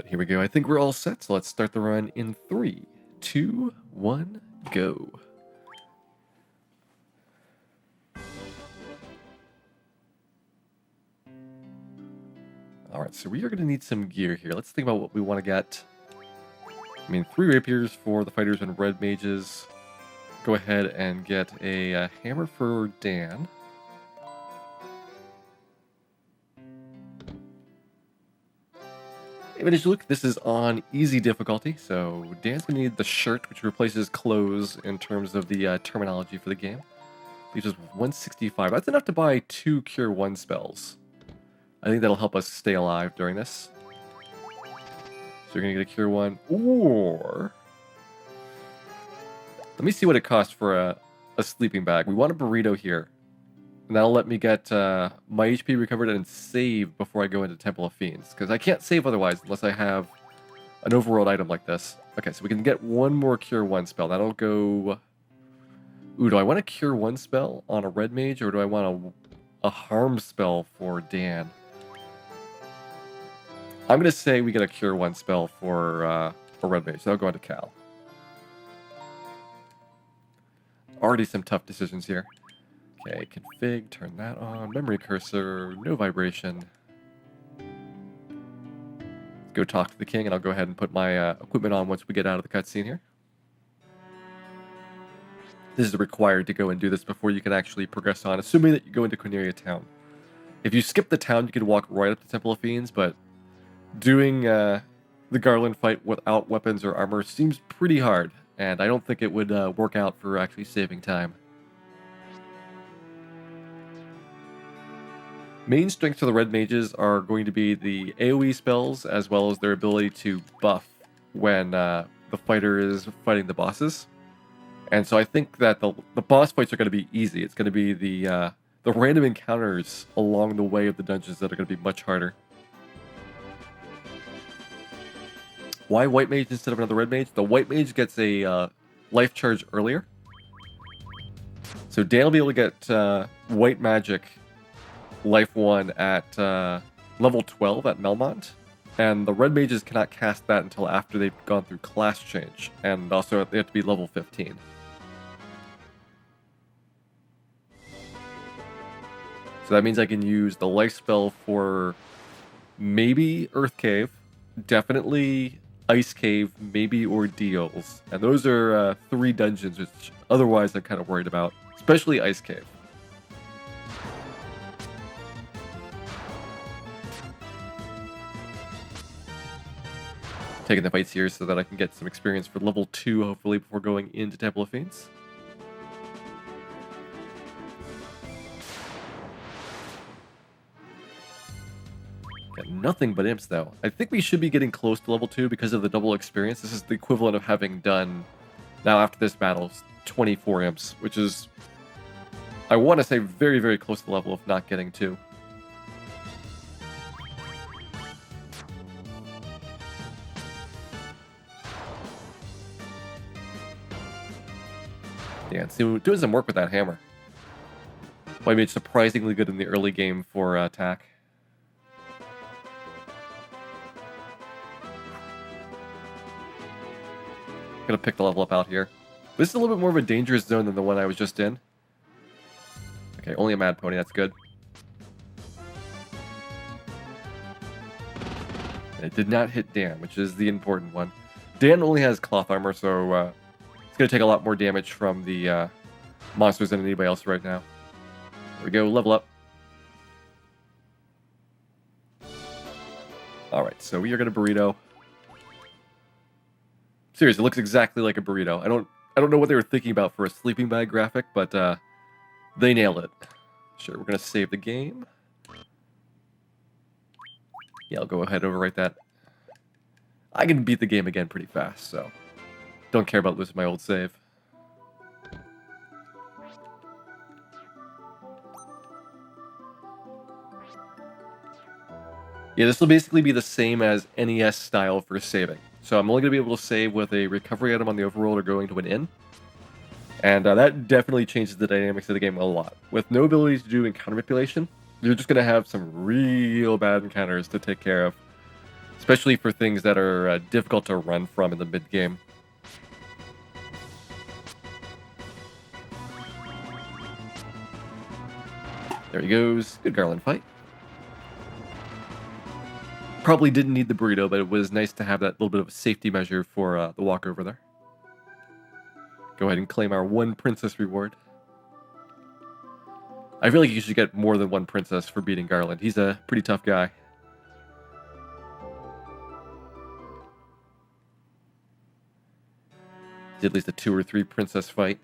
But here we go. I think we're all set, so let's start the run in 3, 2, 1, go. Alright, so we are going to need some gear here. Let's think about what we want to get. I mean, 3 rapiers for the fighters and red mages. Go ahead and get a hammer for Dan. Even as you look, this is on easy difficulty, so Dan's going to need the shirt, which replaces clothes in terms of the terminology for the game. Leaves us with 165. That's enough to buy 2 Cure 1 spells. I think that'll help us stay alive during this. So you're going to get a Cure 1, or... Let me see what it costs for a sleeping bag. We want a burrito here. And that'll let me get my HP recovered and save before I go into Temple of Fiends. Because I can't save otherwise unless I have an overworld item like this. Okay, so we can get 1 more Cure 1 spell. That'll go... Ooh, do I want a Cure 1 spell on a red mage, or do I want a harm spell for Dan? I'm going to say we get a Cure 1 spell for red mage. So I'll go on to Cal. Already some tough decisions here. Okay, config, turn that on. Memory cursor, no vibration. Go talk to the king, and I'll go ahead and put my equipment on once we get out of the cutscene here. This is required to go and do this before you can actually progress on, assuming that you go into Corneria Town. If you skip the town, you can walk right up to Temple of Fiends, but doing the Garland fight without weapons or armor seems pretty hard, and I don't think it would work out for actually saving time. Main strengths for the red mages are going to be the AoE spells, as well as their ability to buff when the fighter is fighting the bosses. And so I think that the boss fights are going to be easy. It's going to be the random encounters along the way of the dungeons that are going to be much harder. Why white mage instead of another red mage? The white mage gets a life charge earlier. So Dan will be able to get white magic life 1 at level 12 at Melmont. And the red mages cannot cast that until after they've gone through class change. And also they have to be level 15. So that means I can use the life spell for maybe Earth Cave, definitely Ice Cave, maybe Ordeals. And those are 3 dungeons, which otherwise I'm kind of worried about, especially Ice Cave. Taking the fights here so that I can get some experience for level 2, hopefully, before going into Temple of Fiends. Got nothing but imps, though. I think we should be getting close to level 2 because of the double experience. This is the equivalent of having done, now after this battle, 24 imps, which is, I want to say, very, very close to the level of not getting 2. Yeah, so doing some work with that hammer. White mage surprisingly good in the early game for attack. Gonna pick the level up out here. This is a little bit more of a dangerous zone than the one I was just in. Okay, only a mad pony, that's good. It did not hit Dan, which is the important one. Dan only has cloth armor, so it's going to take a lot more damage from the monsters than anybody else right now. There we go, level up. Alright, so we are going to burrito. Seriously, it looks exactly like a burrito. I don't know what they were thinking about for a sleeping bag graphic, but they nailed it. Sure, we're going to save the game. Yeah, I'll go ahead and overwrite that. I can beat the game again pretty fast, so don't care about losing my old save. Yeah, this will basically be the same as NES style for saving. So I'm only going to be able to save with a recovery item on the overworld or going to an inn. And that definitely changes the dynamics of the game a lot. With no ability to do encounter manipulation, you're just going to have some real bad encounters to take care of. especially for things that are difficult to run from in the mid-game. There he goes. Good Garland fight. Probably didn't need the burrito, but it was nice to have that little bit of a safety measure for the walk over there. Go ahead and claim our 1 princess reward. I feel like you should get more than 1 princess for beating Garland. He's a pretty tough guy. It's at least a 2 or 3 princess fight.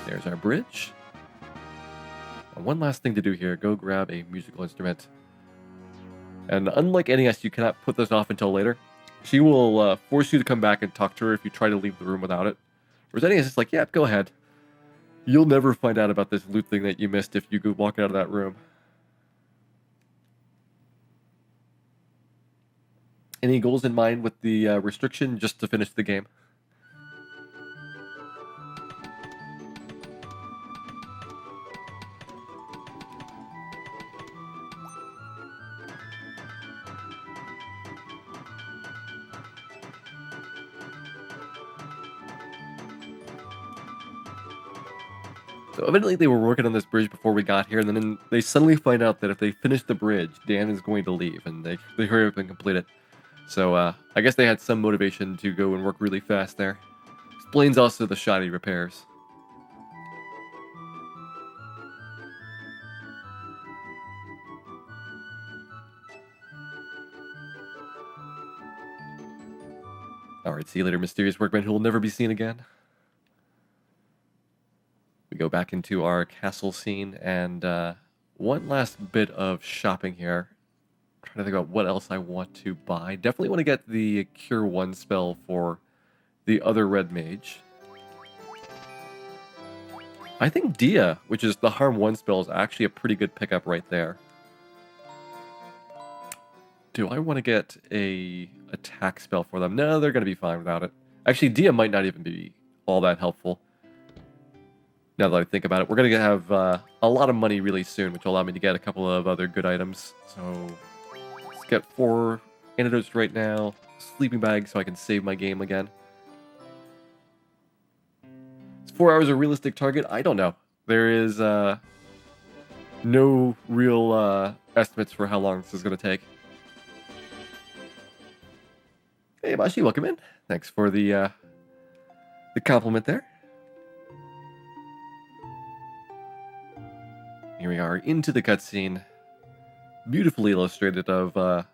There's our bridge. And one last thing to do here. Go grab a musical instrument. And unlike NES, you cannot put this off until later. She will force you to come back and talk to her if you try to leave the room without it. Whereas NES is like, yeah, go ahead. You'll never find out about this loot thing that you missed if you go walk out of that room. Any goals in mind with the restriction just to finish the game? So evidently they were working on this bridge before we got here, and then they suddenly find out that if they finish the bridge, Dan is going to leave, and they hurry up and complete it. So I guess they had some motivation to go and work really fast there. Explains also the shoddy repairs. Alright, see you later, mysterious workman who will never be seen again. We go back into our castle scene, and one last bit of shopping here. I'm trying to think about what else I want to buy. Definitely want to get the Cure 1 spell for the other red mage. I think Dia, which is the Harm 1 spell, is actually a pretty good pickup right there. Do I want to get a attack spell for them? No, they're going to be fine without it. Actually, Dia might not even be all that helpful. Now that I think about it, we're going to have a lot of money really soon, which will allow me to get a couple of other good items. So let's get 4 antidotes right now. Sleeping bag so I can save my game again. Is 4 hours a realistic target? I don't know. There is no real estimates for how long this is going to take. Hey, Mashi, welcome in. Thanks for the compliment there. Here we are, into the cutscene. Beautifully illustrated of, well,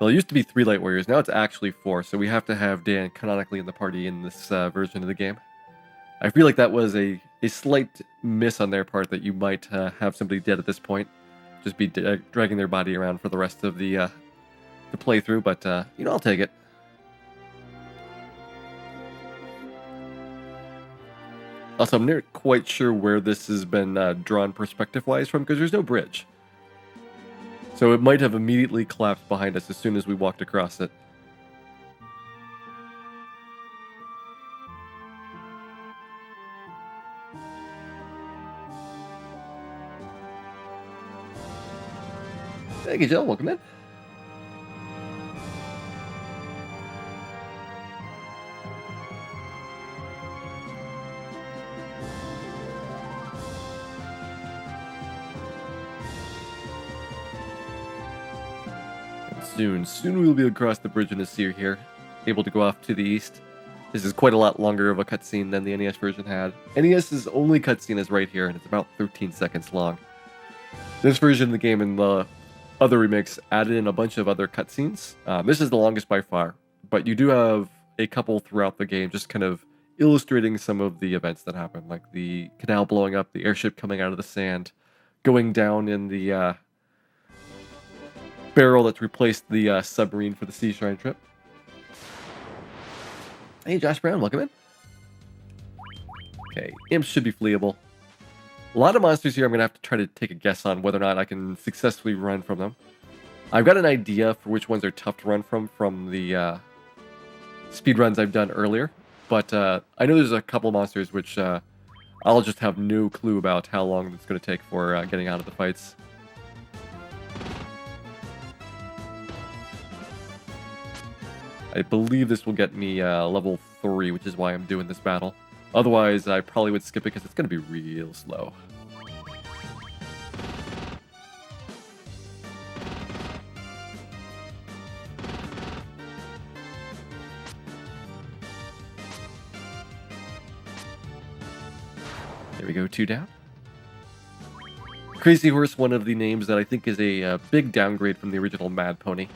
it used to be 3 Light Warriors, now it's actually 4, so we have to have Dan canonically in the party in this version of the game. I feel like that was a slight miss on their part, that you might have somebody dead at this point. Just be dragging their body around for the rest of the playthrough, but, you know, I'll take it. Also, I'm not quite sure where this has been drawn perspective-wise from, because there's no bridge. So it might have immediately collapsed behind us as soon as we walked across it. Thank you, Joe. Welcome in. Soon we'll be across the bridge in a seer here, able to go off to the east. This is quite a lot longer of a cutscene than the NES version had. NES's only cutscene is right here, and it's about 13 seconds long. This version of the game and the other remakes added in a bunch of other cutscenes. This is the longest by far, but you do have a couple throughout the game just kind of illustrating some of the events that happen, like the canal blowing up, the airship coming out of the sand, going down in the barrel that's replaced the submarine for the Sea Shrine trip. Hey, Josh Brown, welcome in. Okay, imps should be fleeable. A lot of monsters here I'm going to have to try to take a guess on whether or not I can successfully run from them. I've got an idea for which ones are tough to run from the speedruns I've done earlier, but I know there's a couple monsters which I'll just have no clue about how long it's going to take for getting out of the fights. I believe this will get me level 3, which is why I'm doing this battle. Otherwise, I probably would skip it because it's going to be real slow. There we go, 2 down. Crazy Horse, one of the names that I think is a big downgrade from the original Mad Pony.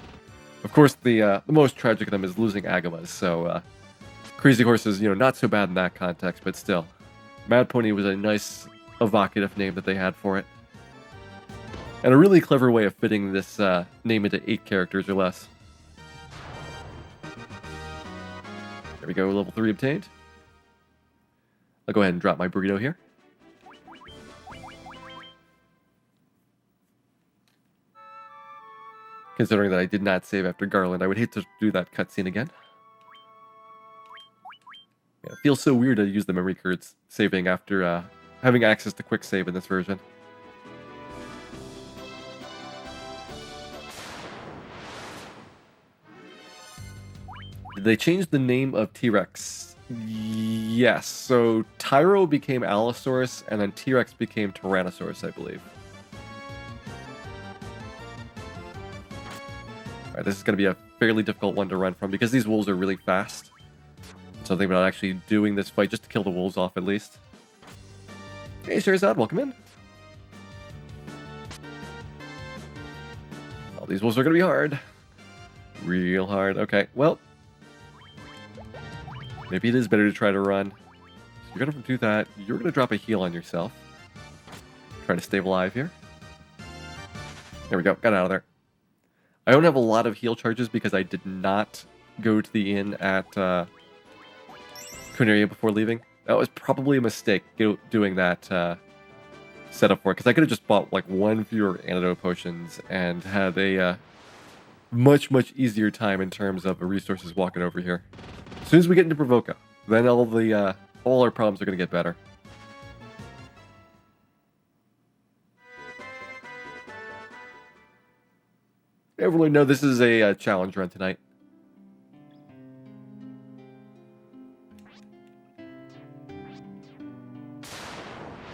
Of course, the most tragic of them is losing Agamas, so Crazy Horse is, not so bad in that context, but still. Mad Pony was a nice, evocative name that they had for it. And a really clever way of fitting this name into 8 characters or less. There we go, level 3 obtained. I'll go ahead and drop my burrito here. Considering that I did not save after Garland, I would hate to do that cutscene again. Yeah, it feels so weird to use the memory cards saving after having access to quick save in this version. Did they change the name of T-Rex? Yes. So Tyro became Allosaurus, and then T-Rex became Tyrannosaurus, I believe. Alright, this is going to be a fairly difficult one to run from because these wolves are really fast. So I'm thinking about actually doing this fight just to kill the wolves off at least. Hey, Sherazad, welcome in. Oh, these wolves are going to be hard. Real hard. Okay, well. Maybe it is better to try to run. So you're going to do that. You're going to drop a heal on yourself. Try to stay alive here. There we go. Got out of there. I don't have a lot of heal charges because I did not go to the inn at Corneria before leaving. That was probably a mistake doing that setup for it, because I could have just bought like 1 fewer antidote potions and had a much easier time in terms of resources walking over here. As soon as we get into Provoca, then all our problems are going to get better. Everyone know this is a challenge run tonight.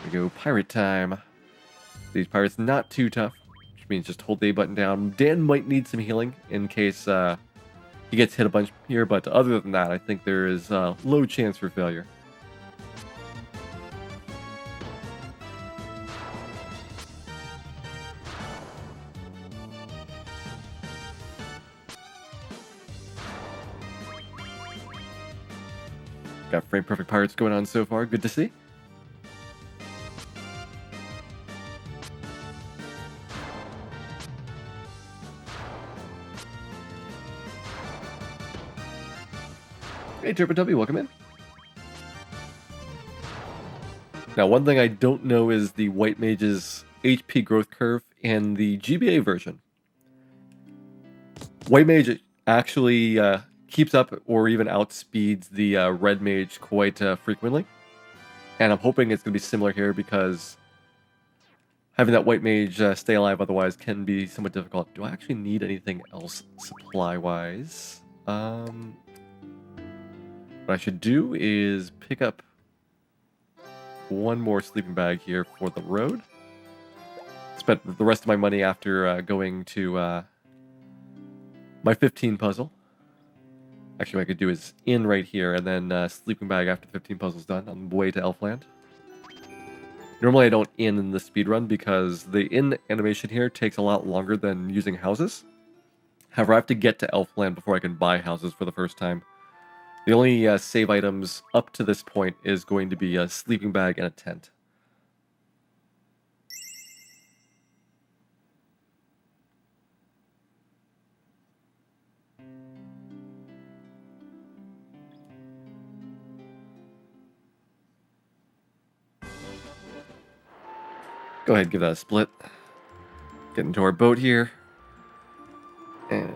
We go pirate time. These pirates not too tough, which means just hold the A button down. Dan might need some healing in case he gets hit a bunch here, but other than that, I think there is low chance for failure. Got frame perfect pirates going on so far. Good to see. Hey, Turpentubby, welcome in. Now, one thing I don't know is the White Mage's HP growth curve in the GBA version. White Mage actually keeps up or even outspeeds the Red Mage quite frequently. And I'm hoping it's going to be similar here because having that White Mage stay alive otherwise can be somewhat difficult. Do I actually need anything else supply-wise? What I should do is pick up 1 more sleeping bag here for the road. Spent the rest of my money after going to my 15 puzzle. Actually, what I could do is inn right here, and then sleeping bag after the 15 puzzle's done on the way to Elfland. Normally I don't inn in the speedrun because the inn animation here takes a lot longer than using houses. However, I have to get to Elfland before I can buy houses for the first time. The only save items up to this point is going to be a sleeping bag and a tent. Go ahead and give that a split. Get into our boat here. And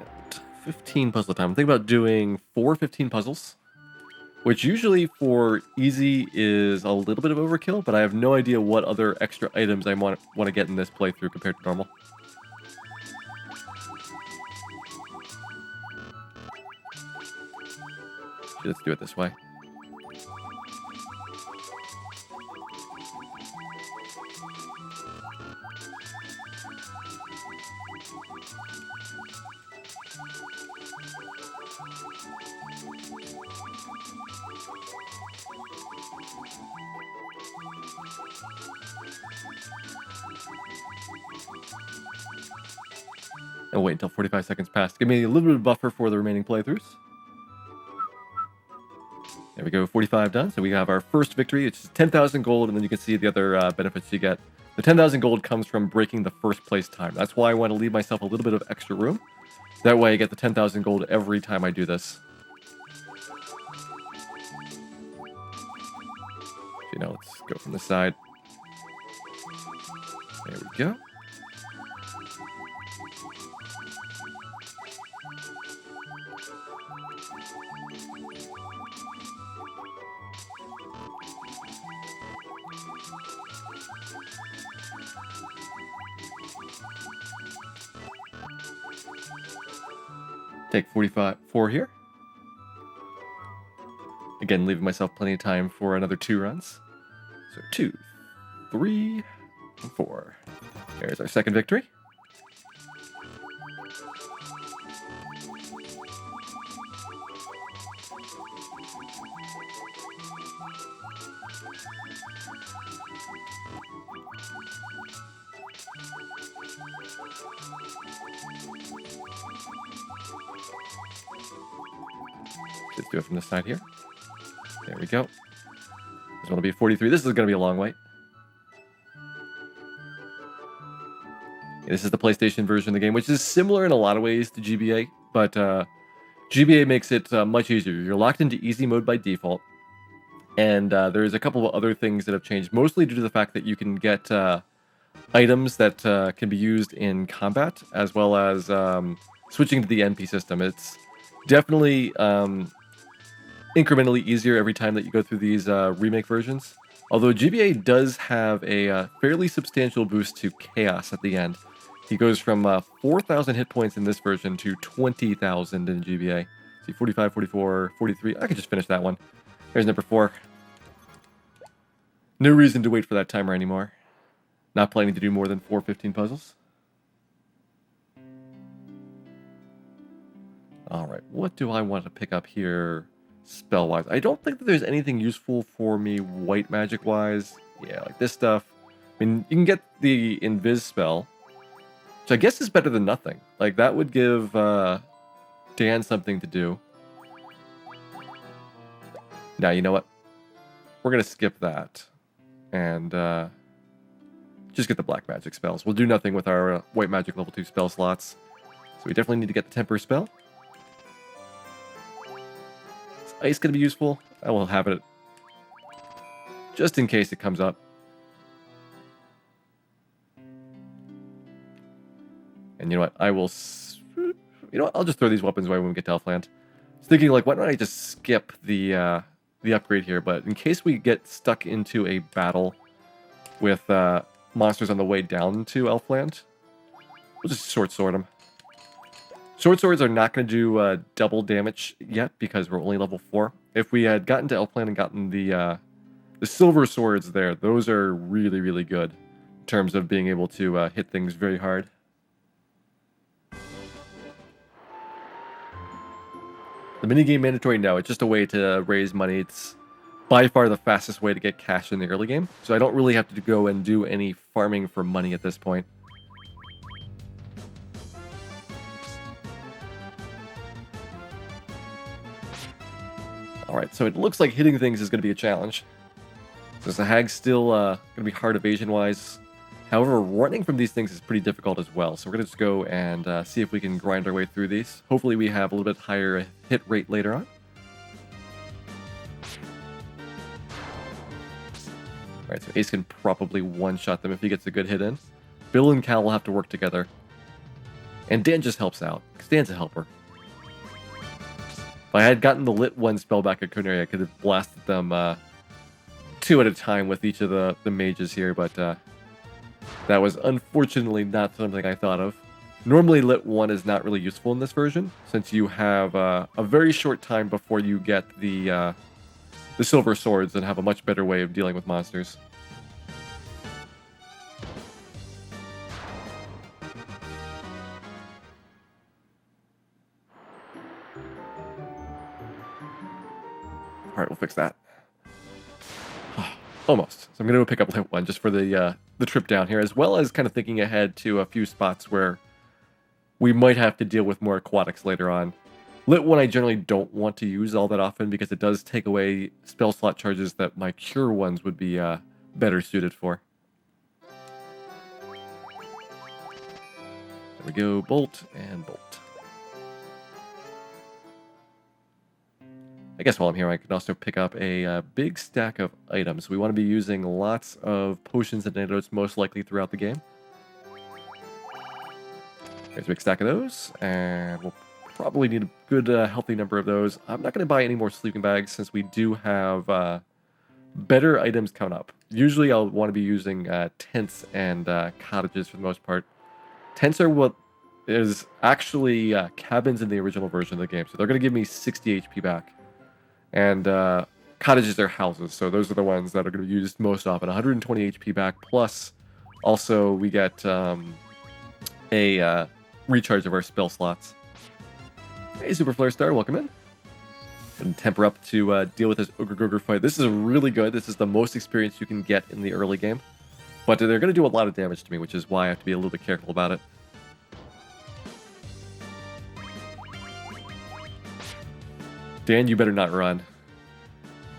15 puzzle time. I'm thinking about doing 4 15 puzzles, which usually for easy is a little bit of overkill, but I have no idea what other extra items I want to get in this playthrough compared to normal. Let's do it this way. And wait until 45 seconds pass. Give me a little bit of buffer for the remaining playthroughs. There we go, 45 done. So we have our first victory. It's 10,000 gold, and then you can see the other benefits you get. The 10,000 gold comes from breaking the first place time. That's why I want to leave myself a little bit of extra room. That way I get the 10,000 gold every time I do this. You know, let's go from the side. There we go. Take 4 here. Again, leaving myself plenty of time for another 2 runs. So 2, 3, and 4. There's our second victory. Let's do it from this side here. There we go. This one will be 43. This is going to be a long wait. This is the PlayStation version of the game, which is similar in a lot of ways to GBA, but GBA makes it much easier. You're locked into easy mode by default, and there's a couple of other things that have changed, mostly due to the fact that you can get items that can be used in combat, as well as switching to the NP system. It's definitely incrementally easier every time that you go through these remake versions. Although GBA does have a fairly substantial boost to Chaos at the end. He goes from 4,000 hit points in this version to 20,000 in GBA. See, 45, 44, 43. I could just finish that one. There's number 4. No reason to wait for that timer anymore. Not planning to do more than 415 puzzles. Alright, what do I want to pick up here spell-wise? I don't think that there's anything useful for me white magic-wise. Yeah, like this stuff. I mean, you can get the Invis spell, which I guess is better than nothing. Like, that would give Dan something to do. Now, you know what? We're going to skip that. And just get the black magic spells. We'll do nothing with our white magic level 2 spell slots. So we definitely need to get the temper spell. Is ice going to be useful? I will have it just in case it comes up. And you know what? I will... You know what? I'll just throw these weapons away when we get to Elfland. I was thinking, like, why don't I just skip the upgrade here? But in case we get stuck into a battle with monsters on the way down to Elfland, we'll just short sword them. Short swords are not going to do double damage yet because we're only level 4. If we had gotten to Elfland and gotten the silver swords there, those are really, really good in terms of being able to hit things very hard. The minigame mandatory? No, it's just a way to raise money. It's by far the fastest way to get cash in the early game, so I don't really have to go and do any farming for money at this point. Alright, so it looks like hitting things is going to be a challenge. So the hag's still going to be hard evasion-wise. However, running from these things is pretty difficult as well, so we're going to just go and see if we can grind our way through these. Hopefully we have a little bit higher hit rate later on. Alright, so Ace can probably one-shot them if he gets a good hit in. Bill and Cal will have to work together. And Dan just helps out, because Dan's a helper. If I had gotten the Lit 1 spell back at Connery, I could have blasted them 2 at a time with each of the mages here, but that was unfortunately not something I thought of. Normally, Lit 1 is not really useful in this version, since you have a very short time before you get the silver swords and have a much better way of dealing with monsters. Alright, we'll fix that. Almost. So I'm going to go pick up Lit 1 just for the trip down here, as well as kind of thinking ahead to a few spots where we might have to deal with more aquatics later on. Lit 1 I generally don't want to use all that often because it does take away spell slot charges that my Cure ones would be better suited for. There we go, Bolt and Bolt. I guess while I'm here I can also pick up a big stack of items. We want to be using lots of potions and antidotes most likely throughout the game. There's a big stack of those, and we'll probably need a good healthy number of those. I'm not going to buy any more sleeping bags since we do have better items coming up. Usually I'll want to be using tents and cottages for the most part. Tents are what is actually cabins in the original version of the game, so they're going to give me 60 HP back. And cottages are houses, so those are the ones that are going to be used most often. 120 HP back, plus also we get a recharge of our spell slots. Hey, Super Flare Star, welcome in. And temper up to deal with this Ogre fight. This is really good. This is the most experience you can get in the early game. But they're going to do a lot of damage to me, which is why I have to be a little bit careful about it. Dan, you better not run.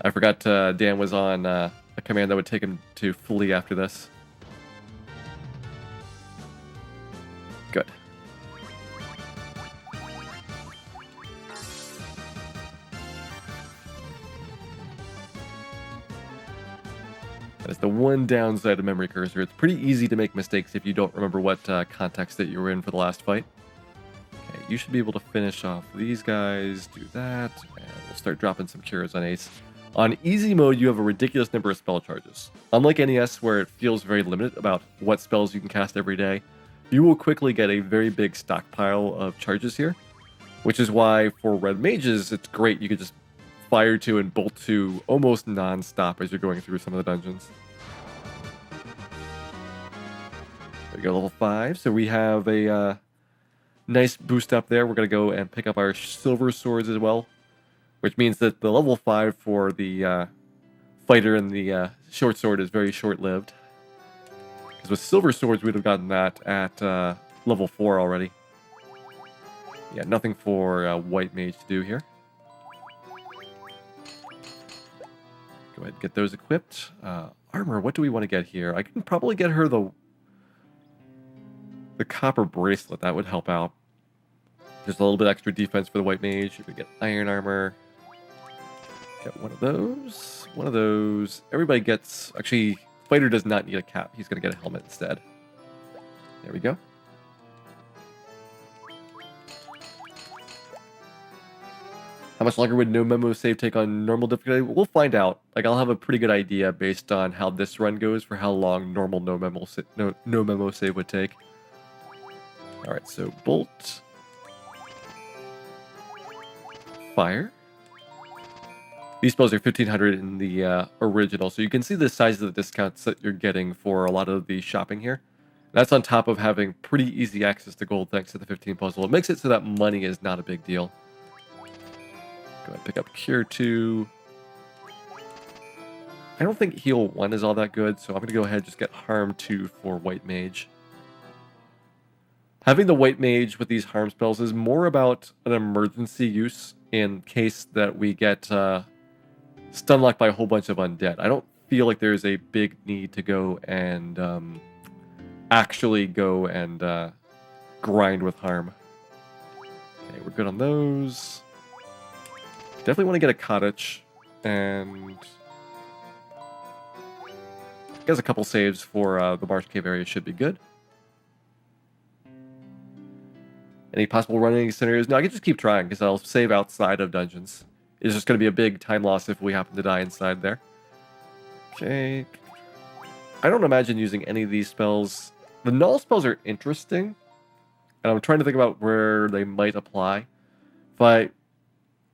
I forgot Dan was on a command that would take him to flee after this. Good. That is the one downside of Memory Cursor. It's pretty easy to make mistakes if you don't remember what context that you were in for the last fight. Okay, you should be able to finish off these guys, do that, and we'll start dropping some cures on Ace. On easy mode, you have a ridiculous number of spell charges. Unlike NES, where it feels very limited about what spells you can cast every day, you will quickly get a very big stockpile of charges here, which is why for red mages, it's great. You could just fire to and bolt to almost non-stop as you're going through some of the dungeons. There we go, level 5. So we have a nice boost up there. We're going to go and pick up our silver swords as well, which means that the level 5 for the fighter and the short sword is very short-lived. Because with silver swords, we'd have gotten that at level 4 already. Yeah, nothing for white mage to do here. Go ahead and get those equipped. Armor, what do we want to get here? I can probably get her the copper bracelet. That would help out. Just a little bit extra defense for the white mage. We get iron armor. Get one of those. One of those. Everybody gets... Actually, fighter does not need a cap. He's going to get a helmet instead. There we go. How much longer would no memo save take on normal difficulty? We'll find out. Like, I'll have a pretty good idea based on how this run goes for how long normal no memo save would take. All right, so bolt, fire. These spells are 1500 in the original, so you can see the size of the discounts that you're getting for a lot of the shopping here. That's on top of having pretty easy access to gold thanks to the 15 puzzle. It makes it so that money is not a big deal. Go ahead and pick up Cure 2. I don't think Heal 1 is all that good, so I'm going to go ahead and just get Harm 2 for White Mage. Having the White Mage with these harm spells is more about an emergency use in case that we get stun locked by a whole bunch of undead. I don't feel like there's a big need to go and actually go and grind with harm. Okay, we're good on those. Definitely want to get a cottage, and I guess a couple saves for the Marsh Cave area should be good. Any possible running scenarios? No, I can just keep trying because I'll save outside of dungeons. It's just going to be a big time loss if we happen to die inside there. Okay. I don't imagine using any of these spells. The null spells are interesting, And I'm trying to think about where they might apply. If I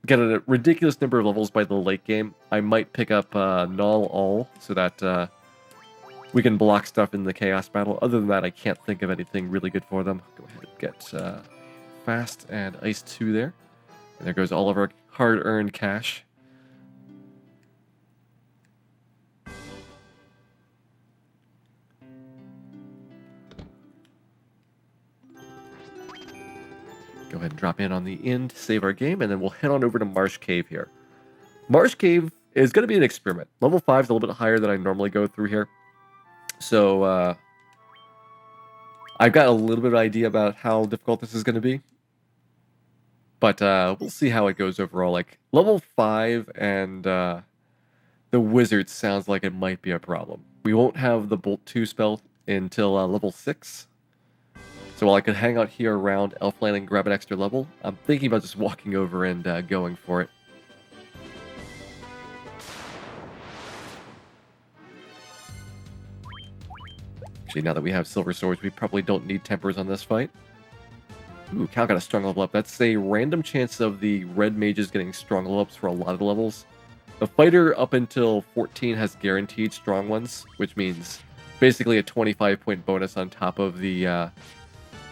get a ridiculous number of levels by the late game, I might pick up Null All so that we can block stuff in the Chaos Battle. Other than that, I can't think of anything really good for them. Go ahead and get Fast and Ice 2 there. And there goes all of our hard-earned cash. Go ahead and drop in on the inn to save our game, and then we'll head on over to Marsh Cave here. Marsh Cave is going to be an experiment. Level 5 is a little bit higher than I normally go through here. So, I've got a little bit of idea about how difficult this is going to be. But we'll see how it goes overall. Like, level 5 and the Wizard sounds like it might be a problem. We won't have the Bolt 2 spell until level 6. So while I could hang out here around Elfland and grab an extra level, I'm thinking about just walking over and going for it. Actually, now that we have Silver Swords, we probably don't need Tempers on this fight. Ooh, Cal got a strong level up. That's a random chance of the red mages getting strong level ups for a lot of the levels. The fighter up until 14 has guaranteed strong ones, which means basically a 25-point bonus on top of the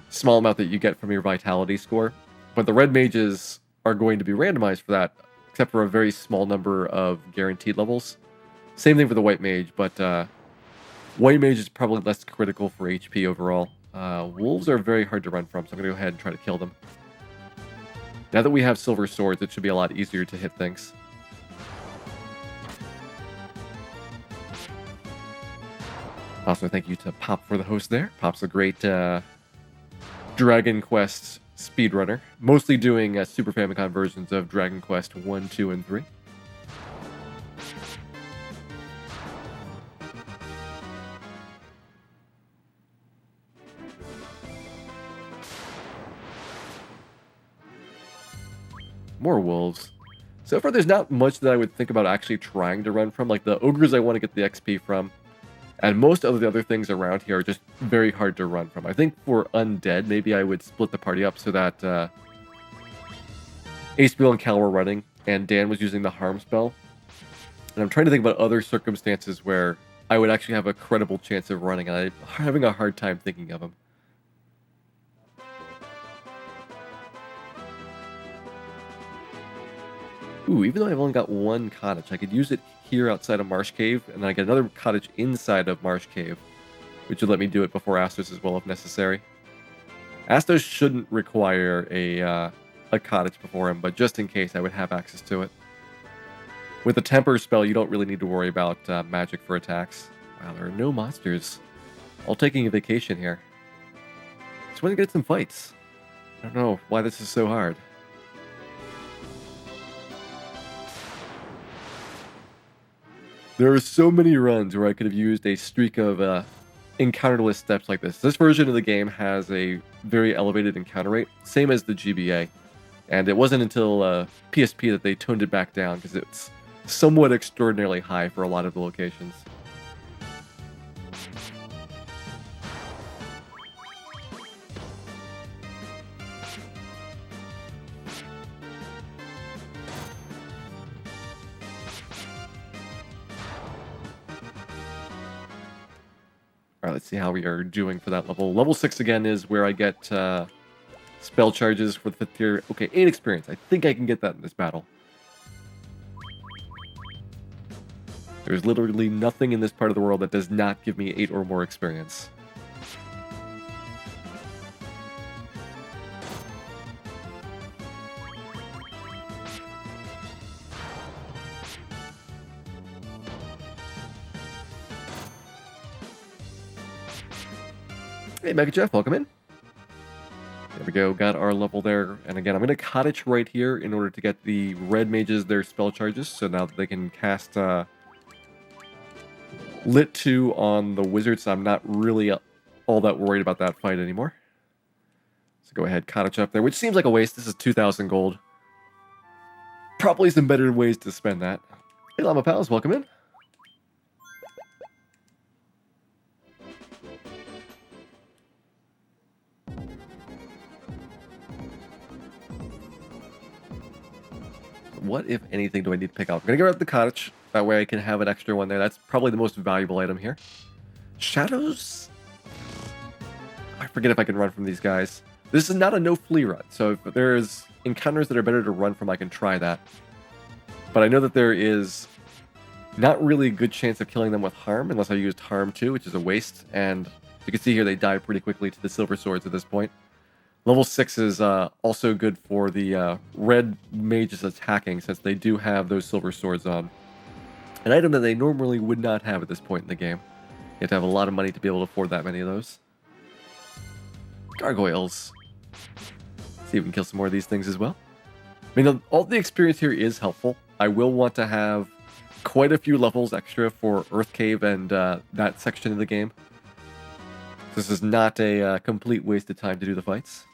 small amount that you get from your vitality score. But the red mages are going to be randomized for that, except for a very small number of guaranteed levels. Same thing for the white mage, but white mage is probably less critical for HP overall. Wolves are very hard to run from, so I'm going to go ahead and try to kill them. Now that we have Silver Swords, it should be a lot easier to hit things. Also, thank you to Pop for the host there. Pop's a great Dragon Quest speedrunner, mostly doing Super Famicom versions of Dragon Quest 1, 2, and 3. More wolves. So far, there's not much that I would think about actually trying to run from. Like, the ogres I want to get the XP from, and most of the other things around here are just very hard to run from. I think for undead, maybe I would split the party up so that Acebiel and Cal were running, and Dan was using the harm spell. And I'm trying to think about other circumstances where I would actually have a credible chance of running, and I'm having a hard time thinking of them. Ooh, even though I've only got one cottage, I could use it here outside of Marsh Cave, and then I get another cottage inside of Marsh Cave, which would let me do it before Astos as well if necessary. Astos shouldn't require a cottage before him, but just in case, I would have access to it. With the Temper spell, you don't really need to worry about magic for attacks. Wow, there are no monsters. All taking a vacation here. Just want to get some fights. I don't know why this is so hard. There are so many runs where I could have used a streak of encounterless steps like this. This version of the game has a very elevated encounter rate, same as the GBA. And it wasn't until PSP that they toned it back down, because it's somewhat extraordinarily high for a lot of the locations. Alright, let's see how we are doing for that level. Level 6 again is where I get spell charges for the 5th tier. Okay, 8 experience. I think I can get that in this battle. There's literally nothing in this part of the world that does not give me 8 or more experience. Hey, Mega Jeff, welcome in. There we go, got our level there. And again, I'm going to cottage right here in order to get the red mages their spell charges, so now that they can cast Lit 2 on the wizards. I'm not really all that worried about that fight anymore. So go ahead, cottage up there, which seems like a waste. This is 2,000 gold. Probably some better ways to spend that. Hey, Llama Pals, welcome in. what, if anything, do I need to pick up? I'm going to go out the cottage. That way I can have an extra one there. That's probably the most valuable item here. Shadows? I forget if I can run from these guys. This is not a no-flee run, so if there's encounters that are better to run from, I can try that. But I know that there is not really a good chance of killing them with harm, unless I used harm too, which is a waste. And you can see here they die pretty quickly to the silver swords at this point. Level 6 is also good for the red mages attacking, since they do have those silver swords on. An item that they normally would not have at this point in the game. You have to have a lot of money to be able to afford that many of those. Gargoyles. See if we can kill some more of these things as well. I mean, all the experience here is helpful. I will want to have quite a few levels extra for Earth Cave and that section of the game. This is not a complete waste of time to do the fights.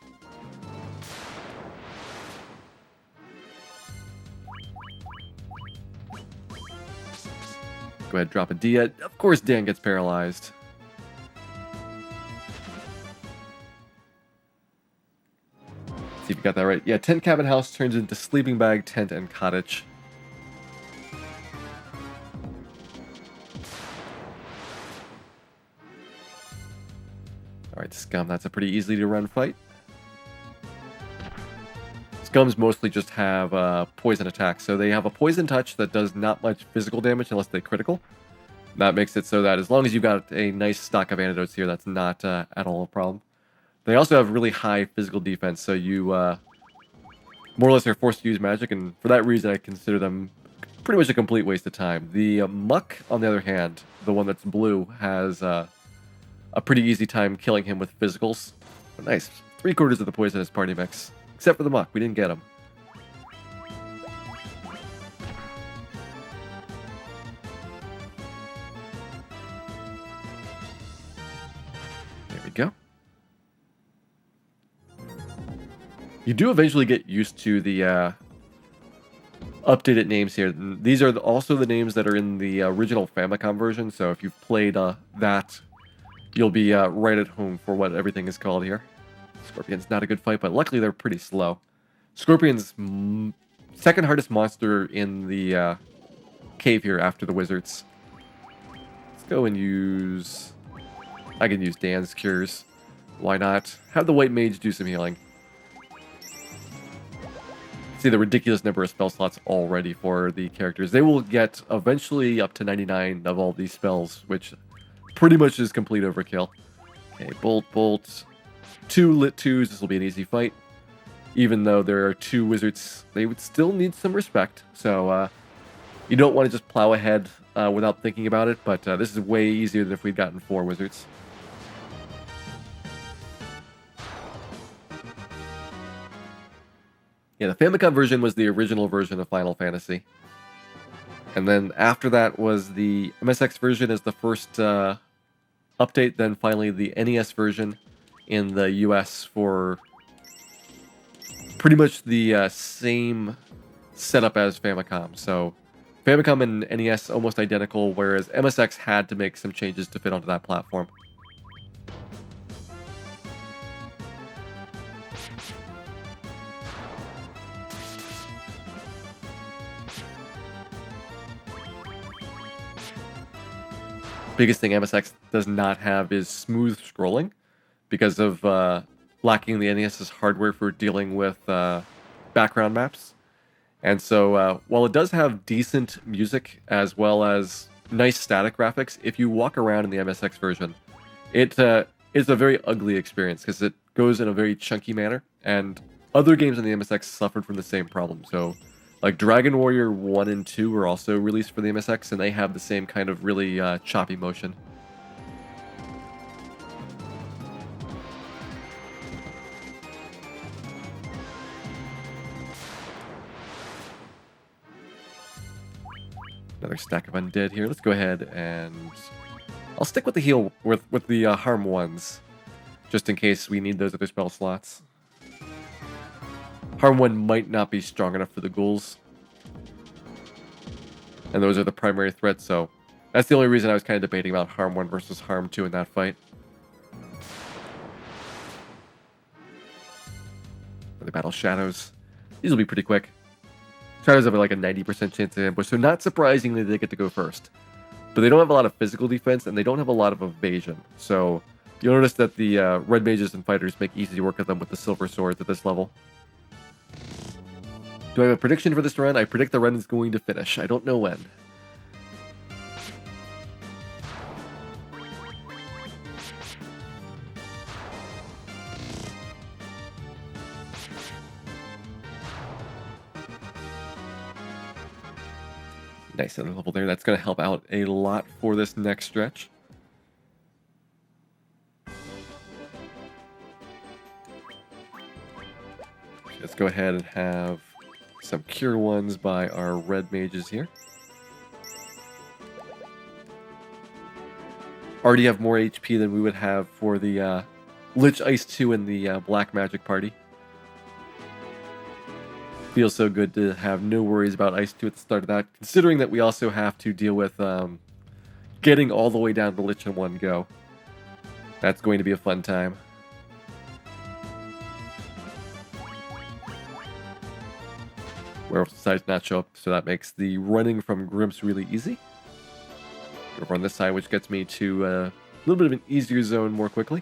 Go ahead, drop a Dia. Of course, Dan gets paralyzed. See if you got that right. Yeah, tent, cabin, house turns into sleeping bag, tent, and cottage. Alright, Scum, that's a pretty easy to run fight. Scums mostly just have poison attacks, so they have a poison touch that does not much physical damage unless they critical. That makes it so that as long as you've got a nice stock of antidotes here, that's not at all a problem. They also have really high physical defense, so you more or less are forced to use magic, and for that reason I consider them pretty much a complete waste of time. The Muck, on the other hand, the one that's blue, has a pretty easy time killing him with physicals. But nice. 3/4 of the poisonous party mix. Except for the Muck, we didn't get him. There we go. You do eventually get used to the updated names here. These are also the names that are in the original Famicom version, so if you've played that, you'll be right at home for what everything is called here. Scorpion's not a good fight, but luckily they're pretty slow. Scorpion's second hardest monster in the cave here after the wizards. Let's go and use... I can use Dan's cures. Why not? Have the white mage do some healing. See the ridiculous number of spell slots already for the characters. They will get eventually up to 99 of all these spells, which pretty much is complete overkill. Okay, bolt. 2 lit 2s, this will be an easy fight. Even though there are 2 wizards, they would still need some respect. So you don't want to just plow ahead without thinking about it, but this is way easier than if we'd gotten 4 wizards. Yeah, the Famicom version was the original version of Final Fantasy. And then after that was the MSX version as the first update, then finally the NES version in the US for pretty much the same setup as Famicom. So Famicom and NES almost identical, whereas MSX had to make some changes to fit onto that platform. Biggest thing MSX does not have is smooth scrolling, because of lacking the NES's hardware for dealing with background maps. And so while it does have decent music as well as nice static graphics, if you walk around in the MSX version, it is a very ugly experience because it goes in a very chunky manner, and other games in the MSX suffered from the same problem. So like Dragon Warrior 1 and 2 were also released for the MSX, and they have the same kind of really choppy motion. Another stack of undead here. Let's go ahead and... I'll stick with the heal with the harm ones, just in case we need those other spell slots. Harm 1 might not be strong enough for the ghouls. And those are the primary threats, so that's the only reason I was kind of debating about Harm 1 versus Harm 2 in that fight. The battle shadows. These will be pretty quick. Shadows have like a 90% chance of ambush, so not surprisingly they get to go first. But they don't have a lot of physical defense, and they don't have a lot of evasion. So you'll notice that the red mages and fighters make easy work of them with the silver swords at this level. Do I have a prediction for this run? I predict the run is going to finish. I don't know when. Nice other level there. That's going to help out a lot for this next stretch. Let's go ahead and have some cure ones by our red mages here. Already have more HP than we would have for the Lich Ice 2 in the Black Magic party. Feels so good to have no worries about Ice 2 at the start of that, considering that we also have to deal with getting all the way down to Lich in one go. That's going to be a fun time. Werewolf decides not to show up, so that makes the running from Grimps really easy. Over on this side, which gets me to a little bit of an easier zone more quickly.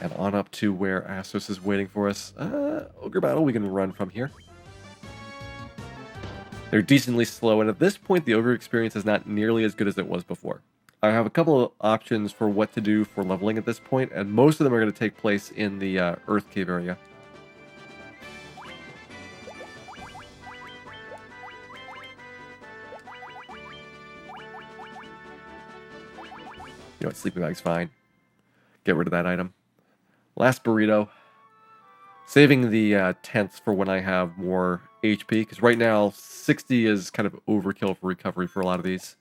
And on up to where Astos is waiting for us. Ogre Battle, we can run from here. They're decently slow, and at this point, the Ogre experience is not nearly as good as it was before. I have a couple of options for what to do for leveling at this point, and most of them are going to take place in the Earth Cave area. You know what, sleeping bag's fine. Get rid of that item. Last burrito. Saving the tenths for when I have more HP, because right now 60 is kind of overkill for recovery for a lot of these.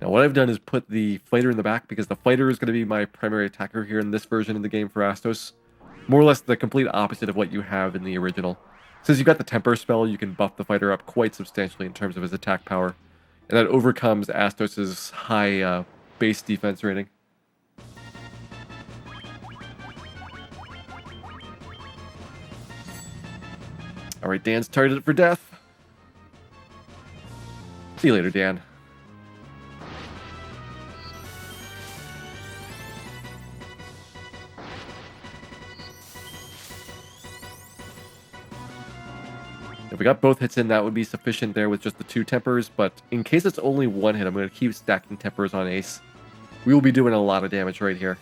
Now what I've done is put the fighter in the back, because the fighter is going to be my primary attacker here in this version of the game for Astos. More or less the complete opposite of what you have in the original. Since you got the temper spell, you can buff the fighter up quite substantially in terms of his attack power. And that overcomes Astos' high base defense rating. Alright, Dan's targeted for death. See you later, Dan. If we got both hits in, that would be sufficient there with just the 2 tempers, but in case it's only 1 hit, I'm going to keep stacking tempers on Ace. We will be doing a lot of damage right here.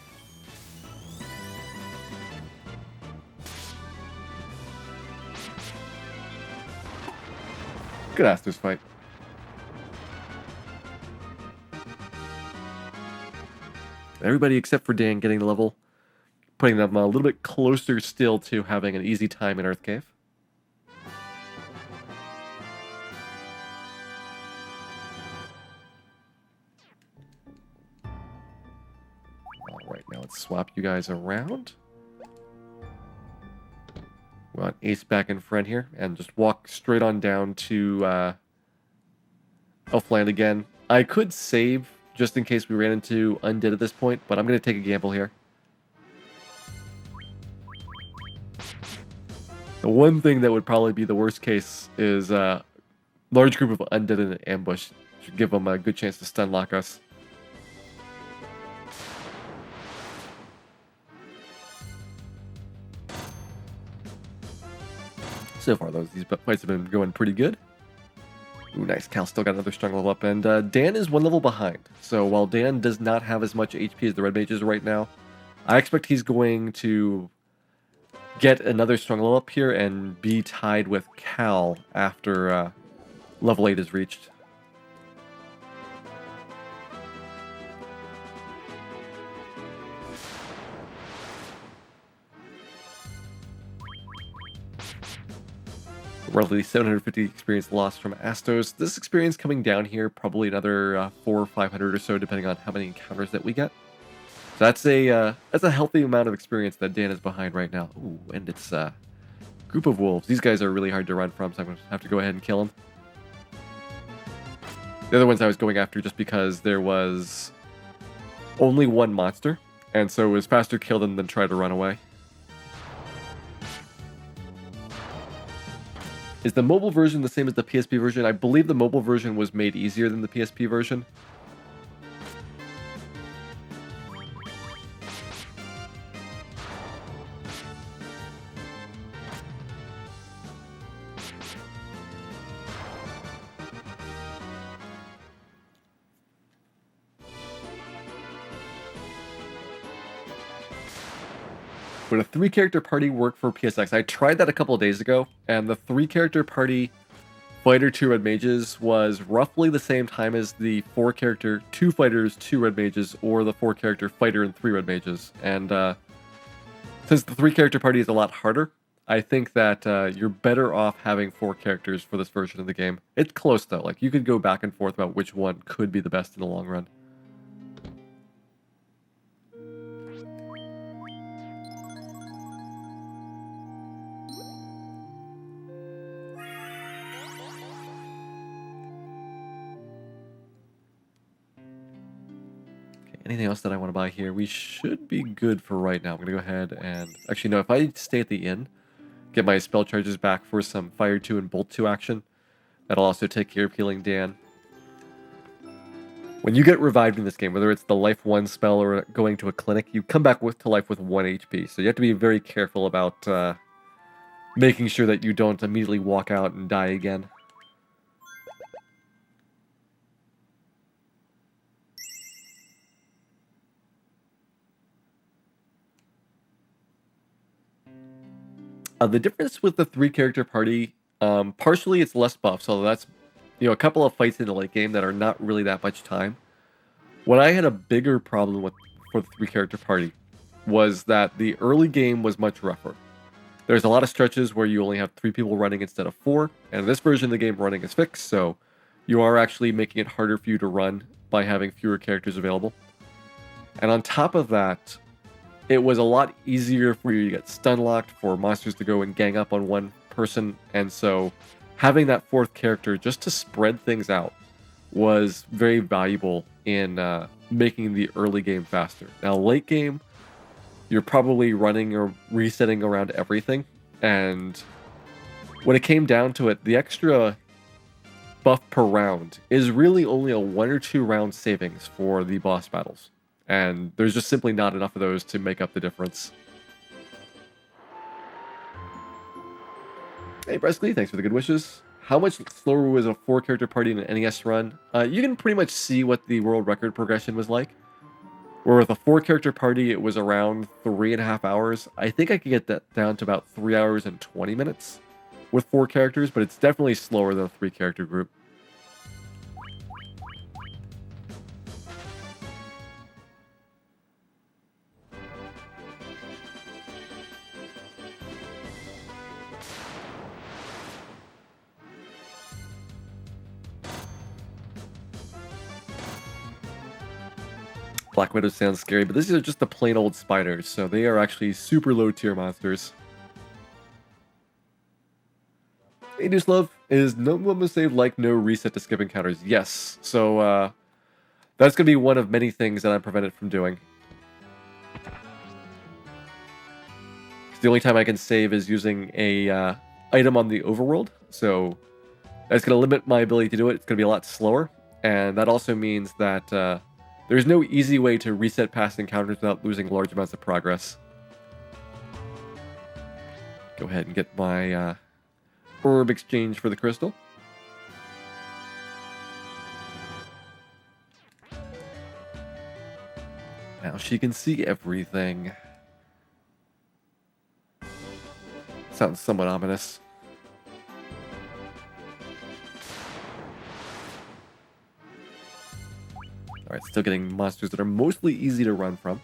Good Astos fight. Everybody except for Dan getting the level, putting them a little bit closer still to having an easy time in Earth Cave. Alright, now let's swap you guys around. We want Ace back in front here, and just walk straight on down to Elfland again. I could save, just in case we ran into Undead at this point, but I'm going to take a gamble here. The one thing that would probably be the worst case is a large group of Undead in an ambush. Should give them a good chance to stun lock us. So far, these fights have been going pretty good. Ooh, nice. Cal still got another strong level up, and Dan is 1 level behind. So while Dan does not have as much HP as the red mages right now, I expect he's going to get another strong level up here and be tied with Cal after level 8 is reached. Roughly 750 experience lost from Astos. This experience coming down here, probably another 400 or 500 or so, depending on how many encounters that we get. So that's a healthy amount of experience that Dan is behind right now. Ooh, and it's a group of wolves. These guys are really hard to run from, so I'm going to have to go ahead and kill them. The other ones I was going after just because there was only 1 monster, And so it was faster kill them than try to run away. Is the mobile version the same as the PSP version? I believe the mobile version was made easier than the PSP version. Would a 3-character party work for PSX? I tried that a couple of days ago, and the 3-character party fighter 2 red mages was roughly the same time as the 4-character 2 fighters 2 red mages, or the 4-character fighter and 3 red mages. And since the 3-character party is a lot harder, I think that you're better off having 4 characters for this version of the game. It's close though, like you could go back and forth about which one could be the best in the long run. Anything else that I want to buy here? We should be good for right now. I'm going to go ahead and... Actually, no, if I stay at the inn, get my spell charges back for some Fire 2 and Bolt 2 action, that'll also take care of healing Dan. When you get revived in this game, whether it's the Life 1 spell or going to a clinic, you come back to life with 1 HP. So you have to be very careful about making sure that you don't immediately walk out and die again. The difference with the 3-character party, partially it's less buffs, although that's, a couple of fights in the late game that are not really that much time. What I had a bigger problem with for the 3-character party was that the early game was much rougher. There's a lot of stretches where you only have 3 people running instead of 4, and in this version of the game running is fixed, so you are actually making it harder for you to run by having fewer characters available. And on top of that, it was a lot easier for you to get stun locked, for monsters to go and gang up on one person, and so having that 4th character just to spread things out was very valuable in making the early game faster. Now, late game, you're probably running or resetting around everything, and when it came down to it, the extra buff per round is really only a 1 or 2 round savings for the boss battles. And there's just simply not enough of those to make up the difference. Hey, Bresley, thanks for the good wishes. How much slower was a 4-character party in an NES run? You can pretty much see what the world record progression was like. Where with a 4-character party, it was around 3.5 hours. I think I could get that down to about 3 hours and 20 minutes with 4 characters, but it's definitely slower than a 3-character group. Black Widow sounds scary, but these are just the plain old spiders, so they are actually super low tier monsters. Hey, Deucelove, is no moment save like no reset to skip encounters? Yes, so that's going to be one of many things that I'm prevented from doing. The only time I can save is using a item on the overworld, so that's going to limit my ability to do it. It's going to be a lot slower, and that also means that there's no easy way to reset past encounters without losing large amounts of progress. Go ahead and get my orb exchange for the crystal. Now she can see everything. Sounds somewhat ominous. Alright, still getting monsters that are mostly easy to run from.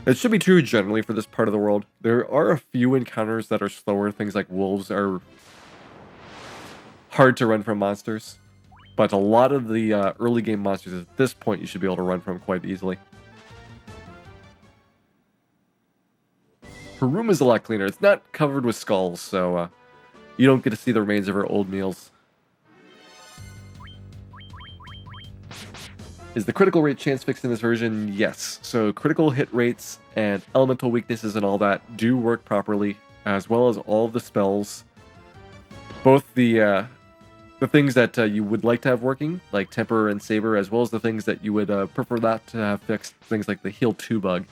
It should be true generally for this part of the world. There are a few encounters that are slower. Things like wolves are hard to run from monsters. But a lot of the early game monsters at this point you should be able to run from quite easily. Her room is a lot cleaner. It's not covered with skulls, so you don't get to see the remains of her old meals. Is the critical rate chance fixed in this version? Yes. So critical hit rates and elemental weaknesses and all that do work properly, as well as all the spells. Both the things that you would like to have working, like Temper and Saber, as well as the things that you would prefer that to have fixed, things like the Heal 2 bug.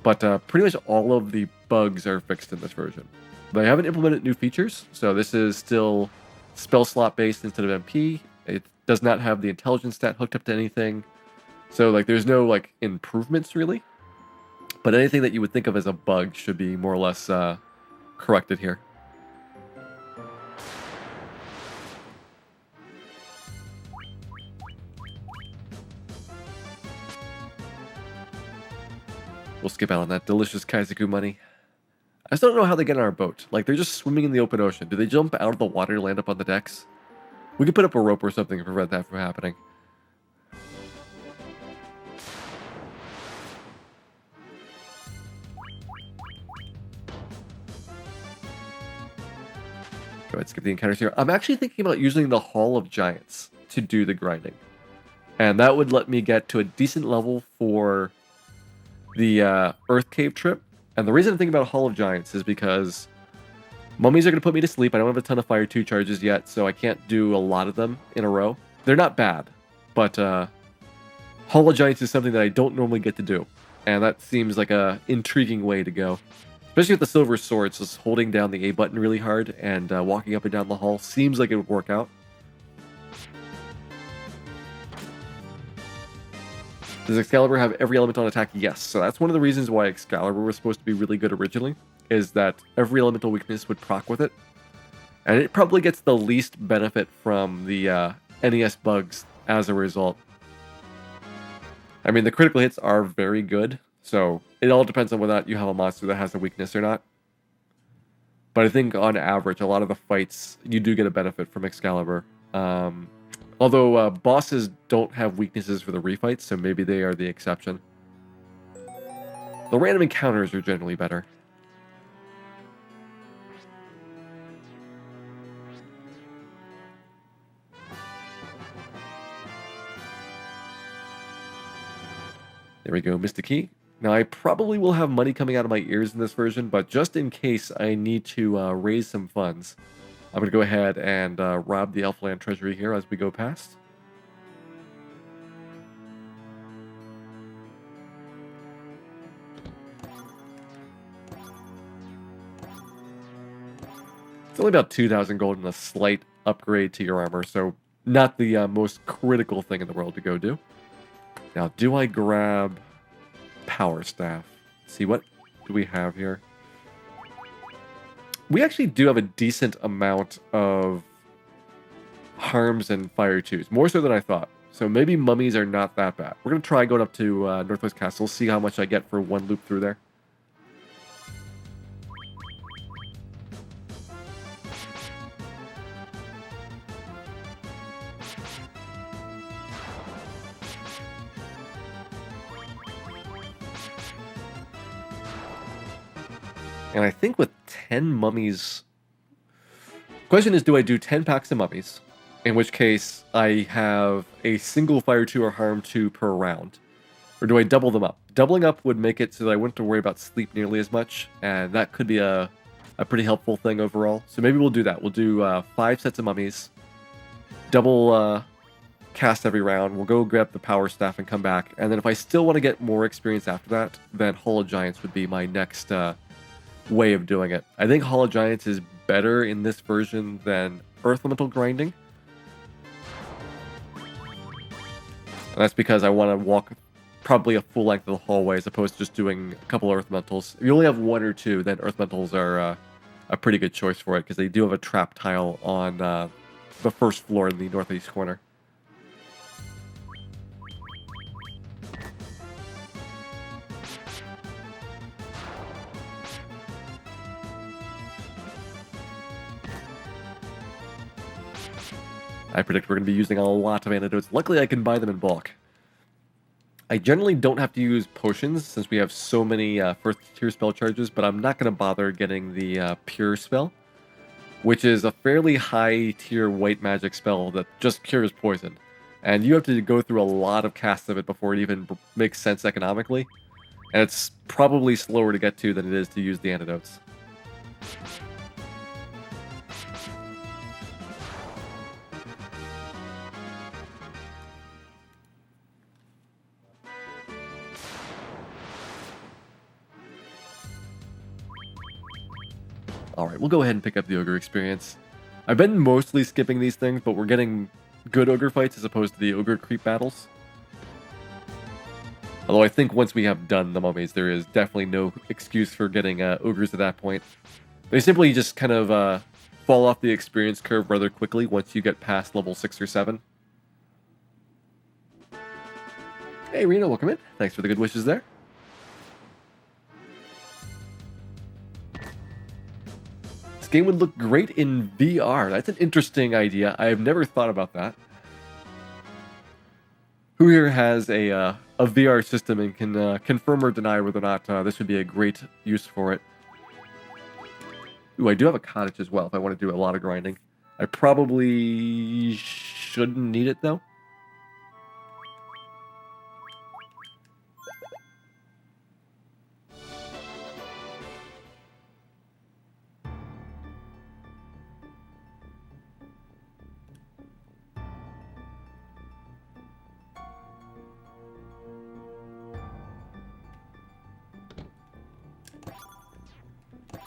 But pretty much all of the bugs are fixed in this version. They haven't implemented new features, so this is still spell slot based instead of MP. It does not have the intelligence stat hooked up to anything. So like there's no like improvements really. But anything that you would think of as a bug should be more or less corrected here. We'll skip out on that delicious Kaizoku money. I still don't know how they get on our boat. Like, they're just swimming in the open ocean. Do they jump out of the water and land up on the decks? We could put up a rope or something to prevent that from happening. Go ahead, skip the encounters here. I'm actually thinking about using the Hall of Giants to do the grinding. And that would let me get to a decent level for the Earth Cave trip. And the reason I'm thinking about Hall of Giants is because mummies are going to put me to sleep. I don't have a ton of Fire 2 charges yet, so I can't do a lot of them in a row. They're not bad, but Hall of Giants is something that I don't normally get to do. And that seems like a intriguing way to go. Especially with the silver swords, just holding down the A button really hard and walking up and down the hall seems like it would work out. Does Excalibur have every element on attack? Yes. So that's one of the reasons why Excalibur was supposed to be really good originally, is that every elemental weakness would proc with it. And it probably gets the least benefit from the NES bugs as a result. I mean, the critical hits are very good, so it all depends on whether or not you have a monster that has a weakness or not. But I think on average, a lot of the fights, you do get a benefit from Excalibur. Although bosses don't have weaknesses for the refights, so maybe they are the exception. The random encounters are generally better. There we go, missed a key. Now I probably will have money coming out of my ears in this version, but just in case I need to raise some funds, I'm going to go ahead and rob the Elfland treasury here as we go past. It's only about 2,000 gold and a slight upgrade to your armor, so not the most critical thing in the world to go do. Now, do I grab Power Staff? Let's see, what do we have here? We actually do have a decent amount of harms and Fire 2s, more so than I thought. So maybe mummies are not that bad. We're going to try going up to Northwest Castle, see how much I get for one loop through there. And I think with 10 mummies... Question is, do I do 10 packs of mummies? In which case, I have a single Fire 2 or Harm 2 per round. Or do I double them up? Doubling up would make it so that I wouldn't have to worry about sleep nearly as much. And that could be a pretty helpful thing overall. So maybe we'll do that. We'll do 5 sets of mummies. Double cast every round. We'll go grab the Power Staff and come back. And then if I still want to get more experience after that, then Hall of Giants would be my next... way of doing it. I think Hall of Giants is better in this version than Earth Elemental grinding. And that's because I want to walk probably a full length of the hallway as opposed to just doing a couple of Earth Elementals. If you only have 1 or 2, then Earth Elementals are a pretty good choice for it because they do have a trap tile on the first floor in the northeast corner. I predict we're going to be using a lot of antidotes. Luckily, I can buy them in bulk. I generally don't have to use potions since we have so many first tier spell charges, but I'm not going to bother getting the Pure spell, which is a fairly high tier white magic spell that just cures poison. And you have to go through a lot of casts of it before it even makes sense economically. And it's probably slower to get to than it is to use the antidotes. Alright, we'll go ahead and pick up the ogre experience. I've been mostly skipping these things, but we're getting good ogre fights as opposed to the ogre creep battles. Although I think once we have done the mummies, there is definitely no excuse for getting ogres at that point. They simply just kind of fall off the experience curve rather quickly once you get past level 6 or 7. Hey Reno, welcome in. Thanks for the good wishes there. This game would look great in VR. That's an interesting idea. I have never thought about that. Who here has a VR system and can confirm or deny whether or not this would be a great use for it? Ooh, I do have a cottage as well if I want to do a lot of grinding. I probably shouldn't need it though.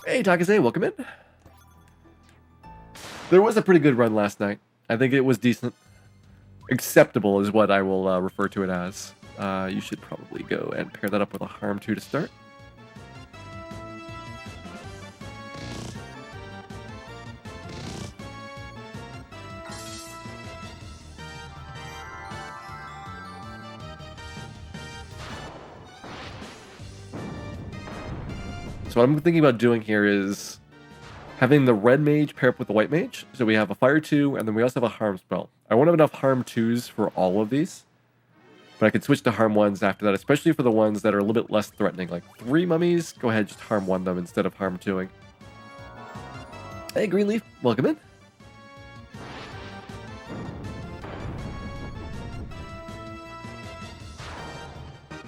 Hey, Takase, welcome in. There was a pretty good run last night. I think it was decent. Acceptable is what I will refer to it as. You should probably go and pair that up with a Harm 2 to start. So what I'm thinking about doing here is having the red mage pair up with the white mage. So we have a fire 2, and then we also have a harm spell. I won't have enough harm 2s for all of these, but I can switch to harm 1s after that, especially for the ones that are a little bit less threatening. Like 3 mummies, go ahead, just harm 1 them instead of harm 2ing. Hey Greenleaf, welcome in.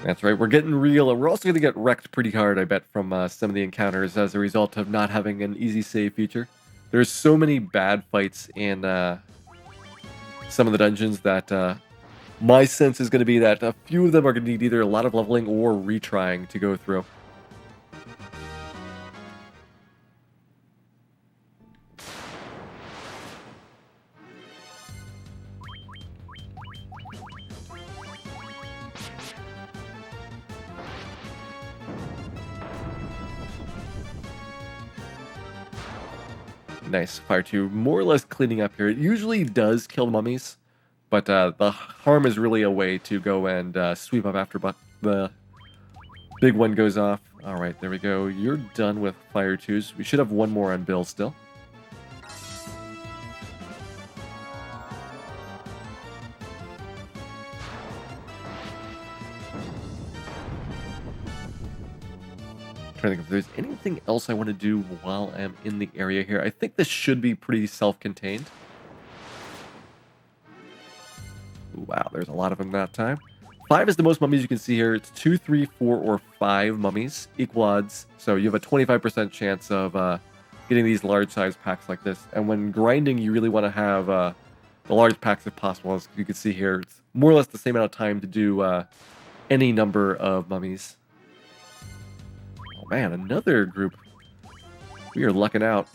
That's right, we're getting real, and we're also going to get wrecked pretty hard, I bet, from some of the encounters as a result of not having an easy save feature. There's so many bad fights in some of the dungeons that my sense is going to be that a few of them are going to need either a lot of leveling or retrying to go through. Nice. Fire 2 more or less cleaning up here. It usually does kill mummies, but the harm is really a way to go and sweep up after the big one goes off. Alright, there we go. You're done with Fire 2s. We should have one more on Bill still. Trying to think if there's anything else I want to do while I'm in the area here. I think this should be pretty self-contained. Wow, there's a lot of them that time. 5 is the most mummies you can see here. It's 2, 3, 4, or 5 mummies. Equal odds. So you have a 25% chance of getting these large size packs like this. And when grinding, you really want to have the large packs if possible. As you can see here, it's more or less the same amount of time to do any number of mummies. Man, another group. We are lucking out.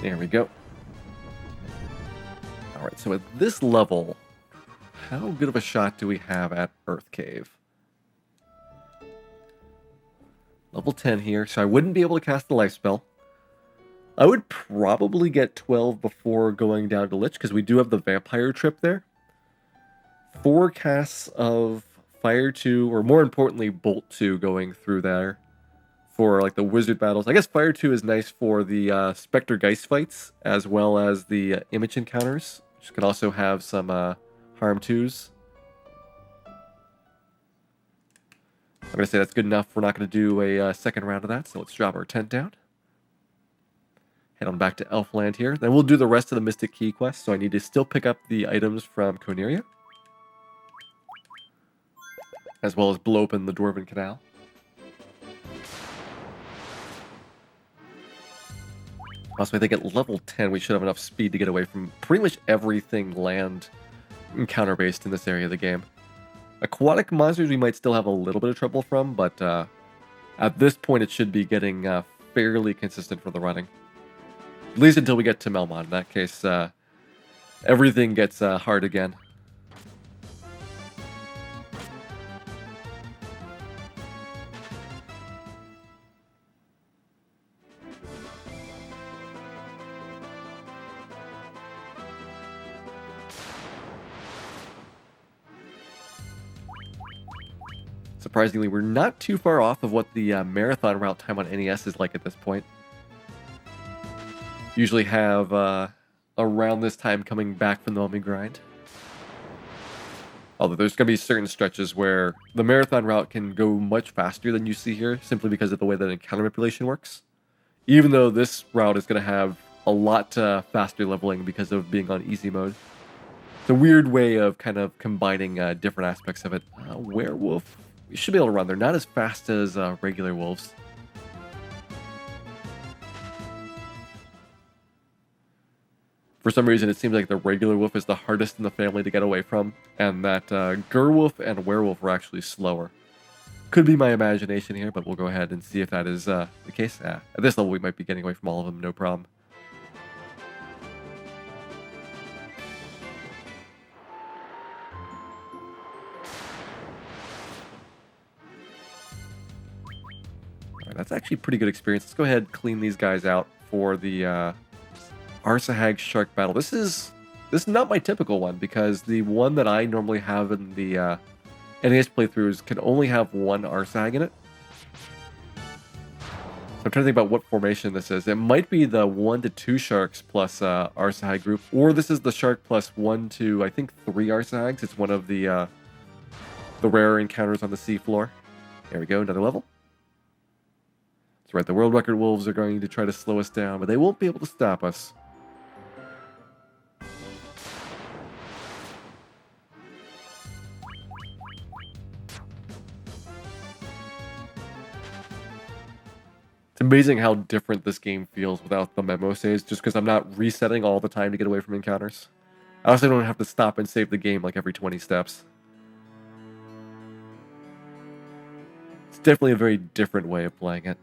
There we go. Alright, so at this level, how good of a shot do we have at Earth Cave? Level 10 here, so I wouldn't be able to cast the life spell. I would probably get 12 before going down to Lich, because we do have the vampire trip there. 4 casts of Fire 2, or more importantly, Bolt 2 going through there. for like the wizard battles. I guess Fire 2 is nice for the Spectre Geist fights, as well as the image encounters, which can also have some harm 2s. I'm going to say that's good enough. We're not going to do a second round of that, so let's drop our tent down. Head on back to Elfland here. Then we'll do the rest of the Mystic Key quest, so I need to still pick up the items from Coneria, as well as blow open the Dwarven Canal. Also, I think at level 10, we should have enough speed to get away from pretty much everything land encounter-based in this area of the game. Aquatic monsters we might still have a little bit of trouble from, but at this point it should be getting fairly consistent for the running. At least until we get to Melmond. In that case, everything gets hard again. Surprisingly, we're not too far off of what the marathon route time on NES is like at this point. Usually have around this time coming back from the Mummy grind. Although there's going to be certain stretches where the marathon route can go much faster than you see here, simply because of the way that encounter manipulation works. Even though this route is going to have a lot faster leveling because of being on easy mode. It's a weird way of kind of combining different aspects of it. Werewolf. We should be able to run. They're not as fast as regular wolves. For some reason, it seems like the regular wolf is the hardest in the family to get away from, and that Gerwolf and Werewolf are actually slower. Could be my imagination here, but we'll go ahead and see if that is the case. At this level, we might be getting away from all of them, no problem. That's actually a pretty good experience. Let's go ahead and clean these guys out for the Arsahag Shark battle. This is not my typical one, because the one that I normally have in the NES playthroughs can only have one Arsahag in it. So I'm trying to think about what formation this is. It might be the 1 to 2 sharks plus Arsahag group, or this is the shark plus 1 to, I think, 3 Arsahags. It's one of the rare encounters on the seafloor. There we go, another level. Right, the world record wolves are going to try to slow us down, but they won't be able to stop us. It's amazing how different this game feels without the memo saves, just because I'm not resetting all the time to get away from encounters. I also don't have to stop and save the game like every 20 steps. It's definitely a very different way of playing it.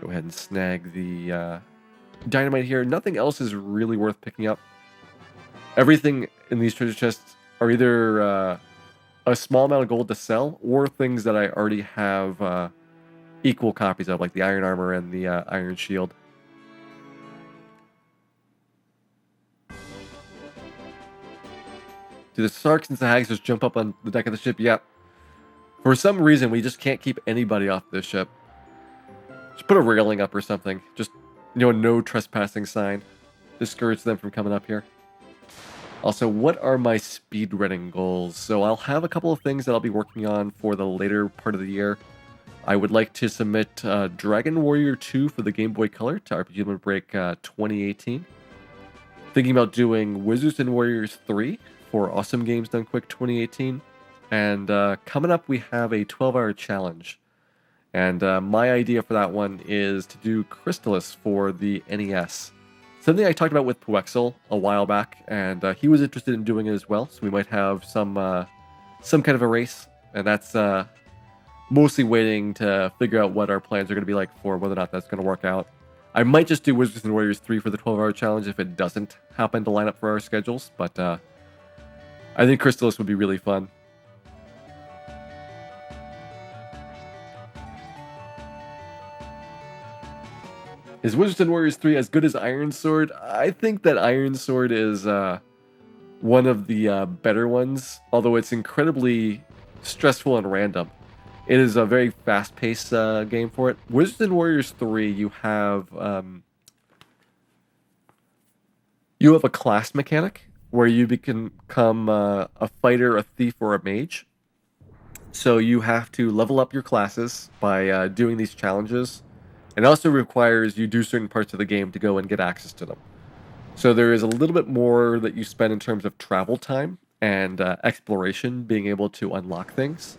Go ahead and snag the dynamite here. Nothing else is really worth picking up. Everything in these treasure chests are either a small amount of gold to sell, or things that I already have equal copies of, like the iron armor and the iron shield. Do the Sarks and Sahags just jump up on the deck of the ship? Yep. For some reason, we just can't keep anybody off this ship. Just put a railing up or something. Just, no trespassing sign. Discourage them from coming up here. Also, what are my speedrunning goals? So I'll have a couple of things that I'll be working on for the later part of the year. I would like to submit Dragon Warrior 2 for the Game Boy Color to RPG Limit Break 2018. Thinking about doing Wizards and Warriors 3 for Awesome Games Done Quick 2018. And coming up, we have a 12-hour challenge. And my idea for that one is to do Crystallis for the NES. Something I talked about with Puexel a while back, and he was interested in doing it as well. So we might have some kind of a race, and that's mostly waiting to figure out what our plans are going to be like for whether or not that's going to work out. I might just do Wizards and Warriors 3 for the 12-hour challenge if it doesn't happen to line up for our schedules, but I think Crystallis would be really fun. Is Wizards and Warriors 3 as good as Iron Sword? I think that Iron Sword is one of the better ones, although it's incredibly stressful and random. It is a very fast-paced game for it. Wizards and Warriors 3, you have a class mechanic where you become a fighter, a thief, or a mage. So you have to level up your classes by doing these challenges. It also requires you do certain parts of the game to go and get access to them. So there is a little bit more that you spend in terms of travel time and exploration, being able to unlock things.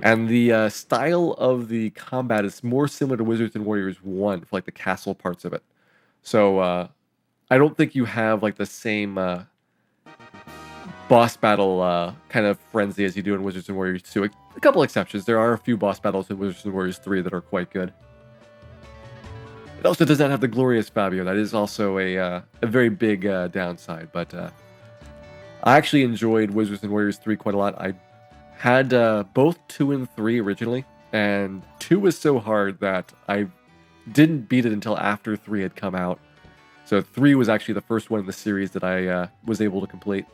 And the style of the combat is more similar to Wizards and Warriors 1 for like the castle parts of it. So I don't think you have like the same boss battle kind of frenzy as you do in Wizards and Warriors 2. A couple exceptions. There are a few boss battles in Wizards and Warriors 3 that are quite good. It also does not have the glorious Fabio. That is also a very big downside. But I actually enjoyed Wizards and Warriors 3 quite a lot. I had both 2 and 3 originally, and 2 was so hard that I didn't beat it until after 3 had come out. So 3 was actually the first one in the series that I was able to complete.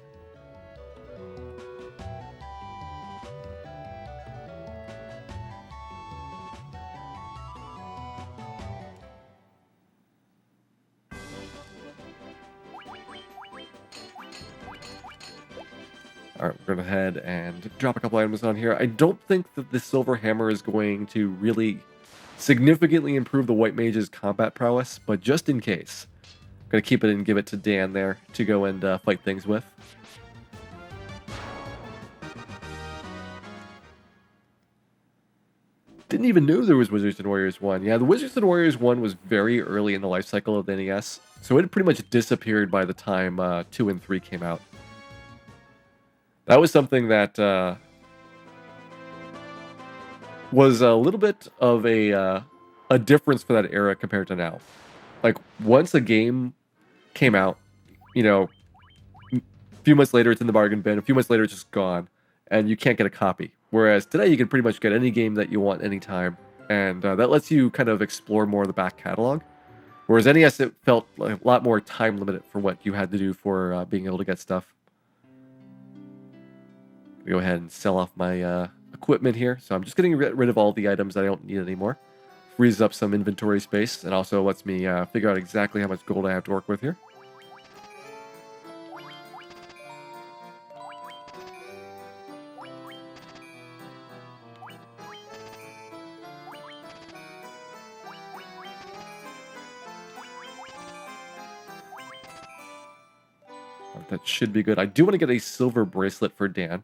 Alright, we're going to head and drop a couple items on here. I don't think that the Silver Hammer is going to really significantly improve the White Mage's combat prowess, but just in case, I'm going to keep it and give it to Dan there to go and fight things with. Didn't even know there was Wizards and Warriors 1. Yeah, the Wizards and Warriors 1 was very early in the life cycle of the NES, so it pretty much disappeared by the time 2 and 3 came out. That was something that was a little bit of a difference for that era compared to now. Like, once a game came out, you know, a few months later it's in the bargain bin, a few months later it's just gone, and you can't get a copy. Whereas today you can pretty much get any game that you want anytime, and that lets you kind of explore more of the back catalog. Whereas NES, it felt like a lot more time limited for what you had to do for being able to get stuff. Go ahead and sell off my equipment here. So I'm just getting rid of all the items that I don't need anymore. Frees up some inventory space and also lets me figure out exactly how much gold I have to work with here. That should be good. I do want to get a silver bracelet for Dan.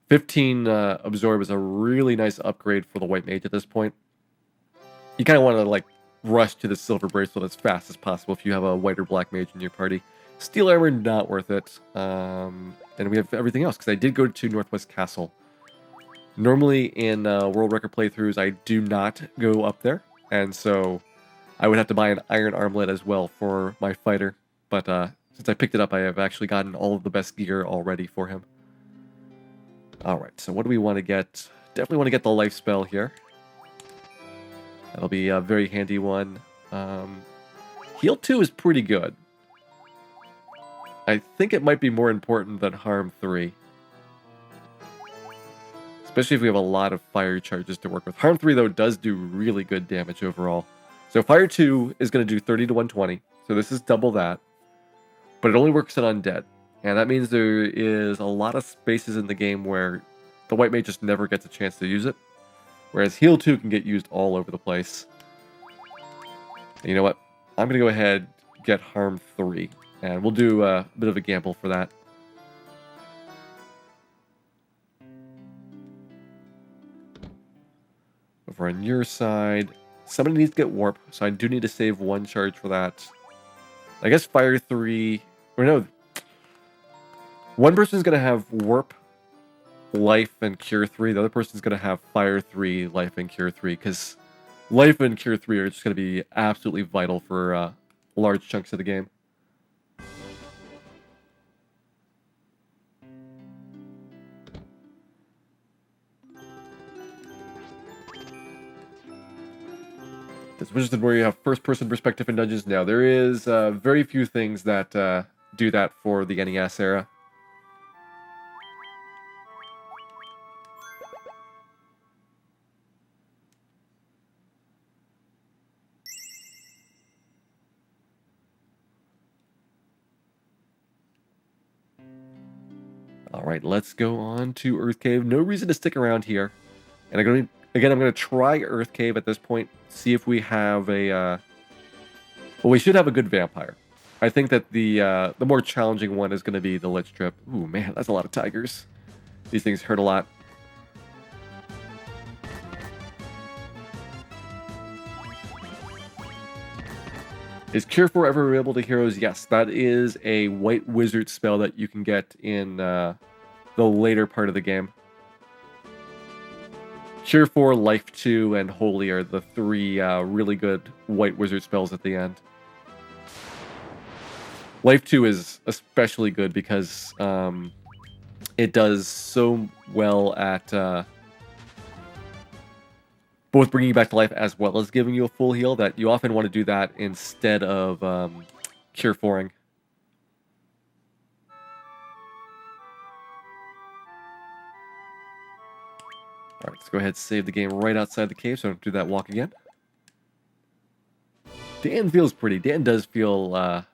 15 absorb is a really nice upgrade for the White Mage at this point. You kind of want to like rush to the silver bracelet as fast as possible if you have a white or black mage in your party. Steel armor, not worth it. And we have everything else, because I did go to Northwest Castle. Normally in World Record playthroughs, I do not go up there, and so I would have to buy an iron armlet as well for my fighter. But since I picked it up, I have actually gotten all of the best gear already for him. Alright, so what do we want to get? Definitely want to get the life spell here. That'll be a very handy one. Heal 2 is pretty good. I think it might be more important than Harm 3. Especially if we have a lot of fire charges to work with. Harm 3, though, does do really good damage overall. So Fire 2 is going to do 30 to 120. So this is double that. But it only works on undead. And that means there is a lot of spaces in the game where the White Mage just never gets a chance to use it. Whereas Heal 2 can get used all over the place. And you know what? I'm going to go ahead and get Harm 3. And we'll do a bit of a gamble for that. Over on your side, somebody needs to get Warp. So I do need to save 1 charge for that. I guess Fire 3... Or no... One person's going to have Warp, Life, and Cure 3. The other person's going to have Fire 3, Life, and Cure 3. Because Life and Cure 3 are just going to be absolutely vital for large chunks of the game. Does Wizards and Warriors have first-person perspective in dungeons? No, there is very few things that do that for the NES era. All right, let's go on to Earth Cave. No reason to stick around here. And I'm going to try Earth Cave at this point. See if we have a... well, we should have a good vampire. I think that the more challenging one is going to be the Lich Trip. Ooh, man, that's a lot of tigers. These things hurt a lot. Is Cure 4 ever available to heroes? Yes, that is a white wizard spell that you can get in the later part of the game. Cure 4, Life 2, and Holy are the three really good white wizard spells at the end. Life 2 is especially good because it does so well at both bringing you back to life as well as giving you a full heal that you often want to do that instead of Cure 4ing. Alright, let's go ahead and save the game right outside the cave so I don't do that walk again. Dan feels pretty. Dan does feel a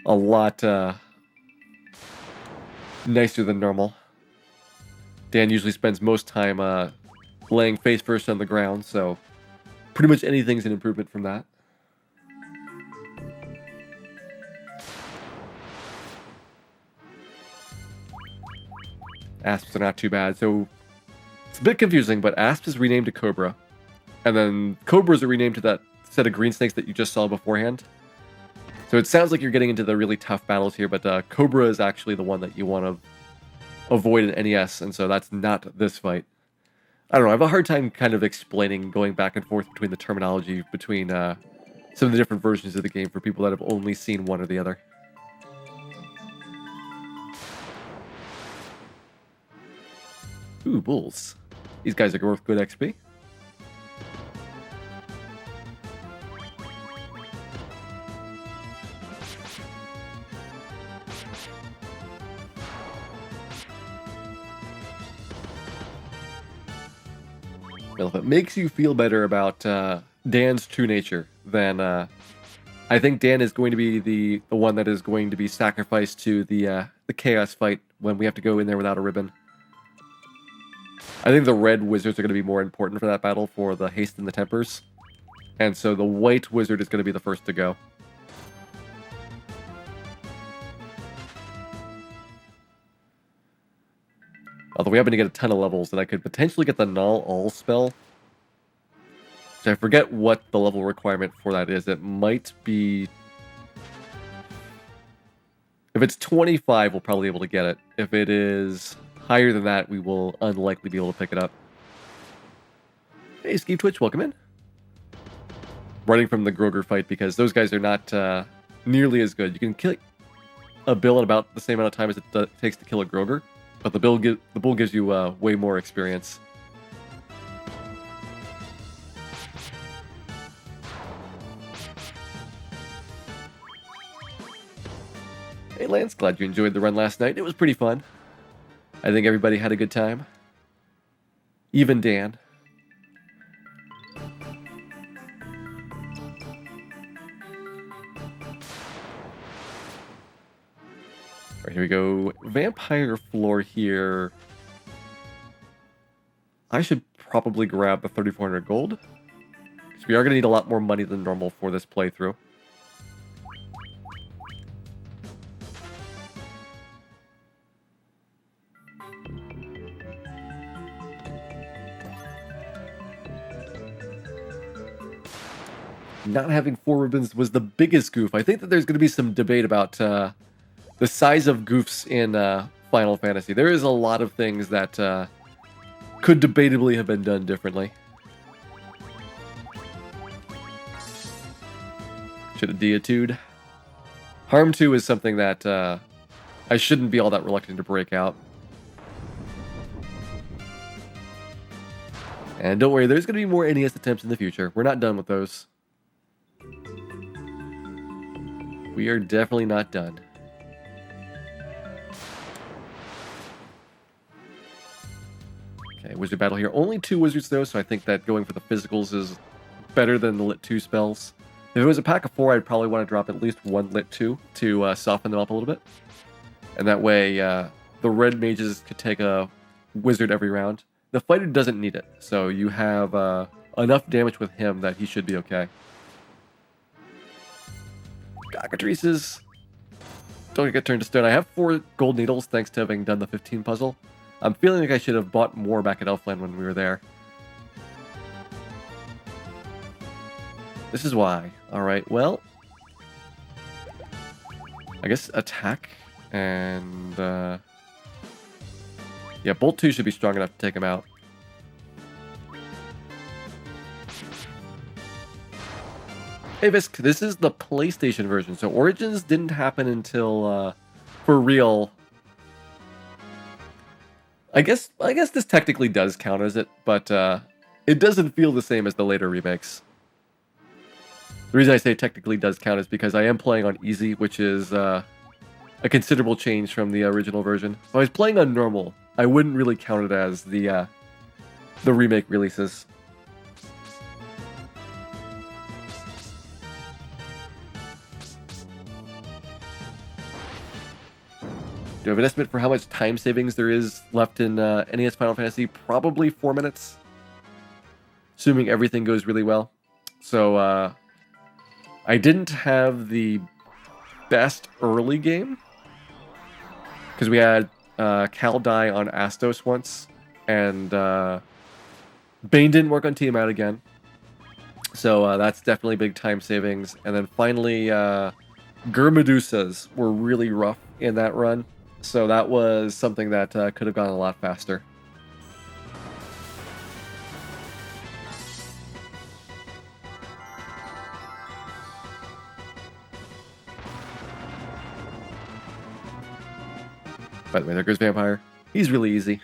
lot nicer than normal. Dan usually spends most time laying face first on the ground, so pretty much anything's an improvement from that. Asps are not too bad, so it's a bit confusing, but Asp is renamed to Cobra, and then Cobras are renamed to that set of green snakes that you just saw beforehand. So it sounds like you're getting into the really tough battles here, but Cobra is actually the one that you want to avoid in NES, and so that's not this fight. I don't know, I have a hard time kind of explaining, going back and forth between the terminology between some of the different versions of the game for people that have only seen one or the other. Ooh, bulls. These guys are worth good XP. Well, if it makes you feel better about Dan's true nature, then I think Dan is going to be the one that is going to be sacrificed to the chaos fight when we have to go in there without a ribbon. I think the red wizards are going to be more important for that battle for the haste and the tempers. And so the white wizard is going to be the first to go. Although we happen to get a ton of levels, and I could potentially get the Null All spell. So I forget what the level requirement for that is. It might be... if it's 25, we'll probably be able to get it. If it is higher than that, we will unlikely be able to pick it up. Hey, Ski Twitch, welcome in. Running from the Groger fight because those guys are not nearly as good. You can kill a Bill in about the same amount of time as it takes to kill a Groger. But the bull gives you way more experience. Hey Lance, glad you enjoyed the run last night. It was pretty fun. I think everybody had a good time. Even Dan. Alright, here we go. Vampire floor here. I should probably grab the 3,400 gold. Because we are going to need a lot more money than normal for this playthrough. Not having 4 ribbons was the biggest goof. I think that there's going to be some debate about the size of goofs in Final Fantasy. There is a lot of things that could debatably have been done differently. Should have deitude. Harm 2 is something that I shouldn't be all that reluctant to break out. And don't worry, there's going to be more NES attempts in the future. We're not done with those. We are definitely not done. Okay, wizard battle here. Only 2 wizards though, so I think that going for the physicals is better than the lit 2 spells. If it was a pack of 4, I'd probably want to drop at least 1 lit 2 to soften them up a little bit. And that way, the red mages could take a wizard every round. The fighter doesn't need it, so you have enough damage with him that he should be okay. Cockatrices don't get turned to stone. I have 4 gold needles thanks to having done the 15 puzzle. I'm feeling like I should have bought more back at Elfland when we were there. This is why. Alright, well, I guess attack and yeah, Bolt 2 should be strong enough to take him out. Hey Visk, this is the PlayStation version, so Origins didn't happen until for real. I guess this technically does count as it, but it doesn't feel the same as the later remakes. The reason I say technically does count is because I am playing on easy, which is a considerable change from the original version. If I was playing on normal, I wouldn't really count it as the remake releases. Do you have an estimate for how much time savings there is left in NES Final Fantasy? Probably 4 minutes, assuming everything goes really well. So I didn't have the best early game because we had Cal die on Astos once, and Bane didn't work on Tiamat again. So that's definitely big time savings. And then finally, Gurmedusas were really rough in that run. So that was something that could have gone a lot faster. By the way, there goes Vampire. He's really easy.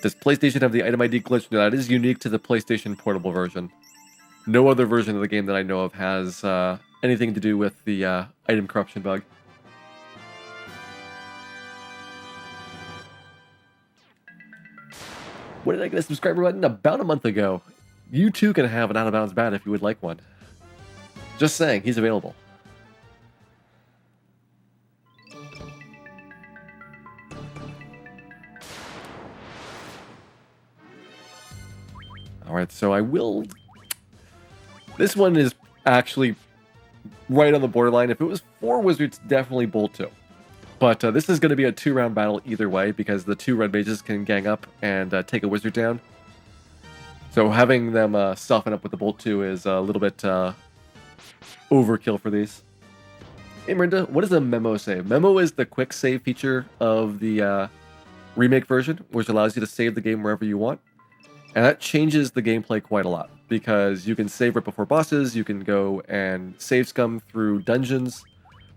Does PlayStation have the item ID glitch? No, that is unique to the PlayStation Portable version. No other version of the game that I know of has anything to do with the item corruption bug. When did I get a subscriber button? About a month ago. You too can have an Out of Bounds bat if you would like one. Just saying, he's available. Alright, so I will... This one is actually right on the borderline. If it was 4 wizards, definitely Bolt 2. But this is going to be a 2-round battle either way, because the 2 red mages can gang up and take a wizard down. So having them soften up with the Bolt 2 is a little bit overkill for these. Hey Marinda, what does a Memo save? Memo is the quick save feature of the remake version, which allows you to save the game wherever you want. And that changes the gameplay quite a lot, because you can save right before bosses, you can go and save scum through dungeons,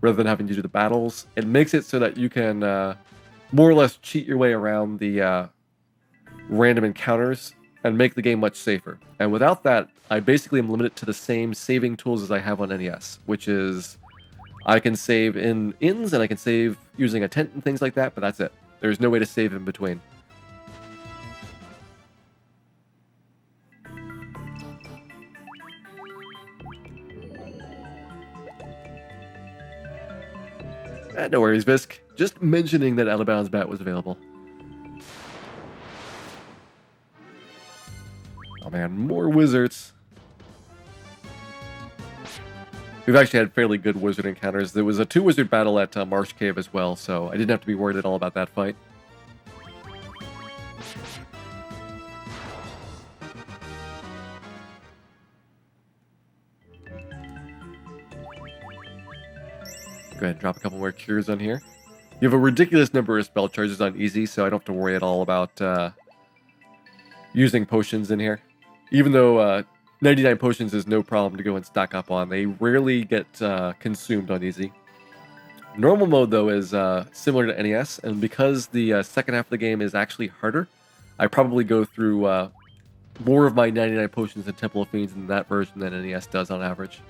rather than having to do the battles. It makes it so that you can more or less cheat your way around the random encounters and make the game much safer. And without that, I basically am limited to the same saving tools as I have on NES, which is I can save in inns and I can save using a tent and things like that, but that's it. There's no way to save in between. No worries, Visk. Just mentioning that Out of Bounds bat was available. Oh man, more wizards. We've actually had fairly good wizard encounters. There was a 2-wizard battle at Marsh Cave as well, so I didn't have to be worried at all about that fight. Go ahead and drop a couple more cures on here. You have a ridiculous number of spell charges on easy, so I don't have to worry at all about using potions in here. Even though 99 potions is no problem to go and stock up on, they rarely get consumed on easy. Normal mode, though, is similar to NES, and because the second half of the game is actually harder, I probably go through more of my 99 potions in Temple of Fiends in that version than NES does on average.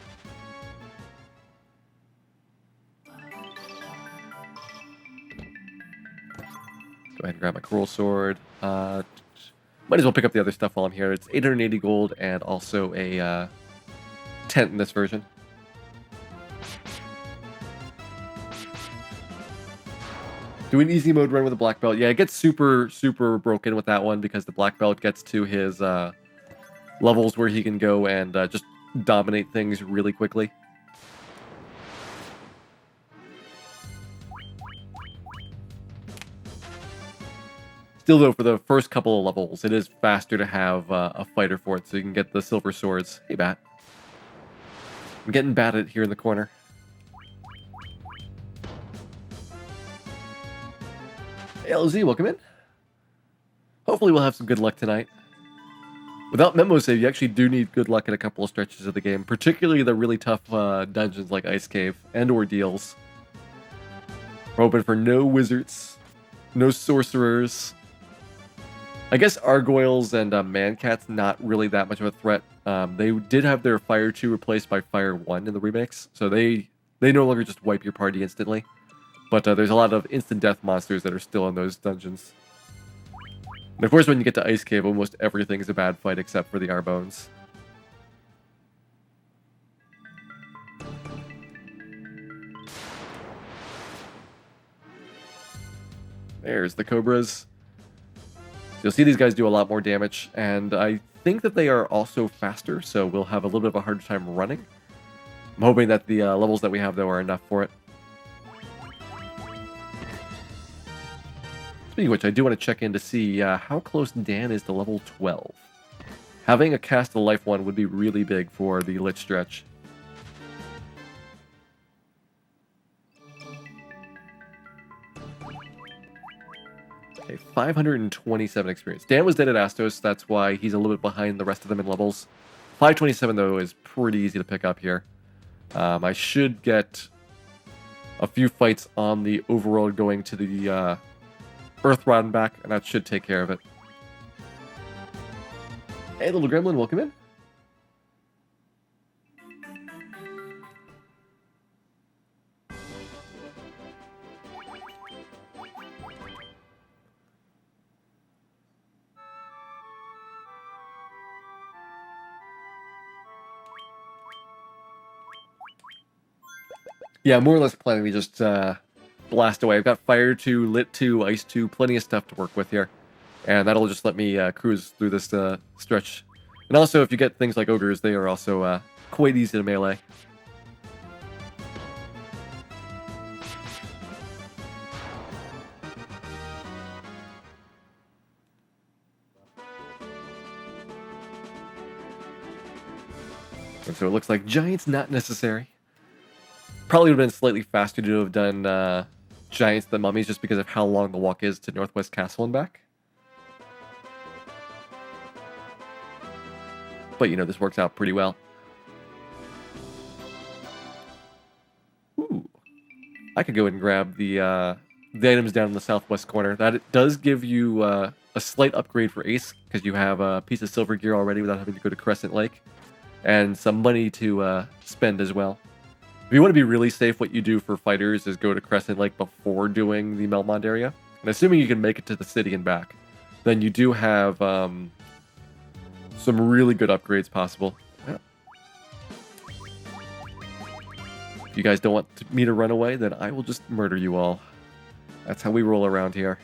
Go ahead and grab my coral sword. Might as well pick up the other stuff while I'm here. It's 880 gold and also a tent in this version. Do an easy mode run with a black belt. Yeah, it gets super, super broken with that one because the black belt gets to his levels where he can go and just dominate things really quickly. Still, though, for the first couple of levels, it is faster to have a fighter for it, so you can get the silver swords. Hey, Bat. I'm getting batted here in the corner. Hey, LZ, welcome in. Hopefully we'll have some good luck tonight. Without Memo save, you actually do need good luck in a couple of stretches of the game, particularly the really tough dungeons like Ice Cave and Ordeals. We're hoping for no wizards, no sorcerers. I guess Argoyles and Mancats not really that much of a threat. They did have their Fire 2 replaced by Fire 1 in the remakes, so they no longer just wipe your party instantly. But there's a lot of instant death monsters that are still in those dungeons. And of course, when you get to Ice Cave, almost everything is a bad fight except for the Arbones. There's the Cobras. You'll see these guys do a lot more damage, and I think that they are also faster, so we'll have a little bit of a harder time running. I'm hoping that the levels that we have, though, are enough for it. Speaking of which, I do want to check in to see how close Dan is to level 12. Having a cast of life 1 would be really big for the Lich stretch. Okay, 527 experience. Dan was dead at Astos, that's why he's a little bit behind the rest of them in levels. 527, though, is pretty easy to pick up here. I should get a few fights on the overworld going to the Earth Rod and back, and that should take care of it. Hey, little gremlin, welcome in. Yeah, more or less planning to just blast away. I've got Fire 2, Lit 2, Ice 2, plenty of stuff to work with here. And that'll just let me cruise through this stretch. And also, if you get things like Ogres, they are also quite easy to melee. And so it looks like Giants not necessary. Probably would have been slightly faster to have done Giants than Mummies just because of how long the walk is to Northwest Castle and back. But, you know, this works out pretty well. Ooh. I could go ahead and grab the items down in the southwest corner. That it does give you a slight upgrade for Ace, because you have a piece of silver gear already without having to go to Crescent Lake. And some money to spend as well. If you want to be really safe, what you do for fighters is go to Crescent Lake before doing the Melmond area. And assuming you can make it to the city and back, then you do have some really good upgrades possible. Yeah. If you guys don't want me to run away, then I will just murder you all. That's how we roll around here.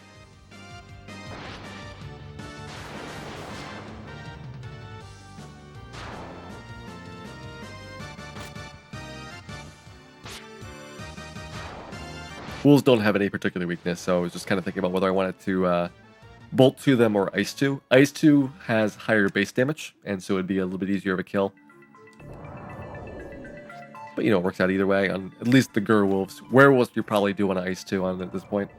Wolves don't have any particular weakness, so I was just kind of thinking about whether I wanted to Bolt to them or Ice 2. Ice 2 has higher base damage, and so it'd be a little bit easier of a kill. But, you know, it works out either way, on at least the Gur Wolves. Werewolves you probably do want to Ice 2 on at this point.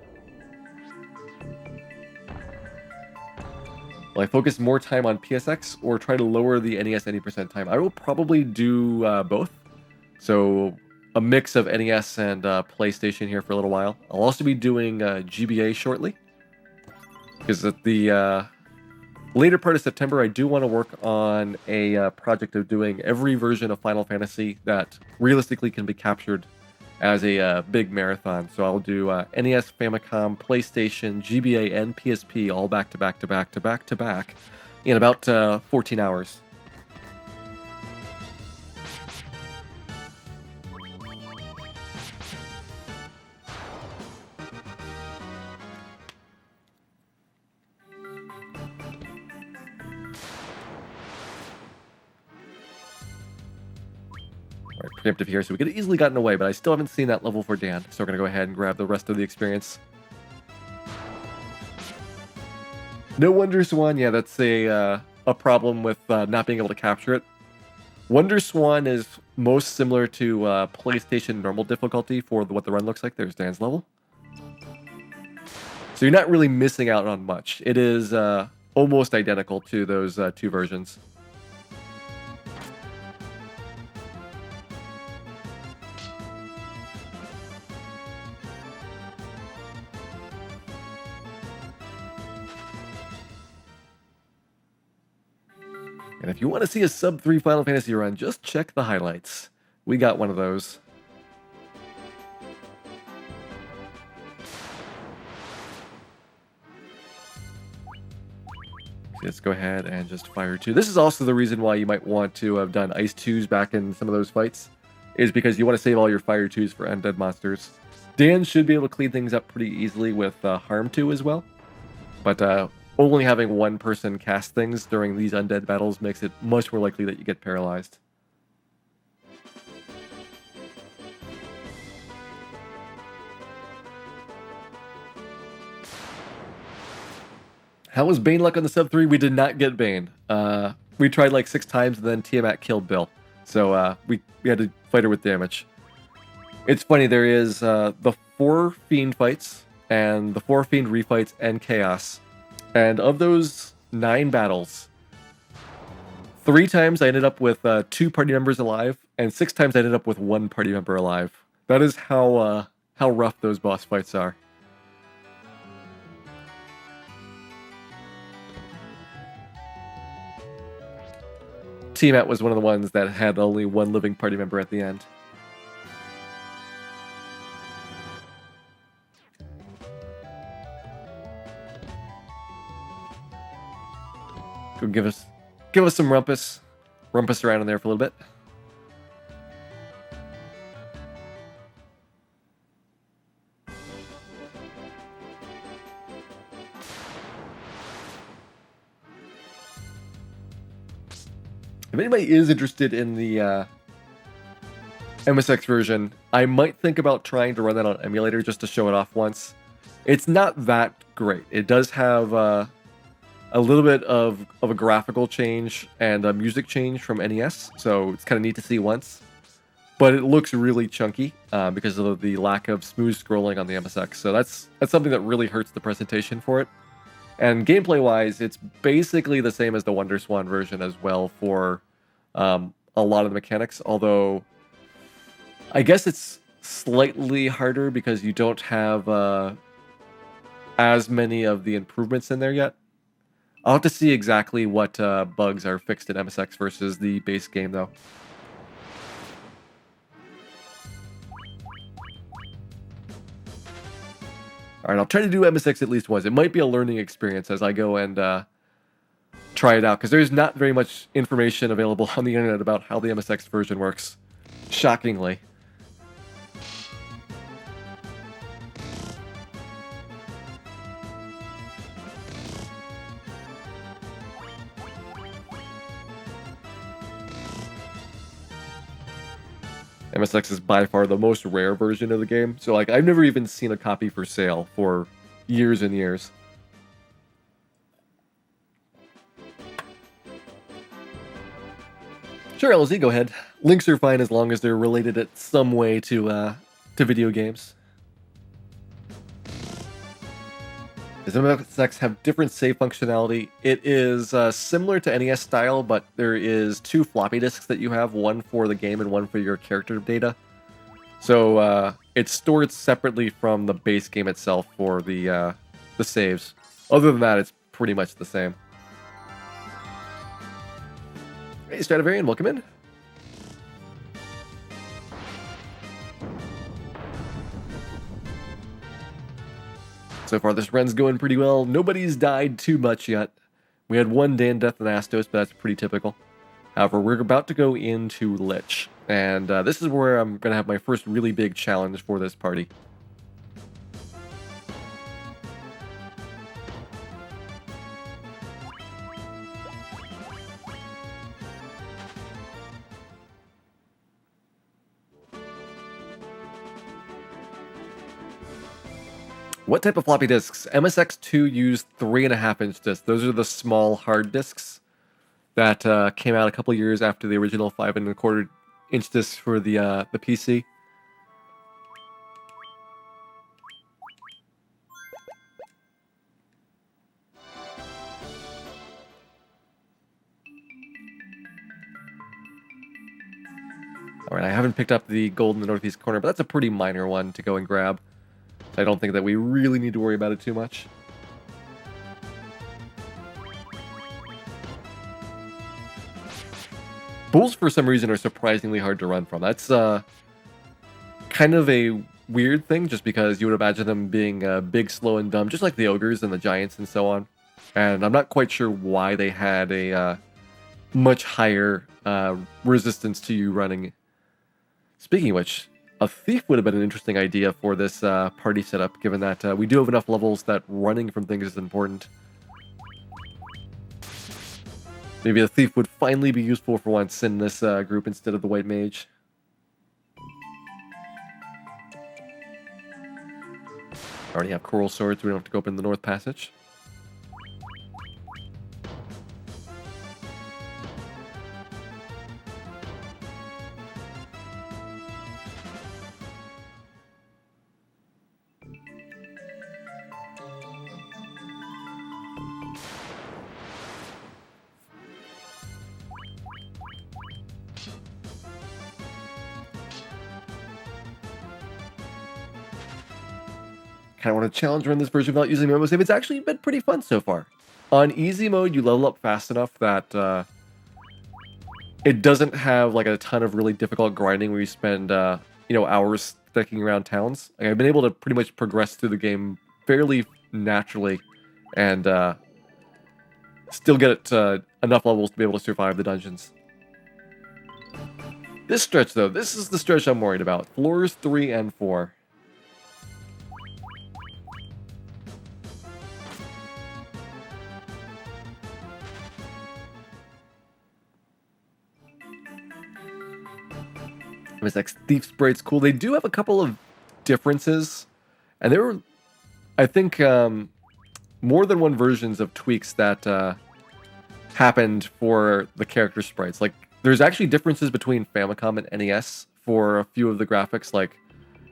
Will I focus more time on PSX or try to lower the NES any percent time? I will probably do both. So a mix of NES and PlayStation here for a little while. I'll also be doing GBA shortly. Because at the later part of September, I do want to work on a project of doing every version of Final Fantasy that realistically can be captured as a big marathon. So I'll do NES, Famicom, PlayStation, GBA, and PSP all back to back to back to back to back in about 14 hours. Preemptive here, so we could have easily gotten away, but I still haven't seen that level for Dan, so we're going to go ahead and grab the rest of the experience. No Wonder Swan, yeah, that's a problem with not being able to capture it. Wonder Swan is most similar to PlayStation normal difficulty for what the run looks like. There's Dan's level. So you're not really missing out on much. It is almost identical to those two versions. And if you want to see a sub-3 Final Fantasy run, just check the highlights. We got one of those. Let's go ahead and just fire 2. This is also the reason why you might want to have done Ice 2s back in some of those fights, is because you want to save all your fire 2s for undead monsters. Dan should be able to clean things up pretty easily with Harm 2 as well, but only having one person cast things during these undead battles makes it much more likely that you get paralyzed. How was Bane luck on the sub-3? We did not get Bane. We tried like 6 times and then Tiamat killed Bill. So we had to fight her with damage. It's funny, there is the 4 Fiend fights and the 4 Fiend refights and Chaos. And of those 9 battles, 3 times I ended up with 2 party members alive, and 6 times I ended up with 1 party member alive. That is how rough those boss fights are. Tiamat was one of the ones that had only 1 living party member at the end. Go give us some rumpus around in there for a little bit. If anybody is interested in the MSX version, I might think about trying to run that on emulator just to show it off once. It's not that great. It does have a little bit of a graphical change and a music change from NES, so it's kind of neat to see once. But it looks really chunky because of the lack of smooth scrolling on the MSX, so that's something that really hurts the presentation for it. And gameplay-wise, it's basically the same as the Wonder Swan version as well for a lot of the mechanics, although I guess it's slightly harder because you don't have as many of the improvements in there yet. I'll have to see exactly what bugs are fixed in MSX versus the base game, though. Alright, I'll try to do MSX at least once. It might be a learning experience as I go and try it out, because there's not very much information available on the internet about how the MSX version works. Shockingly. MSX is by far the most rare version of the game, so like I've never even seen a copy for sale for years and years. Sure, LZ, go ahead. Links are fine as long as they're related in some way to video games. Does MSX have different save functionality? It is similar to NES style, but there is 2 floppy disks that you have, one for the game and one for your character data. So it's stored separately from the base game itself for the saves. Other than that, it's pretty much the same. Hey, Stradivarian, welcome in. So far, this run's going pretty well. Nobody's died too much yet. We had one Dan death in Astos, but that's pretty typical. However, we're about to go into Lich, and this is where I'm going to have my first really big challenge for this party. What type of floppy disks? MSX2 used 3.5-inch disks. Those are the small hard disks that came out a couple years after the original 5.25-inch discs for the PC. Alright, I haven't picked up the gold in the northeast corner, but that's a pretty minor one to go and grab. I don't think that we really need to worry about it too much. Bulls, for some reason, are surprisingly hard to run from. That's kind of a weird thing, just because you would imagine them being big, slow, and dumb, just like the ogres and the giants and so on. And I'm not quite sure why they had a much higher resistance to you running. Speaking of which, a thief would have been an interesting idea for this party setup, given that we do have enough levels that running from things is important. Maybe a thief would finally be useful for once in this group instead of the white mage. Already have coral swords, we don't have to go up in the north passage. Kind of want to challenge run this version without using Memo save. It's actually been pretty fun so far. On easy mode, you level up fast enough that it doesn't have like a ton of really difficult grinding where you spend hours sticking around towns. Like, I've been able to pretty much progress through the game fairly naturally, and still get enough levels to be able to survive the dungeons. This stretch, though, this is the stretch I'm worried about. Floors 3 and 4. MSX Thief Sprite's cool. They do have a couple of differences, and there were, I think, more than one versions of tweaks that happened for the character sprites. Like, there's actually differences between Famicom and NES for a few of the graphics. Like,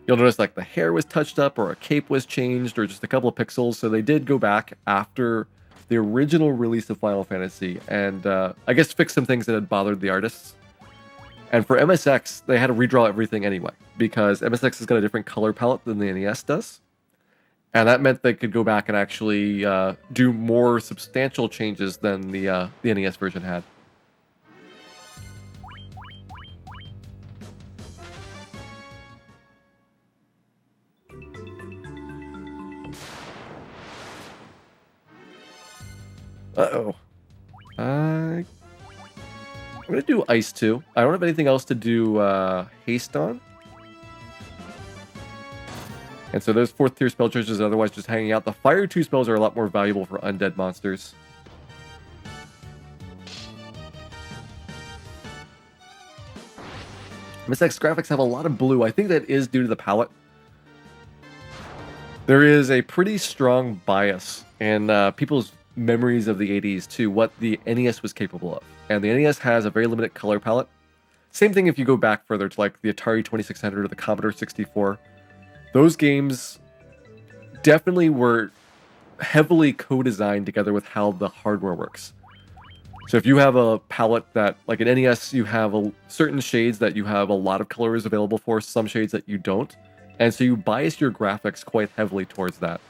you'll notice like the hair was touched up, or a cape was changed, or just a couple of pixels. So they did go back after the original release of Final Fantasy and I guess fix some things that had bothered the artists. And for MSX, they had to redraw everything anyway, because MSX has got a different color palette than the NES does. And that meant they could go back and actually do more substantial changes than the NES version had. Uh-oh. I'm going to do Ice 2. I don't have anything else to do Haste on. And so those 4th tier spell charges are otherwise just hanging out. The Fire 2 spells are a lot more valuable for undead monsters. MSX graphics have a lot of blue. I think that is due to the palette. There is a pretty strong bias in people's memories of the 80s to what the NES was capable of. And the NES has a very limited color palette. Same thing if you go back further to like the Atari 2600 or the Commodore 64. Those games definitely were heavily co-designed together with how the hardware works. So if you have a palette that, like in NES, you have certain shades that you have a lot of colors available for, some shades that you don't. And so you bias your graphics quite heavily towards that.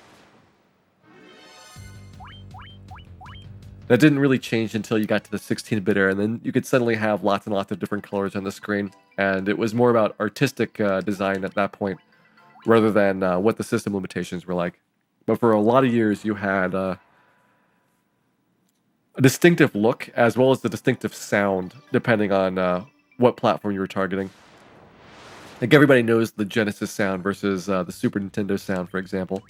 That didn't really change until you got to the 16-bit era, and then you could suddenly have lots and lots of different colors on the screen. And it was more about artistic design at that point, rather than what the system limitations were like. But for a lot of years, you had a distinctive look as well as the distinctive sound, depending on what platform you were targeting. Like everybody knows the Genesis sound versus the Super Nintendo sound, for example.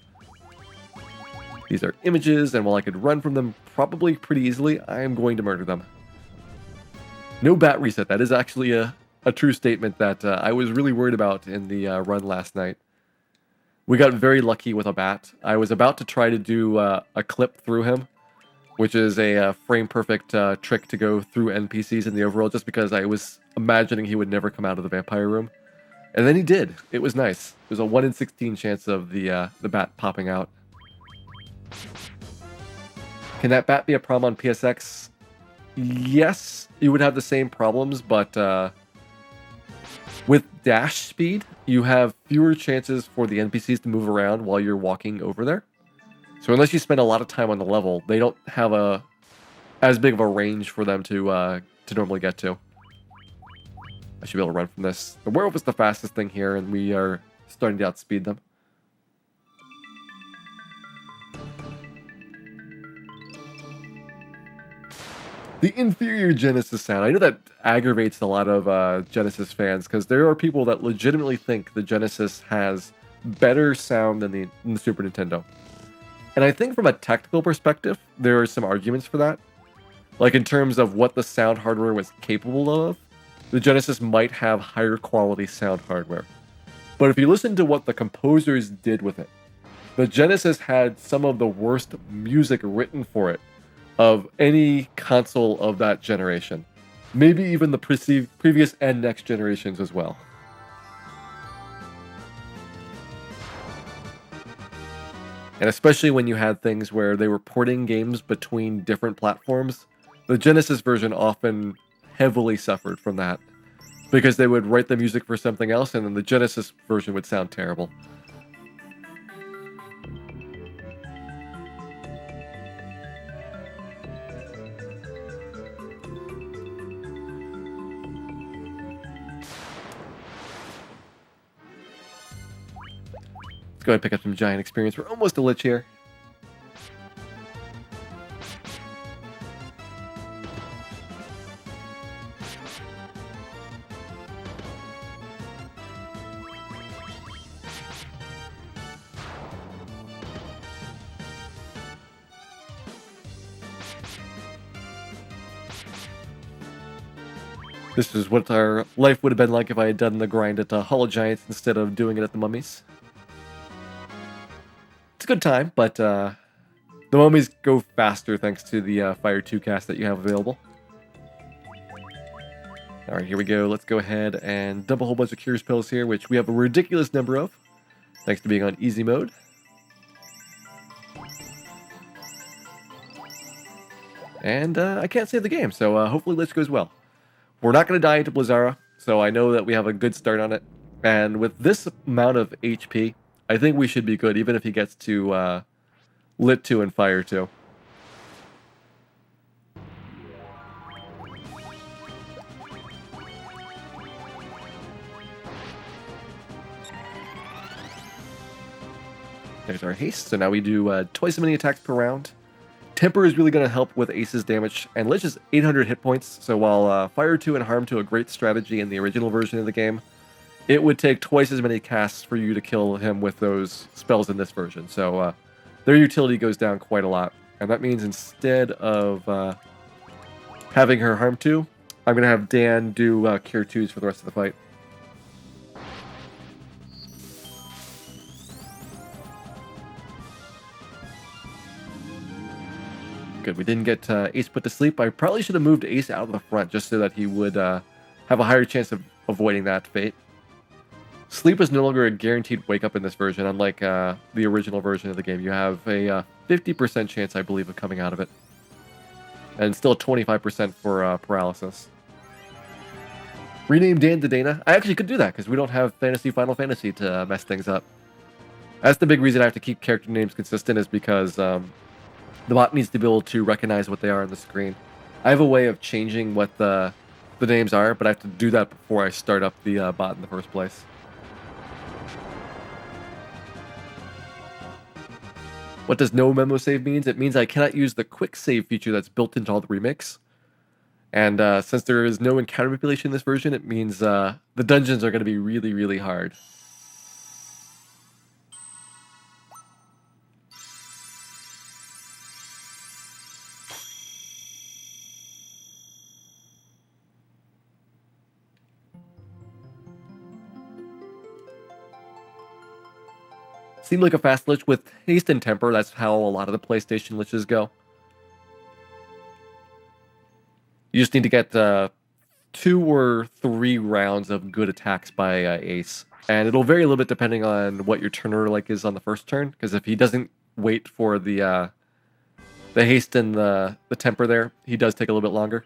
These are images, and while I could run from them probably pretty easily, I am going to murder them. No bat reset. That is actually a true statement that I was really worried about in the run last night. We got very lucky with a bat. I was about to try to do a clip through him, which is a frame-perfect trick to go through NPCs in the overworld, just because I was imagining he would never come out of the vampire room. And then he did. It was nice. There's a 1 in 16 chance of the bat popping out. Can that bat be a problem on PSX? Yes, you would have the same problems, but with dash speed, you have fewer chances for the NPCs to move around while you're walking over there. So unless you spend a lot of time on the level, they don't have as big of a range for them to normally get to. I should be able to run from this. The werewolf is the fastest thing here, and we are starting to outspeed them. The inferior Genesis sound. I know that aggravates a lot of Genesis fans, because there are people that legitimately think the Genesis has better sound than the Super Nintendo. And I think from a technical perspective, there are some arguments for that. Like in terms of what the sound hardware was capable of, the Genesis might have higher quality sound hardware. But if you listen to what the composers did with it, the Genesis had some of the worst music written for it of any console of that generation. Maybe even the previous and next generations as well. And especially when you had things where they were porting games between different platforms, the Genesis version often heavily suffered from that, because they would write the music for something else and then the Genesis version would sound terrible. Let's go ahead and pick up some giant experience. We're almost a lich here. This is what our life would have been like if I had done the grind at Hollow Giants instead of doing it at the Mummies. It's a good time, but the Mummies go faster thanks to the Fire 2 cast that you have available. Alright, here we go. Let's go ahead and dump a whole bunch of Cures Pills here, which we have a ridiculous number of, thanks to being on easy mode. And I can't save the game, so hopefully this goes well. We're not going to die into Blizzara, so I know that we have a good start on it. And with this amount of HP, I think we should be good, even if he gets to Lit 2 and Fire 2. There's our haste, so now we do twice as many attacks per round. Temper is really going to help with Ace's damage, and Lich is 800 hit points, so while Fire 2 and Harm 2 a great strategy in the original version of the game, it would take twice as many casts for you to kill him with those spells in this version, so their utility goes down quite a lot. And that means instead of having her Harm 2, I'm going to have Dan do Cure 2s for the rest of the fight. Good, we didn't get Ace put to sleep. I probably should have moved Ace out of the front just so that he would have a higher chance of avoiding that fate. Sleep is no longer a guaranteed wake up in this version, unlike the original version of the game. You have a 50% chance, I believe, of coming out of it. And still 25% for paralysis. Rename Dan to Dana. I actually could do that because we don't have Final Fantasy to mess things up. That's the big reason I have to keep character names consistent, is because the bot needs to be able to recognize what they are on the screen. I have a way of changing what the names are, but I have to do that before I start up the bot in the first place. What does no memo save means? It means I cannot use the quick save feature that's built into all the remakes. And since there is no encounter manipulation in this version, it means the dungeons are going to be really, really hard. Seemed like a fast lich with haste and temper. That's how a lot of the PlayStation liches go. You just need to get 2 or 3 rounds of good attacks by Ace. And it'll vary a little bit depending on what your turn order like is on the first turn. Because if he doesn't wait for the haste and the temper there, he does take a little bit longer.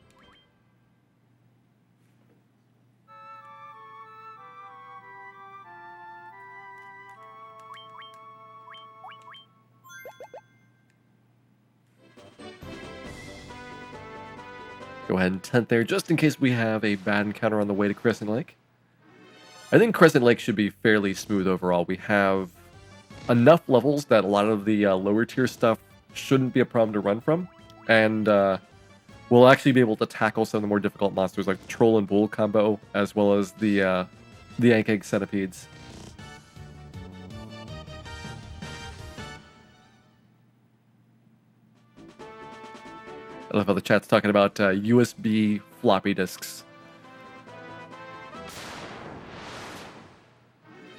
Go ahead and tent there, just in case we have a bad encounter on the way to Crescent Lake. I think Crescent Lake should be fairly smooth overall. We have enough levels that a lot of the lower tier stuff shouldn't be a problem to run from. And we'll actually be able to tackle some of the more difficult monsters like the Troll and Bull combo, as well as the Ank-Egg Centipedes. I love how the chat's talking about USB floppy disks.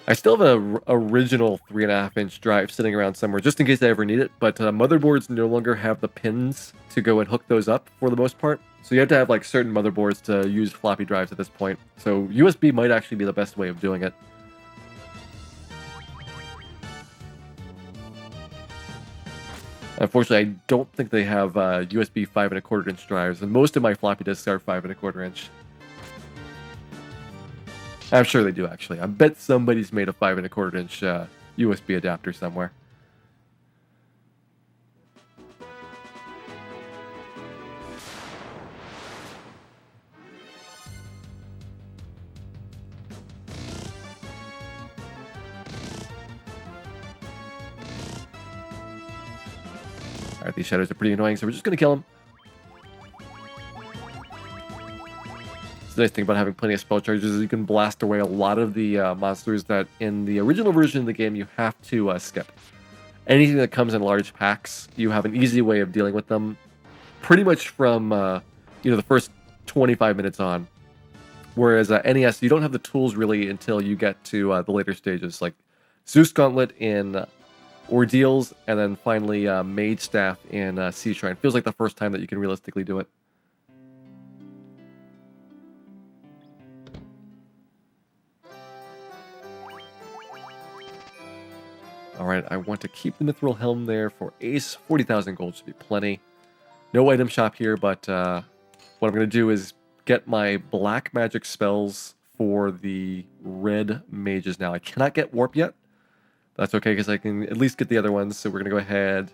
I still have an original 3.5-inch drive sitting around somewhere, just in case I ever need it, but motherboards no longer have the pins to go and hook those up for the most part. So you have to have like certain motherboards to use floppy drives at this point. So USB might actually be the best way of doing it. Unfortunately, I don't think they have USB 5.25-inch drives, and most of my floppy disks are 5.25-inch. I'm sure they do, actually. I bet somebody's made a 5.25-inch USB adapter somewhere. Alright, these shadows are pretty annoying, so we're just going to kill them. The nice thing about having plenty of spell charges is you can blast away a lot of the monsters that in the original version of the game you have to skip. Anything that comes in large packs, you have an easy way of dealing with them pretty much from the first 25 minutes on. Whereas NES, you don't have the tools really until you get to the later stages, like Zeus Gauntlet in Ordeals, and then finally Mage Staff in Sea Shrine. Feels like the first time that you can realistically do it. Alright, I want to keep the Mithril Helm there for Ace. 40,000 gold should be plenty. No item shop here, but what I'm going to do is get my black magic spells for the red mages now. I cannot get Warp yet. That's okay, because I can at least get the other ones. So we're going to go ahead.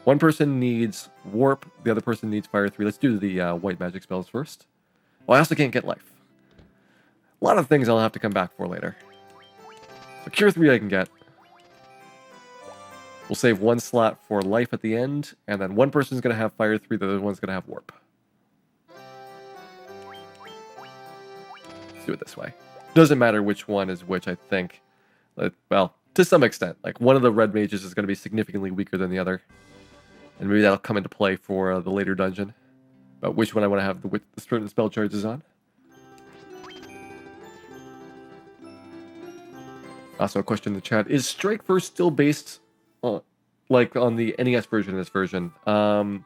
One person needs Warp, the other person needs Fire 3. Let's do the white magic spells first. Oh, I also can't get Life. A lot of things I'll have to come back for later. So Cure 3 I can get. We'll save 1 slot for Life at the end, and then one person's going to have Fire 3, the other one's going to have Warp. Let's do it this way. Doesn't matter which one is which, I think. Well, to some extent. Like, one of the red mages is going to be significantly weaker than the other. And maybe that'll come into play for the later dungeon. About which one I want to have the certain spell charges on. Also, a question in the chat. Is Strike First still based like on the NES version of this version? I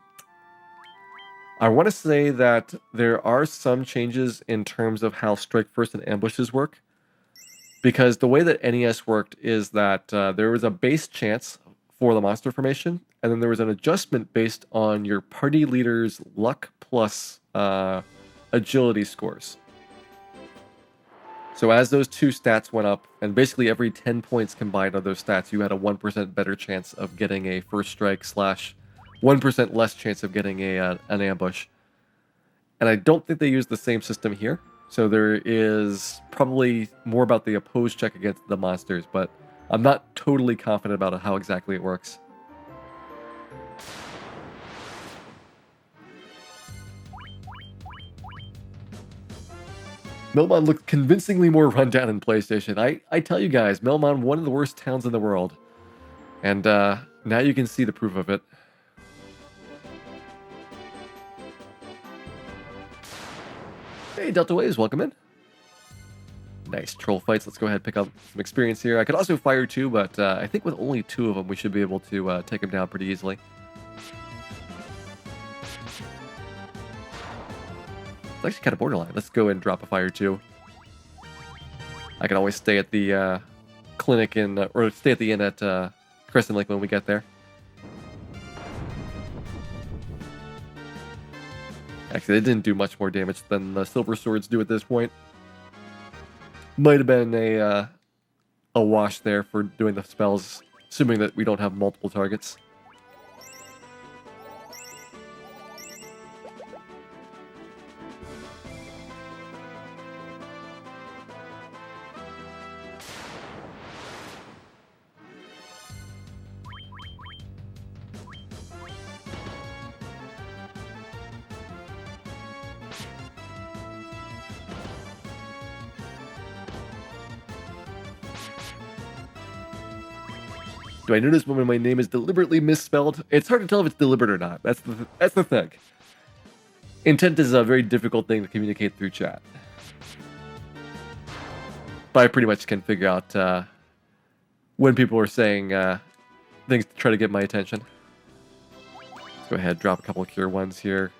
want to say that there are some changes in terms of how Strike First and ambushes work. Because the way that NES worked is that there was a base chance for the monster formation, and then there was an adjustment based on your party leader's luck plus agility scores. So as those two stats went up, and basically every 10 points combined of those stats, you had a 1% better chance of getting a first strike / 1% less chance of getting an ambush. And I don't think they use the same system here. So there is probably more about the opposed check against the monsters, but I'm not totally confident about how exactly it works. Melmon looked convincingly more rundown in PlayStation. I tell you guys, Melmon, one of the worst towns in the world. And now you can see the proof of it. Hey, Delta Waves, welcome in. Nice troll fights. Let's go ahead and pick up some experience here. I could also fire too, but I think with only 2 of them, we should be able to take them down pretty easily. It's actually kind of borderline. Let's go and drop a fire too. I can always stay at the clinic or stay at the inn at Crescent Lake when we get there. Actually, they didn't do much more damage than the silver swords do at this point. Might have been a wash there for doing the spells, assuming that we don't have multiple targets. Do I notice when my name is deliberately misspelled? It's hard to tell if it's deliberate or not. That's the thing. Intent is a very difficult thing to communicate through chat. But I pretty much can figure out when people are saying things to try to get my attention. Let's go ahead, drop a couple of cure ones here.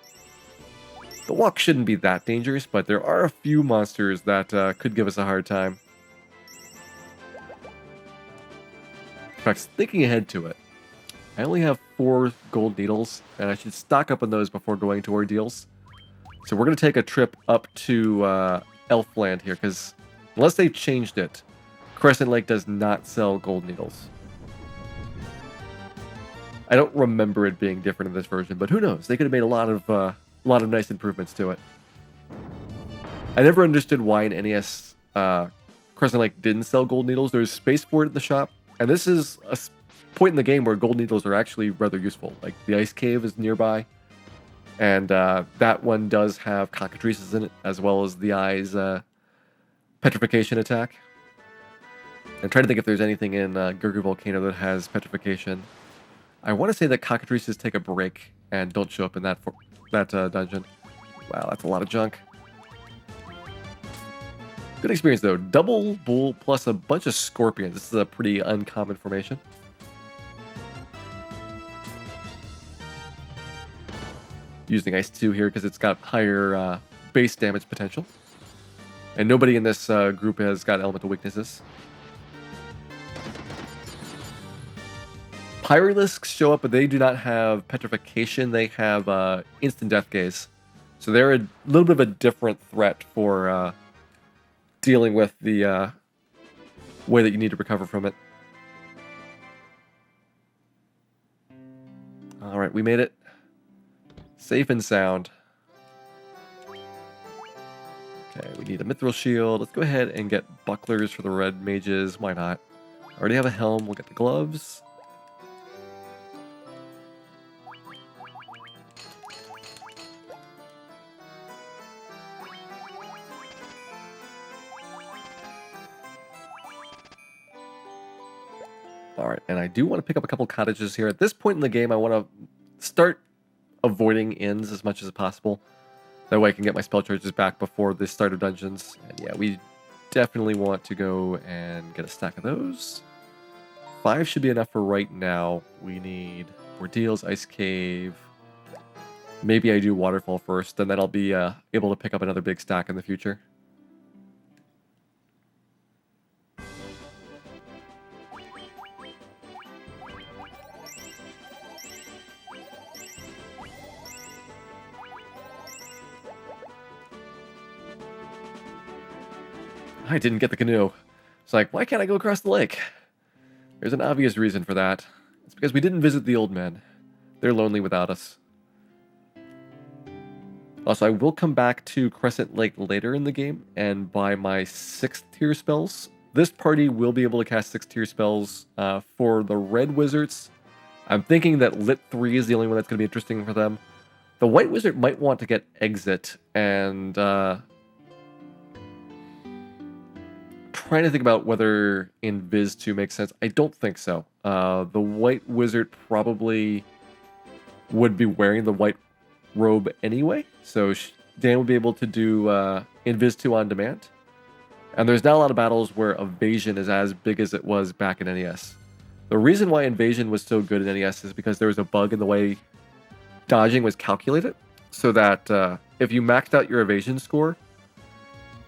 The walk shouldn't be that dangerous, but there are a few monsters that could give us a hard time. In fact, thinking ahead to it, I only have 4 gold needles, and I should stock up on those before going to ordeals. So we're going to take a trip up to Elfland here, because unless they've changed it, Crescent Lake does not sell gold needles. I don't remember it being different in this version, but who knows? They could have made a lot of nice improvements to it. I never understood why in NES Crescent Lake didn't sell gold needles. There's space for it in the shop. And this is a point in the game where gold needles are actually rather useful. Like, the ice cave is nearby, and that one does have cockatrices in it, as well as the eye's petrification attack. I'm trying to think if there's anything in Gurgu Volcano that has petrification. I want to say that cockatrices take a break and don't show up in that dungeon. Wow, that's a lot of junk. Good experience though. Double bull plus a bunch of scorpions. This is a pretty uncommon formation. Using Ice 2 here because it's got higher base damage potential. And nobody in this group has got elemental weaknesses. Pyrolisks show up, but they do not have petrification. They have instant death gaze. So they're a little bit of a different threat for dealing with the way that you need to recover from it. All right, we made it. Safe and sound. Okay, we need a mithril shield. Let's go ahead and get bucklers for the red mages. Why not? I already have a helm. We'll get the gloves. All right, and I do want to pick up a couple cottages here. At this point in the game, I want to start avoiding inns as much as possible. That way I can get my spell charges back before the start of dungeons. And yeah, we definitely want to go and get a stack of those. 5 should be enough for right now. We need ordeals, ice cave. Maybe I do waterfall first, and then I'll be able to pick up another big stack in the future. I didn't get the canoe. It's like, why can't I go across the lake? There's an obvious reason for that. It's because we didn't visit the old men. They're lonely without us. Also, I will come back to Crescent Lake later in the game and buy my 6th tier spells. This party will be able to cast 6th tier spells for the red wizards. I'm thinking that Lit 3 is the only one that's going to be interesting for them. The white wizard might want to get exit and trying to think about whether Invis 2 makes sense. I don't think so. The white wizard probably would be wearing the white robe anyway, so Dan would be able to do Invis 2 on demand. And there's not a lot of battles where evasion is as big as it was back in NES. The reason why invasion was so good in NES is because there was a bug in the way dodging was calculated, so that if you maxed out your evasion score,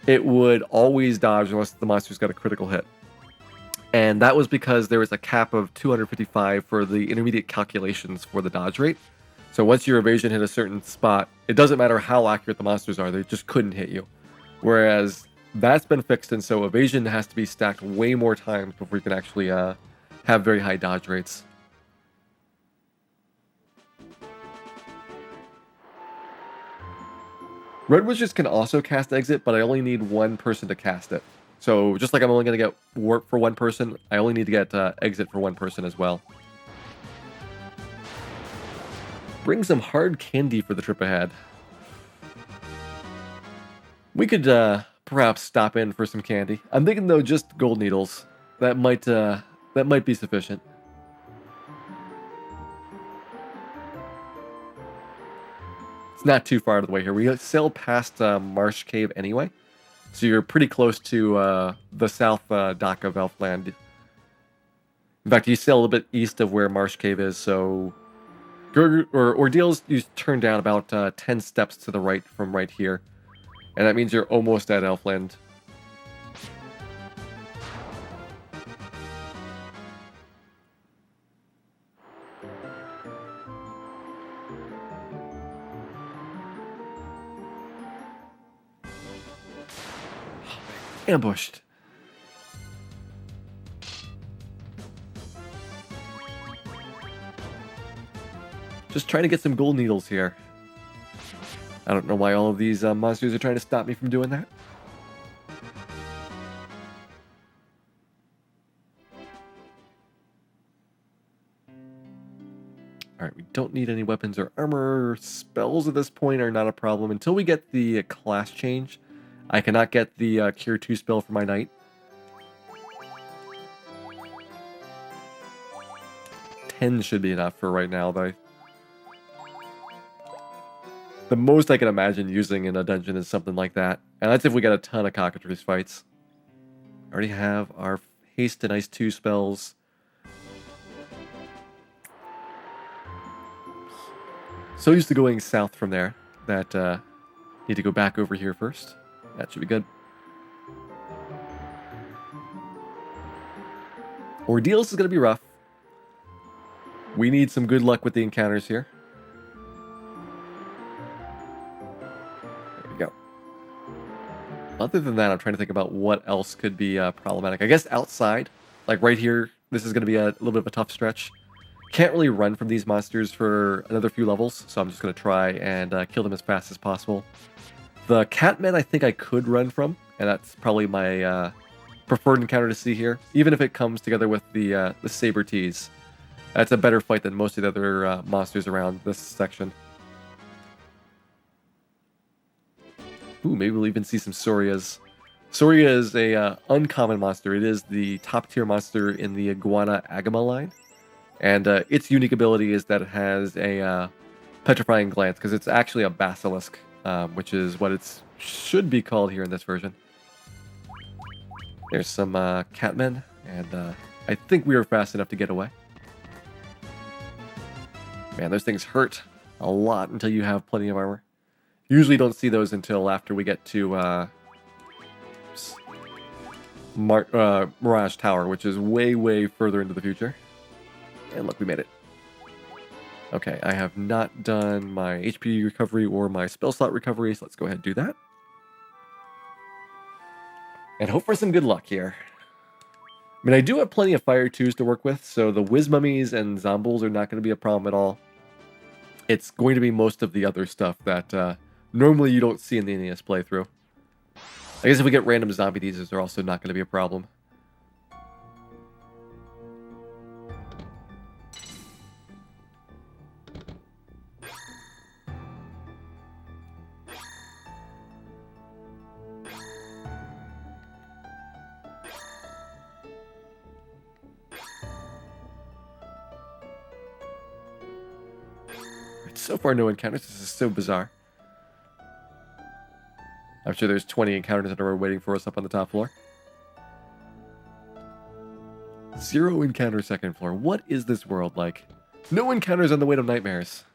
it would always dodge unless the monsters got a critical hit. And that was because there was a cap of 255 for the intermediate calculations for the dodge rate. So once your evasion hit a certain spot, it doesn't matter how accurate the monsters are, they just couldn't hit you. Whereas that's been fixed, and so evasion has to be stacked way more times before you can actually have very high dodge rates. Red Wizards can also cast Exit, but I only need one person to cast it. So just like I'm only going to get Warp for one person, I only need to get Exit for one person as well. Bring some hard candy for the trip ahead. We could perhaps stop in for some candy. I'm thinking though just gold needles. That might be sufficient. It's not too far out of the way here. We sailed past Marsh Cave anyway, so you're pretty close to the south dock of Elfland. In fact, you sail a little bit east of where Marsh Cave is, so Ordeals, you turn down about 10 steps to the right from right here, and that means you're almost at Elfland. Ambushed. Just trying to get some gold needles here. I don't know why all of these monsters are trying to stop me from doing that. Alright, we don't need any weapons or armor. Spells at this point are not a problem. Until we get the class change, I cannot get the Cure 2 spell for my knight. 10 should be enough for right now, though. The most I can imagine using in a dungeon is something like that. And that's if we get a ton of cockatrice fights. Already have our Haste and Ice 2 spells. So used to going south from there that need to go back over here first. That should be good. Ordeals is going to be rough. We need some good luck with the encounters here. There we go. Other than that, I'm trying to think about what else could be problematic. I guess outside, like right here, this is going to be a little bit of a tough stretch. Can't really run from these monsters for another few levels, so I'm just going to try and kill them as fast as possible. The Catmen I think I could run from, and that's probably my preferred encounter to see here, even if it comes together with the Saber Tees. That's a better fight than most of the other monsters around this section. Ooh, maybe we'll even see some Sorias. Soria is a uncommon monster. It is the top tier monster in the Iguana Agama line. And its unique ability is that it has a petrifying glance, because it's actually a basilisk, which is what it should be called here in this version. There's some catmen, and I think we are fast enough to get away. Man, those things hurt a lot until you have plenty of armor. Usually don't see those until after we get to Mirage Tower, which is way, way further into the future. And look, we made it. Okay, I have not done my HP recovery or my spell slot recovery, so let's go ahead and do that. And hope for some good luck here. I mean, I do have plenty of Fire 2s to work with, so the Whiz Mummies and Zombles are not going to be a problem at all. It's going to be most of the other stuff that normally you don't see in the NES playthrough. I guess if we get random zombie teasers, they're also not going to be a problem. So far, no encounters. This is so bizarre. I'm sure there's 20 encounters that are waiting for us up on the top floor. 0 encounter second floor. What is this world like? No encounters on the way to nightmares.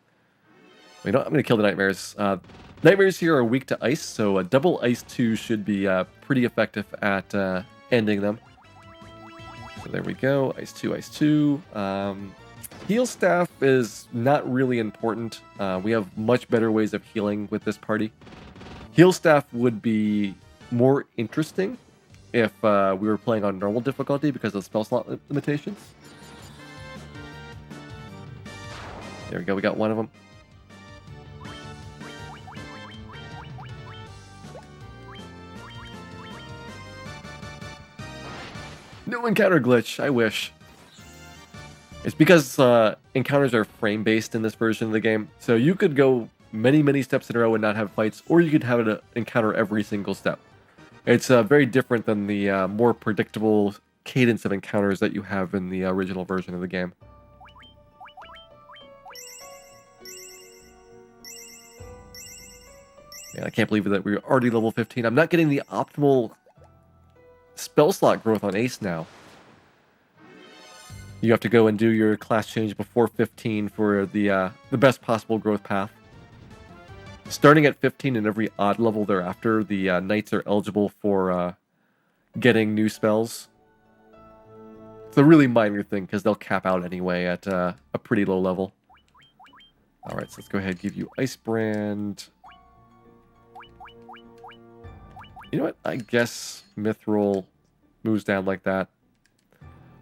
You know what? I'm going to kill the nightmares. Nightmares here are weak to ice, so a double ice 2 should be pretty effective at ending them. So there we go. Ice 2, ice 2. Heal staff is not really important. We have much better ways of healing with this party. Heal staff would be more interesting if we were playing on normal difficulty because of spell slot limitations. There we go. We got one of them. No encounter glitch. I wish. It's because encounters are frame-based in this version of the game. So you could go many steps in a row and not have fights, or you could have an encounter every single step. It's very different than the more predictable cadence of encounters that you have in the original version of the game. Yeah, I can't believe that we're already level 15. I'm not getting the optimal spell slot growth on Ace now. You have to go and do your class change before 15 for the best possible growth path. Starting at 15 and every odd level thereafter, the knights are eligible for getting new spells. It's a really minor thing because they'll cap out anyway at a pretty low level. Alright, so let's go ahead and give you Ice Brand. You know what? I guess Mithril moves down like that.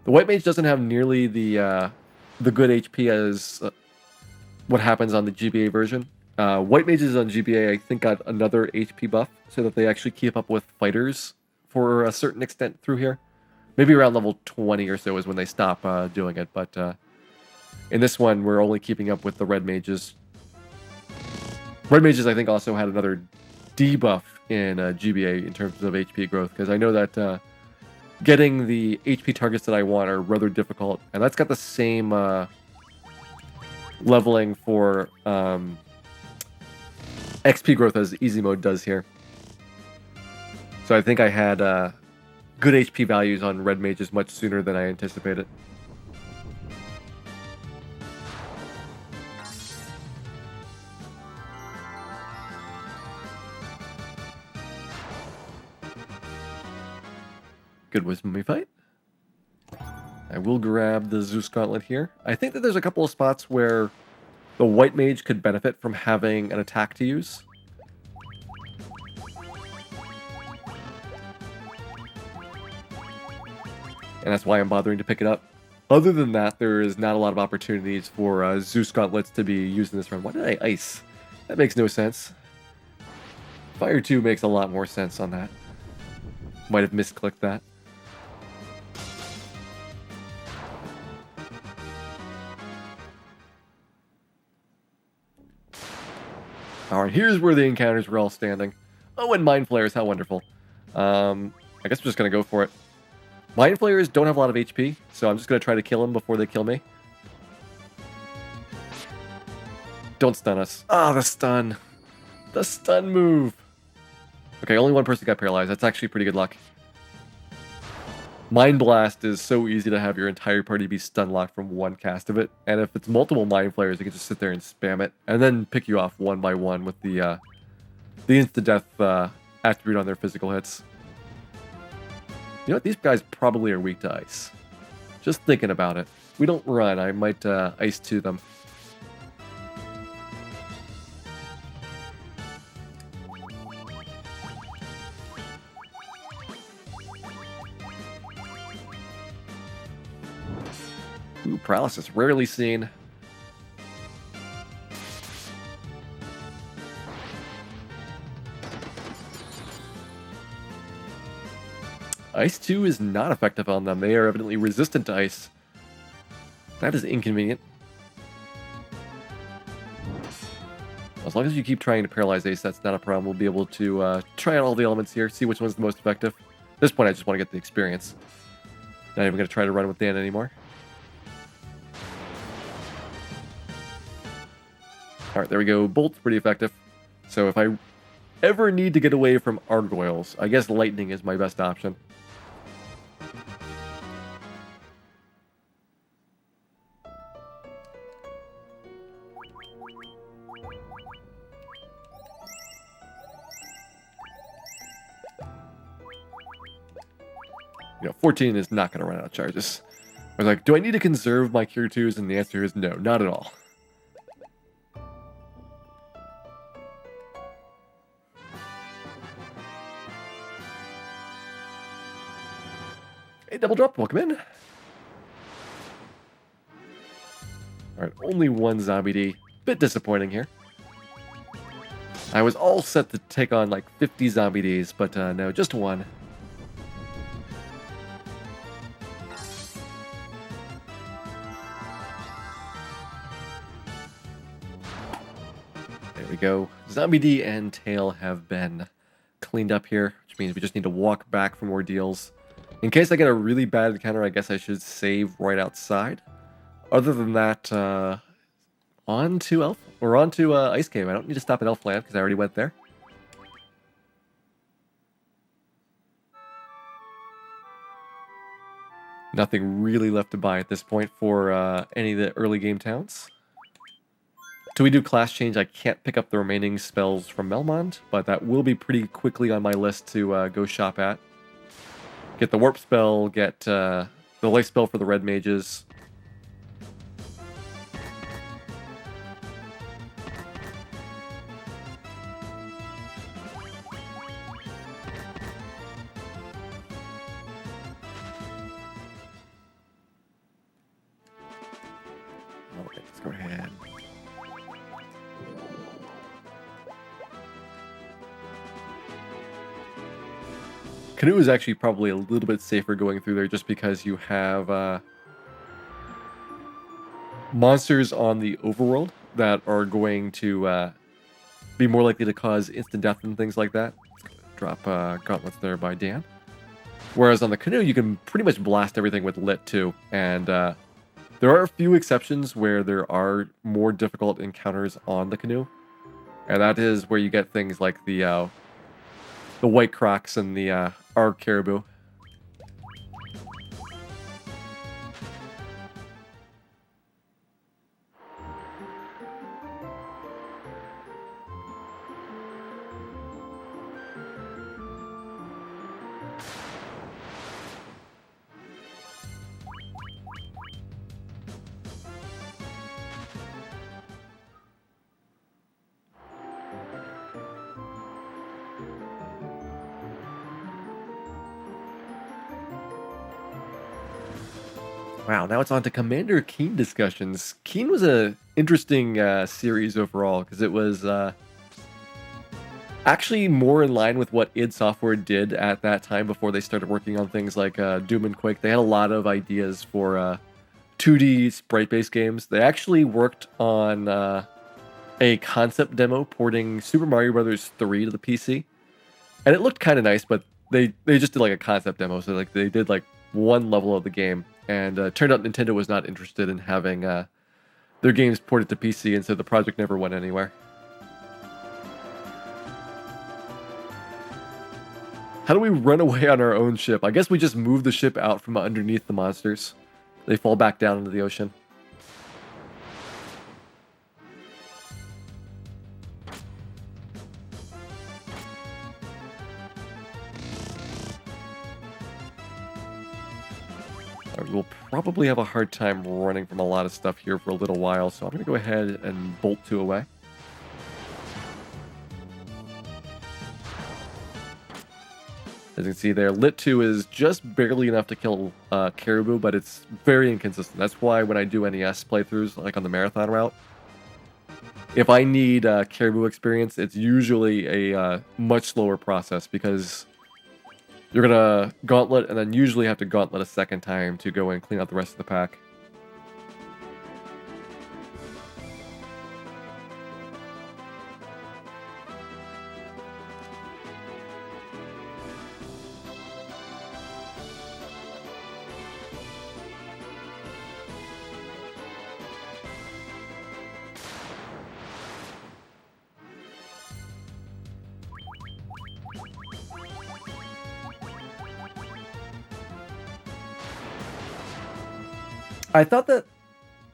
The White Mage doesn't have nearly the good HP as what happens on the GBA version. White Mages on GBA, I think, got another HP buff so that they actually keep up with fighters for a certain extent through here. Maybe around level 20 or so is when they stop doing it, but in this one, we're only keeping up with the Red Mages. Red Mages, I think, also had another debuff in GBA in terms of HP growth, because I know that getting the HP targets that I want are rather difficult, and that's got the same leveling for XP growth as easy mode does here. So I think I had good HP values on Red Mages much sooner than I anticipated. Good wisdom we fight. I will grab the Zeus Gauntlet here. I think that there's a couple of spots where the White Mage could benefit from having an attack to use. And that's why I'm bothering to pick it up. Other than that, there is not a lot of opportunities for Zeus Gauntlets to be used in this run. Why did I ice? That makes no sense. Fire 2 makes a lot more sense on that. Might have misclicked that. Alright, here's where the encounters were all standing. Oh, and Mind Flayers, how wonderful. I guess we're just going to go for it. Mind Flayers don't have a lot of HP, so I'm just going to try to kill them before they kill me. Don't stun us. Ah, the stun. The stun move. Okay, only one person got paralyzed. That's actually pretty good luck. Mind Blast is so easy to have your entire party be stun locked from one cast of it. And if it's multiple Mind Flayers, you can just sit there and spam it. And then pick you off one by one with the insta-death attribute on their physical hits. You know what? These guys probably are weak to ice. Just thinking about it. We don't run. I might ice to them. Ooh, paralysis. Rarely seen. Ice 2 is not effective on them. They are evidently resistant to ice. That is inconvenient. As long as you keep trying to paralyze Ace, that's not a problem. We'll be able to try out all the elements here, see which one's the most effective. At this point, I just want to get the experience. Not even going to try to run with Dan anymore. All right, there we go. Bolt's pretty effective. So if I ever need to get away from gargoyles, I guess lightning is my best option. You know, 14 is not going to run out of charges. I was like, do I need to conserve my Cure 2s? And the answer is no, not at all. Hey, double drop, welcome in. Alright, only one Zombie D. Bit disappointing here. I was all set to take on like 50 Zombie Ds, but no, just one. There we go. Zombie D and Tail have been cleaned up here, which means we just need to walk back for more deals. In case I get a really bad encounter, I guess I should save right outside. Other than that, on to Ice Cave. I don't need to stop at Elfland because I already went there. Nothing really left to buy at this point for any of the early game towns. Till we do class change, I can't pick up the remaining spells from Melmond, but that will be pretty quickly on my list to go shop at. Get the warp spell, get the life spell for the red mages. Okay, let's go ahead. Canoe is actually probably a little bit safer going through there just because you have monsters on the overworld that are going to be more likely to cause instant death and things like that. Drop gauntlets there by Dan. Whereas on the canoe, you can pretty much blast everything with lit too. And there are a few exceptions where there are more difficult encounters on the canoe. And that is where you get things like the white crocs and the Arg caribou. Wow, now it's on to Commander Keen discussions. Keen was a interesting series overall because it was actually more in line with what id Software did at that time before they started working on things like Doom and Quake. They had a lot of ideas for 2D sprite-based games. They actually worked on a concept demo porting Super Mario Bros. 3 to the PC, and it looked kind of nice, but they just did like a concept demo. So like they did like one level of the game. And turned out Nintendo was not interested in having their games ported to PC, and so the project never went anywhere. How do we run away on our own ship? I guess we just move the ship out from underneath the monsters. They fall back down into the ocean. We'll probably have a hard time running from a lot of stuff here for a little while, so I'm going to go ahead and bolt 2 away. As you can see there, Lit 2 is just barely enough to kill Caribou, but it's very inconsistent. That's why when I do NES playthroughs, like on the Marathon route, if I need Caribou experience, it's usually a much slower process because you're going to gauntlet and then usually have to gauntlet a second time to go and clean out the rest of the pack. I thought that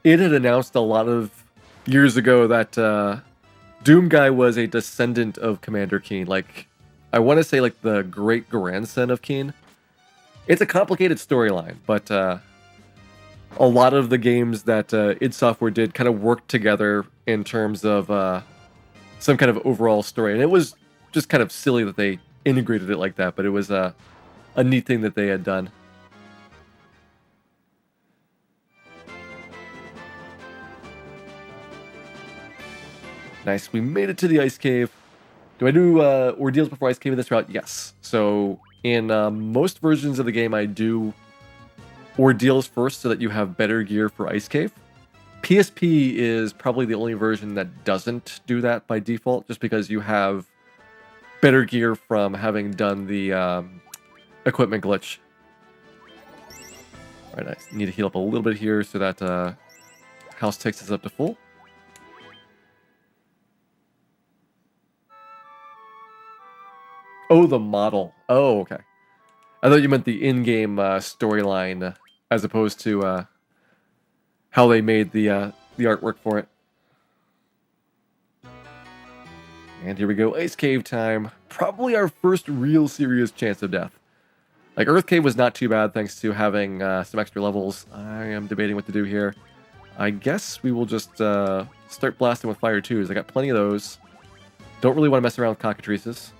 it had announced a lot of years ago that Doom Guy was a descendant of Commander Keen. Like, I want to say like the great grandson of Keen. It's a complicated storyline, but a lot of the games that id Software did kind of worked together in terms of some kind of overall story. And it was just kind of silly that they integrated it like that, but it was a neat thing that they had done. Nice, we made it to the ice cave. Do I do ordeals before ice cave in this route? Yes. So in most versions of the game, I do ordeals first so that you have better gear for ice cave. PSP is probably the only version that doesn't do that by default, just because you have better gear from having done the equipment glitch. All right, I need to heal up a little bit here so that house takes us up to full. Oh, the model. Oh, okay. I thought you meant the in-game storyline as opposed to how they made the artwork for it. And here we go, Ice Cave time. Probably our first real serious chance of death. Like, Earth Cave was not too bad thanks to having some extra levels. I am debating what to do here. I guess we will just start blasting with Fire 2s. I got plenty of those. Don't really want to mess around with cockatrices.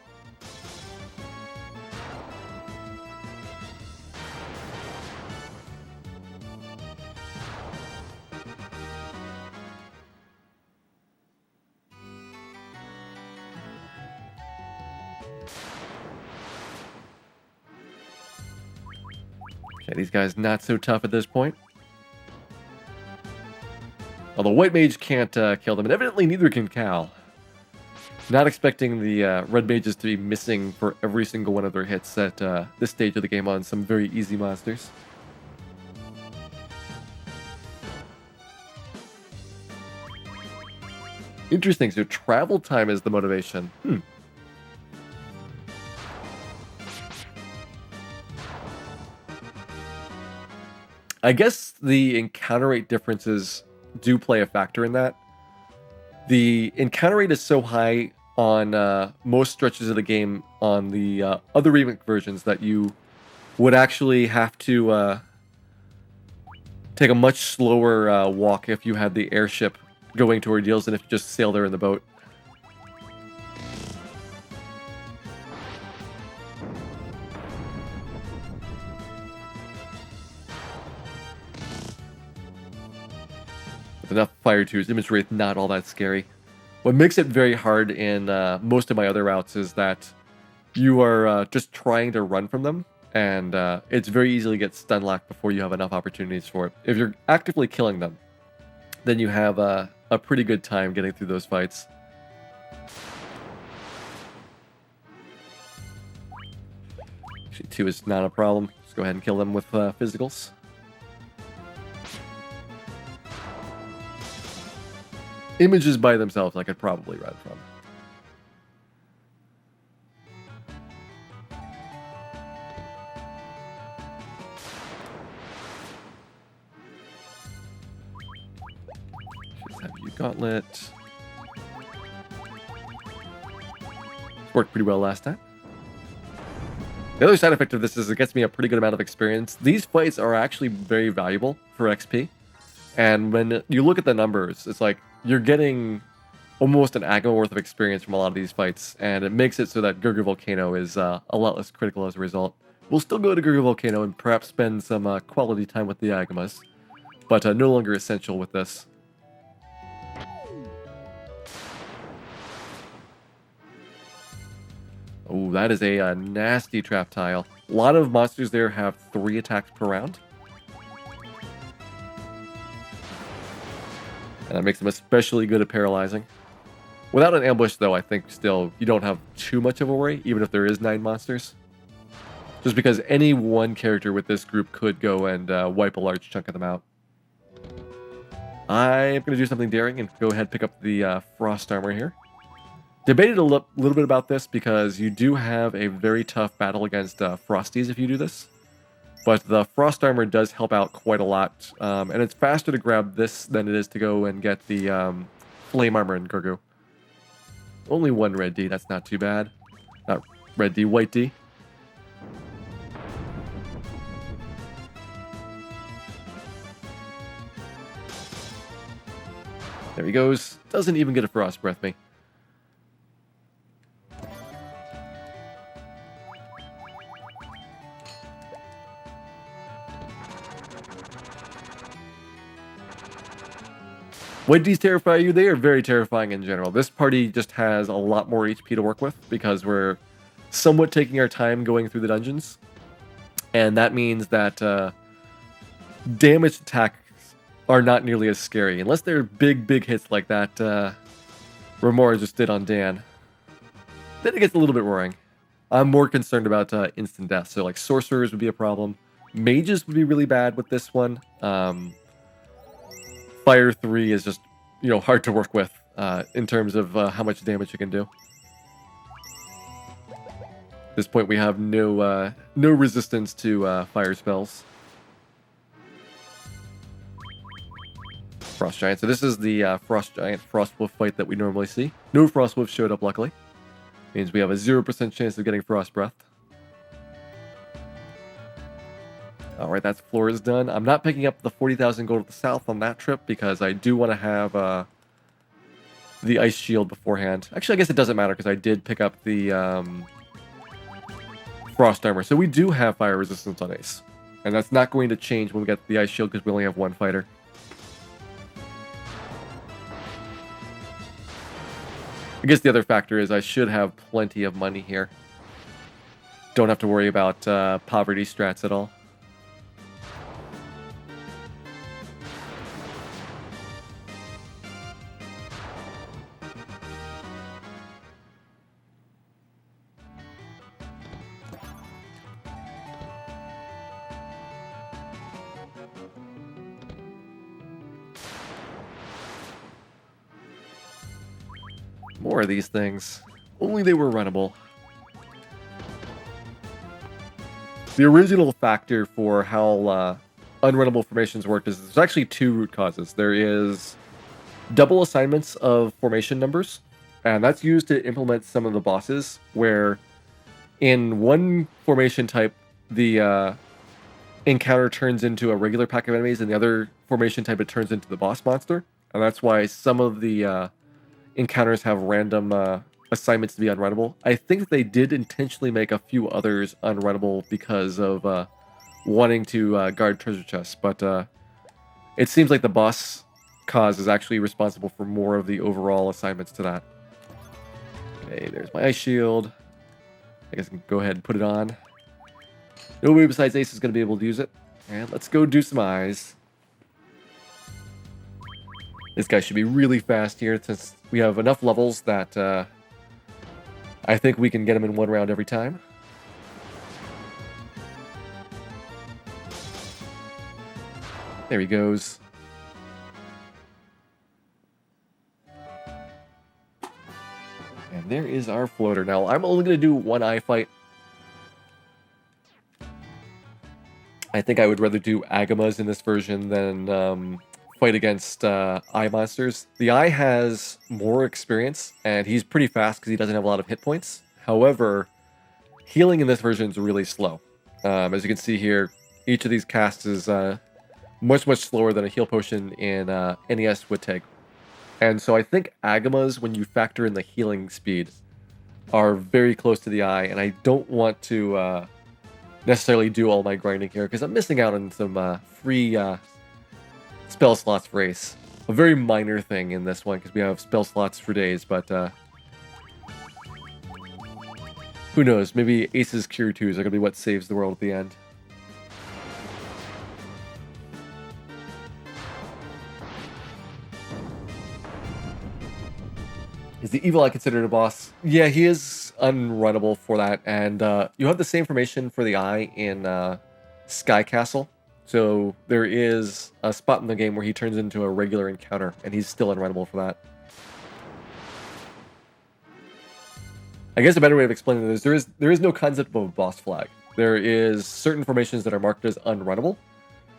Okay, these guys not so tough at this point. Although White Mage can't kill them, and evidently neither can Cal. Not expecting the Red Mages to be missing for every single one of their hits at this stage of the game on some very easy monsters. Interesting, so travel time is the motivation. I guess the encounter rate differences do play a factor in that. The encounter rate is so high on most stretches of the game on the other remake versions that you would actually have to take a much slower walk if you had the airship going to ordeals than if you just sail there in the boat. With enough Fire 2s, Image Wraith not all that scary. What makes it very hard in most of my other routes is that you are just trying to run from them, and it's very easy to get stun locked before you have enough opportunities for it. If you're actively killing them, then you have a pretty good time getting through those fights. Actually, 2 is not a problem. Just go ahead and kill them with physicals. Images by themselves I could probably run from. Just have you gauntlet. Worked pretty well last time. The other side effect of this is it gets me a pretty good amount of experience. These fights are actually very valuable for XP. And when you look at the numbers, it's like you're getting almost an Agma worth of experience from a lot of these fights, and it makes it so that Gurgur Volcano is a lot less critical as a result. We'll still go to Gurgur Volcano and perhaps spend some quality time with the Agmas, but no longer essential with this. Oh, that is a nasty trap tile. A lot of monsters there have 3 attacks per round. And that makes them especially good at paralyzing. Without an ambush, though, I think still you don't have too much of a worry, even if there is 9 monsters. Just because any one character with this group could go and wipe a large chunk of them out. I'm going to do something daring and go ahead and pick up the Frost Armor here. Debated a little bit about this because you do have a very tough battle against Frosties if you do this. But the Frost Armor does help out quite a lot, and it's faster to grab this than it is to go and get the Flame Armor in Gurgu. Only one red D, that's not too bad. Not red D, white D. There he goes. Doesn't even get a Frost Breath me. White Ds terrify you? They are very terrifying in general. This party just has a lot more HP to work with because we're somewhat taking our time going through the dungeons. And that means that damaged attacks are not nearly as scary. Unless they're big hits like that Remora just did on Dan. Then it gets a little bit worrying. I'm more concerned about instant death. So like sorcerers would be a problem. Mages would be really bad with this one. Fire 3 is just, hard to work with in terms of how much damage you can do. At this point, we have no resistance to fire spells. Frost Giant. So this is the Frost Giant Frostwolf fight that we normally see. No Frostwolf showed up, luckily. Means we have a 0% chance of getting Frost Breath. Alright, that floor is done. I'm not picking up the 40,000 gold to the south on that trip because I do want to have the Ice Shield beforehand. Actually, I guess it doesn't matter because I did pick up the Frost Armor. So we do have fire resistance on Ace. And that's not going to change when we get the Ice Shield because we only have one fighter. I guess the other factor is I should have plenty of money here. Don't have to worry about poverty strats at all. More of these things. Only they were runnable. The original factor for how unrunnable formations work is there's actually two root causes. There is double assignments of formation numbers, and that's used to implement some of the bosses, where in one formation type, the encounter turns into a regular pack of enemies, and the other formation type, it turns into the boss monster. And that's why some of the encounters have random assignments to be unrunnable. I think they did intentionally make a few others unrunnable because of wanting to guard treasure chests, but it seems like the boss cause is actually responsible for more of the overall assignments to that. Okay, there's my Ice Shield. I guess I can go ahead and put it on. Nobody besides Ace is going to be able to use it. And let's go do some eyes. This guy should be really fast here since we have enough levels that I think we can get him in one round every time. There he goes. And there is our floater. Now, I'm only going to do one eye fight. I think I would rather do Agamas in this version than fight against eye monsters. The eye has more experience, and he's pretty fast because he doesn't have a lot of hit points. However, healing in this version is really slow. As you can see here, each of these casts is much slower than a heal potion in NES would take. And so I think Agamas, when you factor in the healing speed, are very close to the eye, and I don't want to necessarily do all my grinding here because I'm missing out on some free spell slots for Ace. A very minor thing in this one because we have spell slots for days, but who knows? Maybe Ace's Cure 2s are going to be what saves the world at the end. Is the Evil Eye considered a boss? Yeah, he is unrunnable for that, and you have the same formation for the Eye in Sky Castle. So there is a spot in the game where he turns into a regular encounter, and he's still unrunnable for that. I guess a better way of explaining it is there is no concept of a boss flag. There is certain formations that are marked as unrunnable,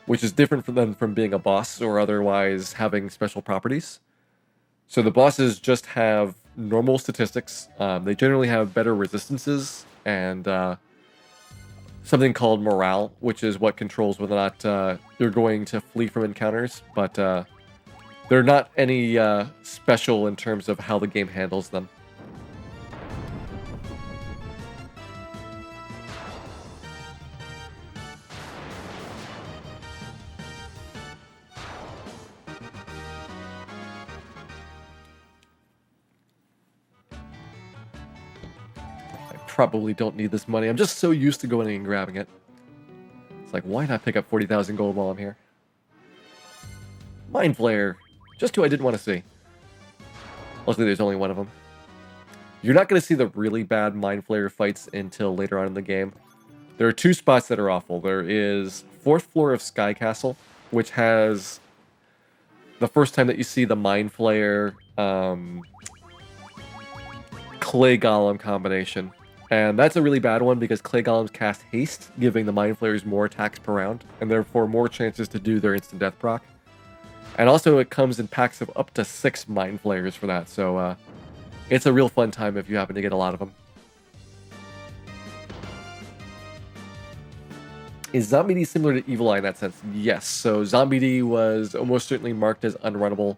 which is different from being a boss or otherwise having special properties. So the bosses just have normal statistics. They generally have better resistances and something called morale, which is what controls whether or not you're going to flee from encounters. But they're not any special in terms of how the game handles them. Probably don't need this money. I'm just so used to going in and grabbing it. It's like, why not pick up 40,000 gold while I'm here? Mind Flayer. Just who I didn't want to see. Luckily, there's only one of them. You're not going to see the really bad Mind Flayer fights until later on in the game. There are two spots that are awful. There is 4th floor of Sky Castle, which has the first time that you see the Mind Flayer Clay Golem combination. And that's a really bad one because Clay Golems cast haste, giving the Mind Flayers more attacks per round, and therefore more chances to do their instant death proc. And also it comes in packs of up to 6 Mind Flayers for that, so it's a real fun time if you happen to get a lot of them. Is Zombie D similar to Evil Eye in that sense? Yes, so Zombie D was almost certainly marked as unrunnable,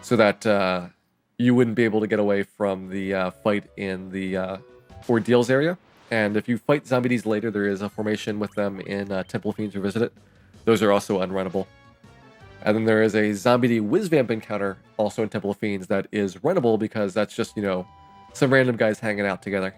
so that you wouldn't be able to get away from the fight in the Ordeals area. And if you fight Zombie Ds later, there is a formation with them in Temple of Fiends Revisited. Those are also unrunnable. And then there is a Zombie D Whizvamp encounter, also in Temple of Fiends, that is runnable because that's just, you know, some random guys hanging out together.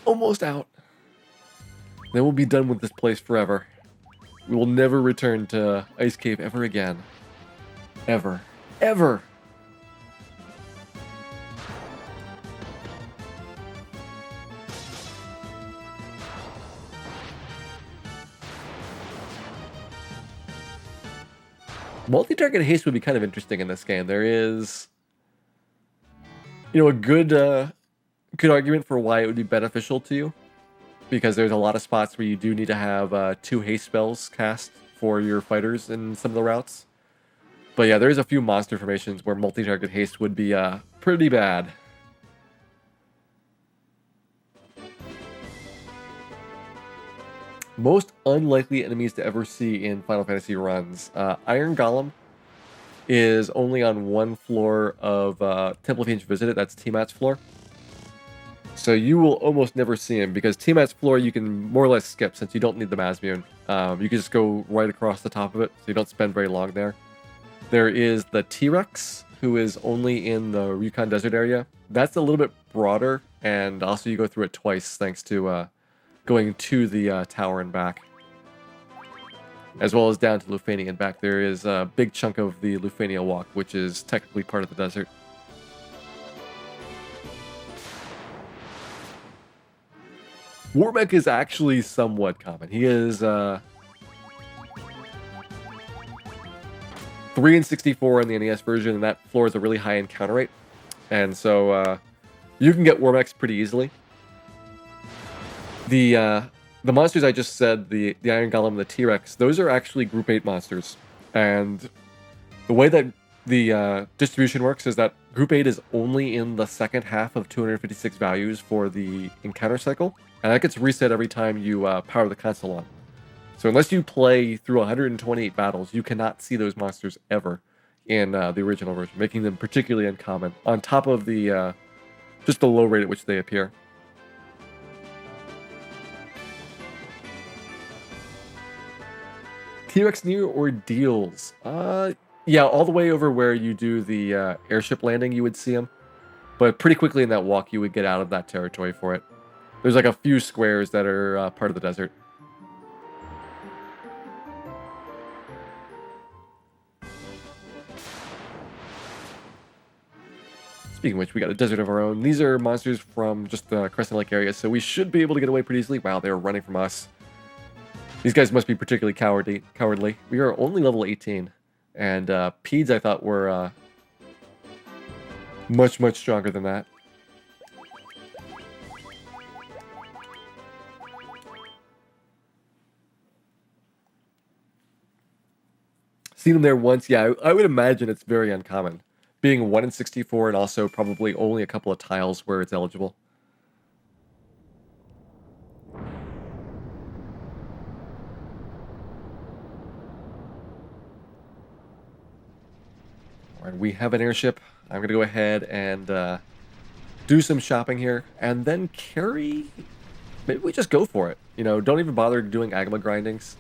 Almost out. Then we'll be done with this place forever. We will never return to Ice Cave ever again. Ever. Ever! Multi-target haste would be kind of interesting in this game. There is, you know, a good argument for why it would be beneficial to you, because there's a lot of spots where you do need to have 2 haste spells cast for your fighters in some of the routes. But yeah, there's a few monster formations where multi-target haste would be pretty bad. Most unlikely enemies to ever see in Final Fantasy runs. Iron Golem is only on 1 floor of Temple of Fiends Revisited. That's Tiamat's floor. So you will almost never see him, because Tiamat's floor you can more or less skip since you don't need the Mazmune. You can just go right across the top of it, so you don't spend very long there. There is the T-Rex, who is only in the Yukon Desert area. That's a little bit broader, and also you go through it twice thanks to going to the tower and back. As well as down to Lufania and back. There is a big chunk of the Lufania walk, which is technically part of the desert. Warmech is actually somewhat common. He is 3 and 64 in the NES version, and that floor is a really high encounter rate. And so you can get Warmechs pretty easily. The monsters I just said, the Iron Golem and the T-Rex, those are actually Group 8 monsters. And the way that the distribution works is that Group 8 is only in the second half of 256 values for the encounter cycle. And that gets reset every time you power the console on. So unless you play through 128 battles, you cannot see those monsters ever in the original version, making them particularly uncommon, on top of the just the low rate at which they appear. T-Rex near Ordeals. Yeah, all the way over where you do the airship landing, you would see them. But pretty quickly in that walk, you would get out of that territory for it. There's like a few squares that are part of the desert. speaking of which, we got a desert of our own. These are monsters from just the Crescent Lake area, so we should be able to get away pretty easily. Wow, they're running from us. These guys must be particularly cowardly. We are only level 18. And Peds, I thought, were much, much stronger than that. Seen them there once. Yeah, I would imagine it's very uncommon. Being 1 in 64 and also probably only a couple of tiles where it's eligible. Alright, we have an airship. I'm going to go ahead and do some shopping here. And then carry... Maybe we just go for it. You know, don't even bother doing Agama grindings.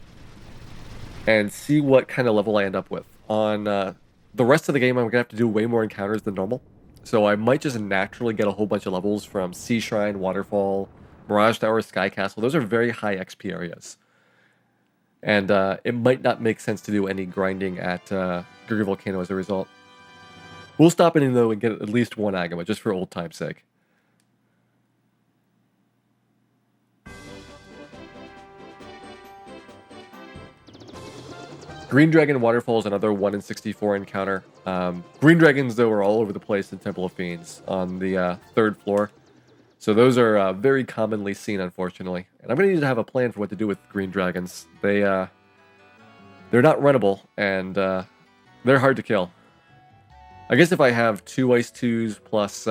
And see what kind of level I end up with. On the rest of the game, I'm going to have to do way more encounters than normal. So I might just naturally get a whole bunch of levels from Sea Shrine, Waterfall, Mirage Tower, Sky Castle. Those are very high XP areas. And it might not make sense to do any grinding at Gurgir Volcano as a result. We'll stop in though and get at least one Agama, just for old time's sake. Green Dragon Waterfall is another 1 in 64 encounter. Green Dragons, though, are all over the place in Temple of Fiends on the 3rd floor. So those are very commonly seen, unfortunately. And I'm going to need to have a plan for what to do with Green Dragons. They're not runnable, and they're hard to kill. I guess if I have 2 Ice 2s plus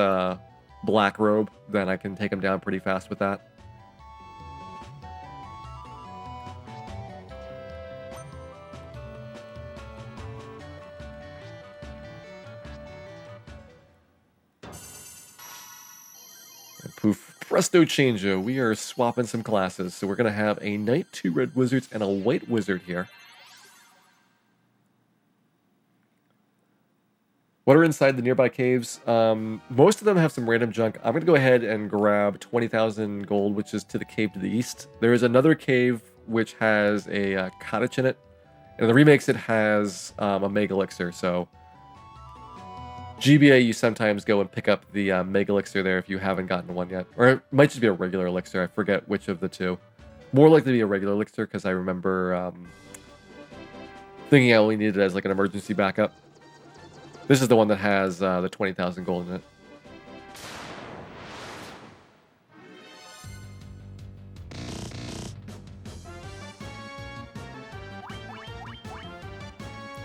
Black Robe, then I can take them down pretty fast with that. Poof, presto changeo, we are swapping some classes. So we're going to have a Knight, 2 Red Wizards, and a White Wizard here. What are inside the nearby caves? Most of them have some random junk. I'm going to go ahead and grab 20,000 gold, which is to the cave to the east. There is another cave which has a cottage in it. And in the remakes, it has a Mega Elixir, so... GBA, you sometimes go and pick up the Mega Elixir there if you haven't gotten one yet. Or it might just be a regular Elixir, I forget which of the two. More likely to be a regular Elixir, because I remember thinking I only needed it as like an emergency backup. This is the one that has the 20,000 gold in it.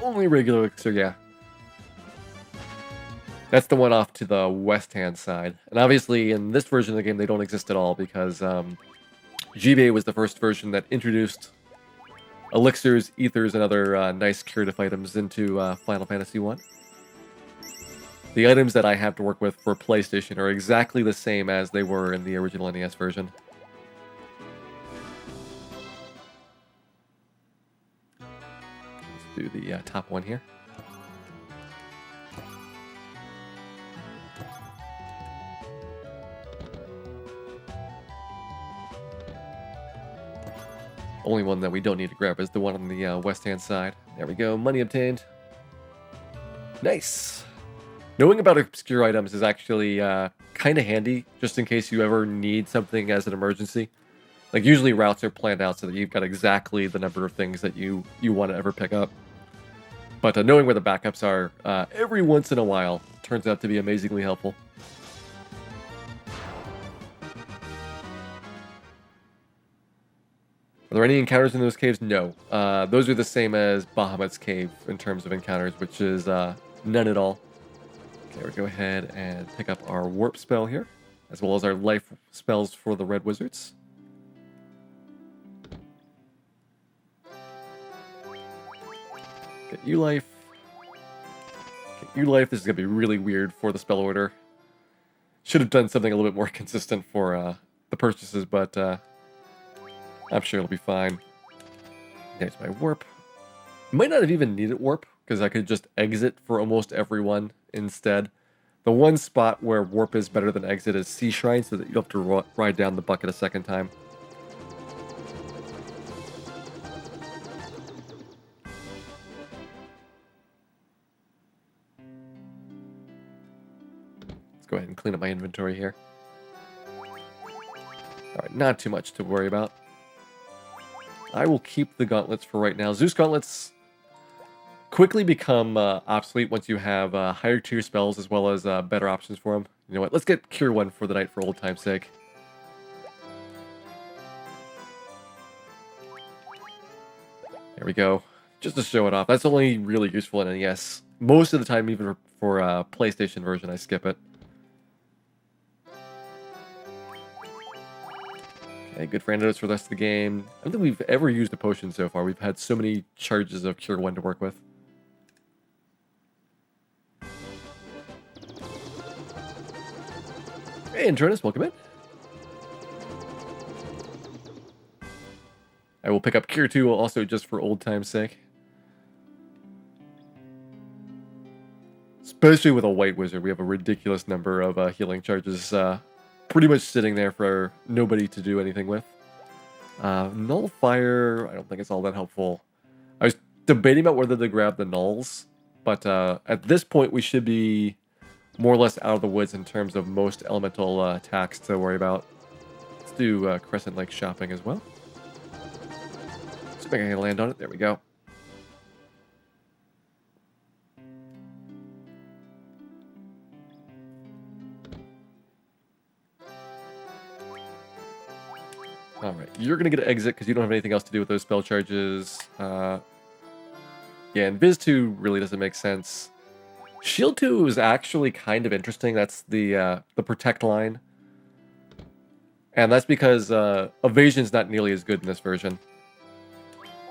Only regular Elixir, yeah. That's the one off to the west-hand side. And obviously, in this version of the game, they don't exist at all because GBA was the first version that introduced elixirs, ethers, and other nice curative items into Final Fantasy 1. The items that I have to work with for PlayStation are exactly the same as they were in the original NES version. Let's do the top one here. Only one that we don't need to grab is the one on the west-hand side. There we go, money obtained. Nice! Knowing about obscure items is actually kind of handy, just in case you ever need something as an emergency. Like, usually routes are planned out so that you've got exactly the number of things that you want to ever pick up. But knowing where the backups are every once in a while turns out to be amazingly helpful. Are there any encounters in those caves? No. Those are the same as Bahamut's cave in terms of encounters, which is none at all. Okay, we'll go ahead and pick up our warp spell here, as well as our life spells for the Red Wizards. Get you life. Get you life. This is going to be really weird for the spell order. Should have done something a little bit more consistent for the purchases, but... I'm sure it'll be fine. There's my warp. Might not have even needed warp, because I could just exit for almost everyone instead. The one spot where warp is better than exit is Sea Shrine, so that you don't have to ride down the bucket a second time. Let's Go ahead and clean up my inventory here. Alright, not too much to worry about. I will keep the gauntlets for right now. Zeus gauntlets quickly become obsolete once you have higher tier spells as well as better options for them. You know what, let's get Cure 1 for the night for old time's sake. There we go. Just to show it off. That's only really useful in NES. Most of the time, even for PlayStation version, I skip it. Okay, good for antidotes for the rest of the game. I don't think we've ever used a potion so far. We've had so many charges of Cure 1 to work with. Hey, Internus, welcome in. I will pick up Cure 2 also just for old time's sake. Especially with a White Wizard, we have a ridiculous number of healing charges pretty much sitting there for nobody to do anything with. Nullifier, I don't think it's all that helpful. I was debating about whether to grab the nulls, but at this point we should be more or less out of the woods in terms of most elemental attacks to worry about. Let's do Crescent Lake shopping as well. Let's make I land on it. There we go. Alright, you're going to get an exit because you don't have anything else to do with those spell charges. Yeah, and Viz 2 really doesn't make sense. Shield 2 is actually kind of interesting. That's the Protect line. And that's because Evasion's not nearly as good in this version.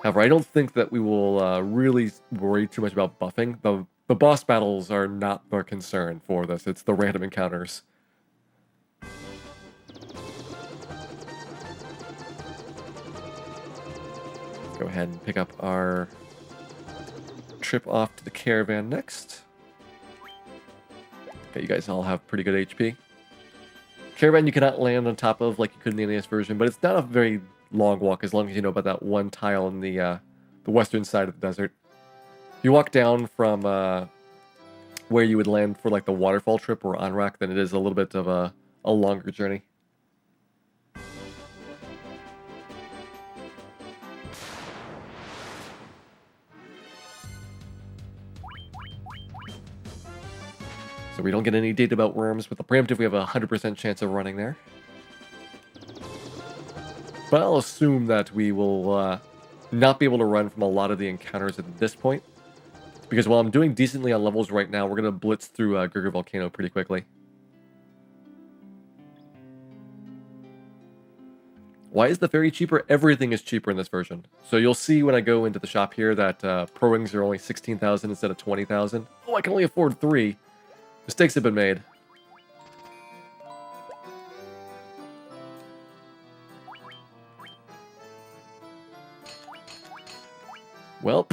However, I don't think that we will really worry too much about buffing. The boss battles are not the concern for this. It's the random encounters. Go ahead and pick up our trip off to the caravan next. Okay, you guys all have pretty good HP. Caravan you cannot land on top of like you could in the NES version, but it's not a very long walk as long as you know about that one tile in the western side of the desert. If you walk down from where you would land for like the waterfall trip or Onrak, then it is a little bit of a longer journey. So we don't get any data about worms. With the preemptive, we have a 100% chance of running there. But I'll assume that we will not be able to run from a lot of the encounters at this point. Because while I'm doing decently on levels right now, we're going to blitz through Gurgur Volcano pretty quickly. Why is the ferry cheaper? Everything is cheaper in this version. So you'll see when I go into the shop here that Pro Wings are only 16,000 instead of 20,000. Oh, I can only afford 3. Mistakes have been made. Welp.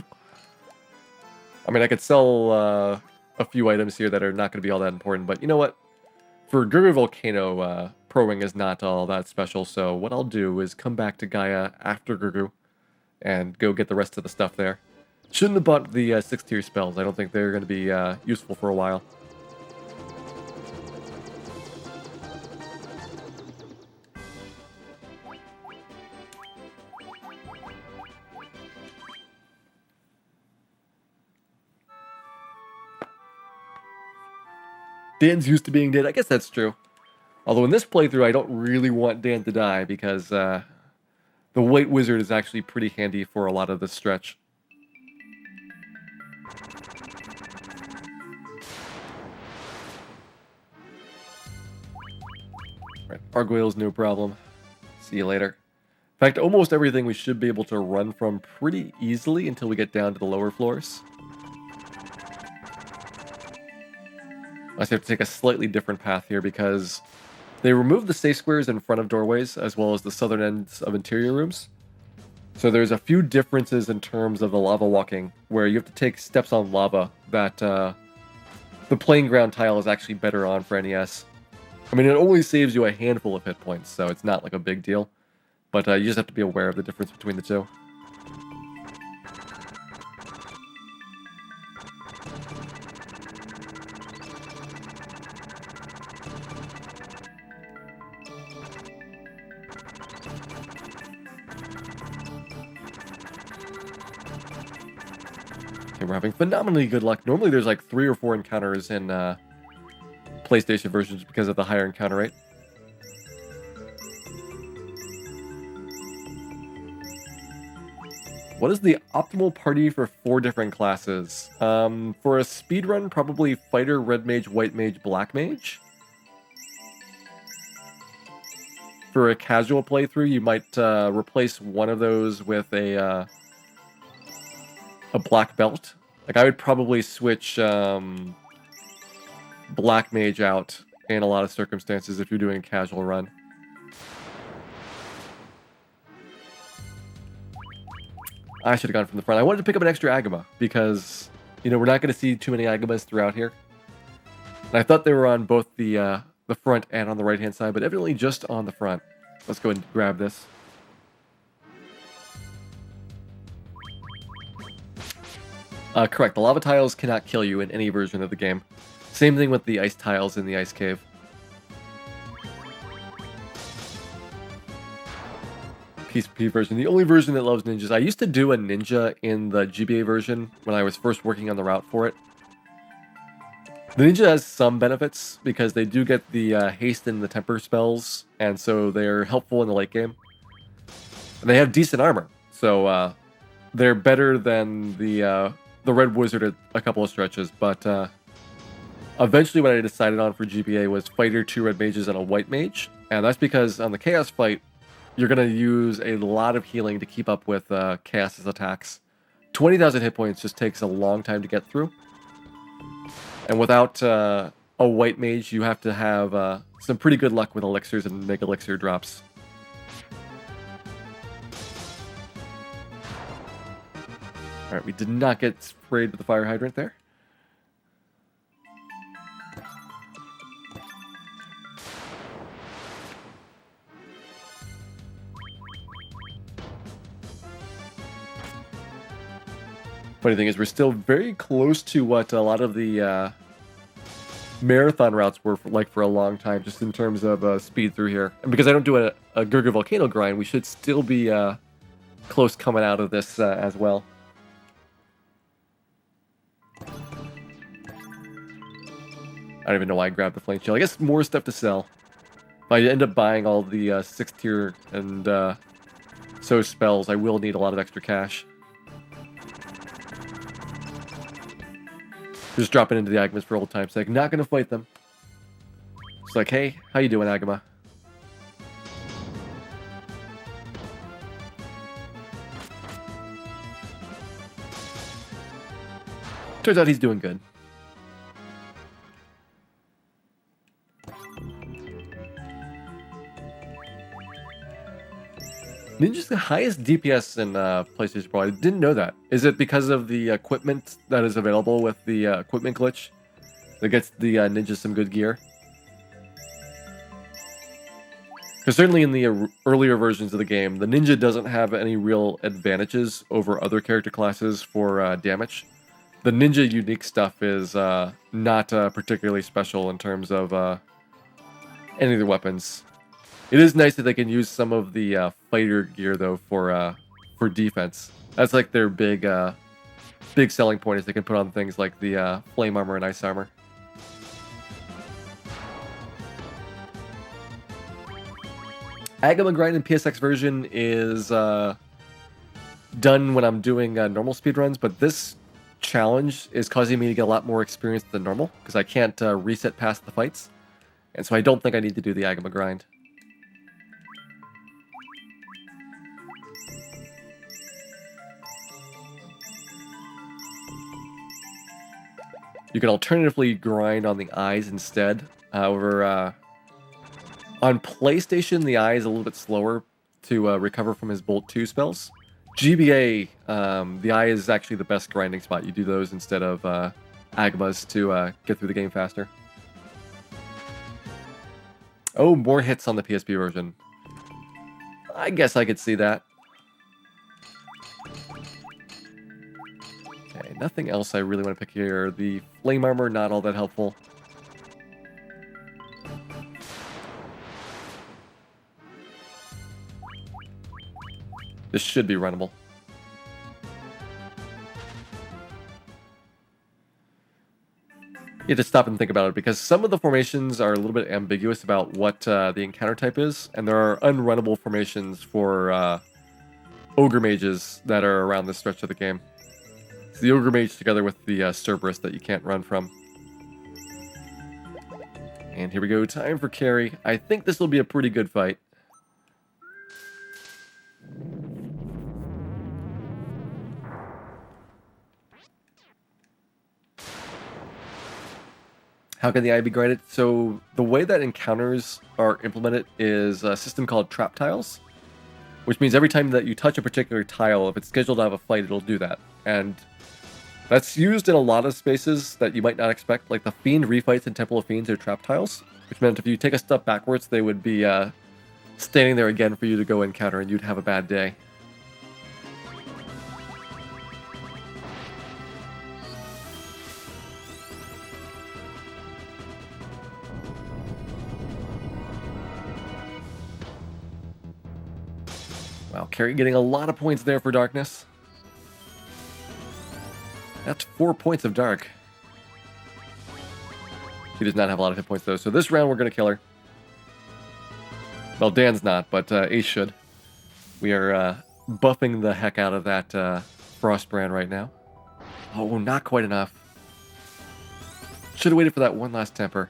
I mean, I could sell a few items here that are not going to be all that important, but you know what? For Gurgur Volcano, Pro Wing is not all that special, so what I'll do is come back to Gaia after Gurgur and go get the rest of the stuff there. Shouldn't have bought the 6-tier spells. I don't think they're going to be useful for a while. Dan's used to being dead. I guess that's true. Although in this playthrough, I don't really want Dan to die because the White Wizard is actually pretty handy for a lot of this stretch. Right, Gargoyles, no problem. See you later. In fact, almost everything we should be able to run from pretty easily until we get down to the lower floors. I have to take a slightly different path here because they removed the safe squares in front of doorways as well as the southern ends of interior rooms. So there's a few differences in terms of the lava walking where you have to take steps on lava that the playing ground tile is actually better on for NES. I mean, it only saves you a handful of hit points, so it's not like a big deal. But you just have to be aware of the difference between the two. Okay, we're having phenomenally good luck. Normally there's like 3 or 4 encounters in PlayStation versions because of the higher encounter rate. What is the optimal party for 4 different classes? For a speedrun, probably Fighter, Red Mage, White Mage, Black Mage. For a casual playthrough, you might replace one of those with a Black Belt. Like, I would probably switch Black Mage out in a lot of circumstances if you're doing a casual run. I should have gone from the front. I wanted to pick up an extra Agama because, you know, we're not going to see too many Agamas throughout here. And I thought they were on both the front and on the right-hand side, but evidently just on the front. Let's go ahead and grab this. Correct. The lava tiles cannot kill you in any version of the game. Same thing with the ice tiles in the ice cave. PSP version. The only version that loves ninjas. I used to do a ninja in the GBA version when I was first working on the route for it. The ninja has some benefits because they do get the haste and the temper spells, and so they're helpful in the late game. And they have decent armor, so they're better than the Red Wizard at a couple of stretches. But eventually, what I decided on for GBA was Fighter, 2 Red Mages, and a White Mage, and that's because on the Chaos fight, you're going to use a lot of healing to keep up with Chaos's attacks. 20,000 hit points just takes a long time to get through. And without a White Mage, you have to have some pretty good luck with elixirs and mega elixir drops. Alright, we did not get sprayed with the fire hydrant there. Funny thing is, we're still very close to what a lot of the marathon routes were for a long time, just in terms of speed through here. And because I don't do a Gurgur Volcano grind, we should still be close coming out of this as well. I don't even know why I grabbed the flame shield. I guess more stuff to sell. If I end up buying all the 6th tier and so spells, I will need a lot of extra cash. Just dropping into the Agamas for old time's sake. Not gonna fight them. It's like, hey, how you doing, Agama? Turns out he's doing good. Ninja's the highest DPS in PlayStation Pro. I didn't know that. Is it because of the equipment that is available with the equipment glitch that gets the Ninja some good gear? Because certainly in the earlier versions of the game, the Ninja doesn't have any real advantages over other character classes for damage. The Ninja unique stuff is not particularly special in terms of any of the weapons. It is nice that they can use some of the fighter gear though for defense. That's like their big selling point, is they can put on things like the flame armor and ice armor. Agama grind in PSX version is done when I'm doing normal speedruns, but this challenge is causing me to get a lot more experience than normal because I can't reset past the fights, and so I don't think I need to do the Agama grind. You can alternatively grind on the eyes instead. However, on PlayStation, the eye is a little bit slower to recover from his Bolt 2 spells. GBA, the eye is actually the best grinding spot. You do those instead of Agamas to get through the game faster. Oh, more hits on the PSP version. I guess I could see that. Okay, nothing else I really want to pick here. The flame armor, not all that helpful. This should be runnable. You have to stop and think about it, because some of the formations are a little bit ambiguous about what the encounter type is, and there are unrunnable formations for ogre mages that are around this stretch of the game. It's the ogre mage together with the Cerberus that you can't run from. And here we go, time for carry. I think this will be a pretty good fight. How can the eye be granted? So the way that encounters are implemented is a system called trap tiles, which means every time that you touch a particular tile, if it's scheduled to have a fight, it'll do that. And that's used in a lot of spaces that you might not expect, like the Fiend refights in Temple of Fiends are trap tiles, which meant if you take a step backwards, they would be standing there again for you to go encounter, and you'd have a bad day. Wow, Carrie getting a lot of points there for darkness. That's 4 points of dark. She does not have a lot of hit points though, so this round we're going to kill her. Well, Dan's not, but Ace should. We are buffing the heck out of that Frostbrand right now. Oh, not quite enough. Should have waited for that one last temper.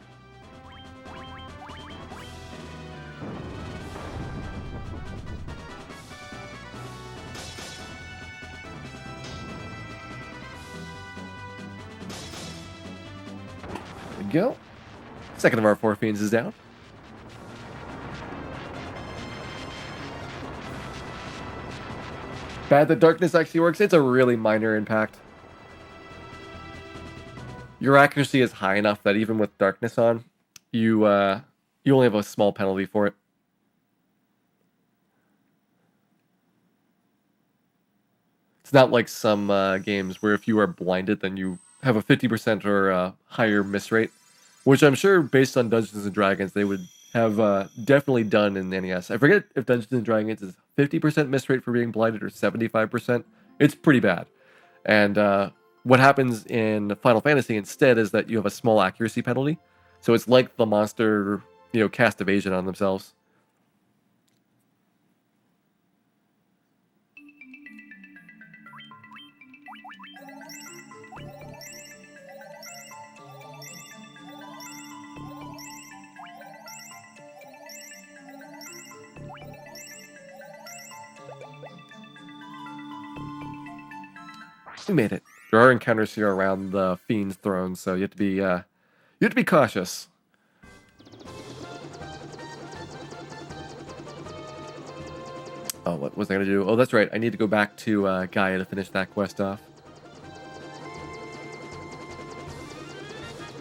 There we go. Second of our 4 fiends is down. Bad that darkness actually works. It's a really minor impact. Your accuracy is high enough that even with darkness on, you only have a small penalty for it. It's not like some games where if you are blinded, then you have a 50% or higher miss rate, which I'm sure based on Dungeons and Dragons they would have definitely done in NES. I forget if Dungeons and Dragons is 50% miss rate for being blinded or 75%. It's pretty bad. And what happens in Final Fantasy instead is that you have a small accuracy penalty. So it's like the monster, cast evasion on themselves. We made it. There are encounters here around the Fiend's throne, so you have to be cautious. Oh, what was I gonna do? Oh, that's right. I need to go back to Gaia to finish that quest off.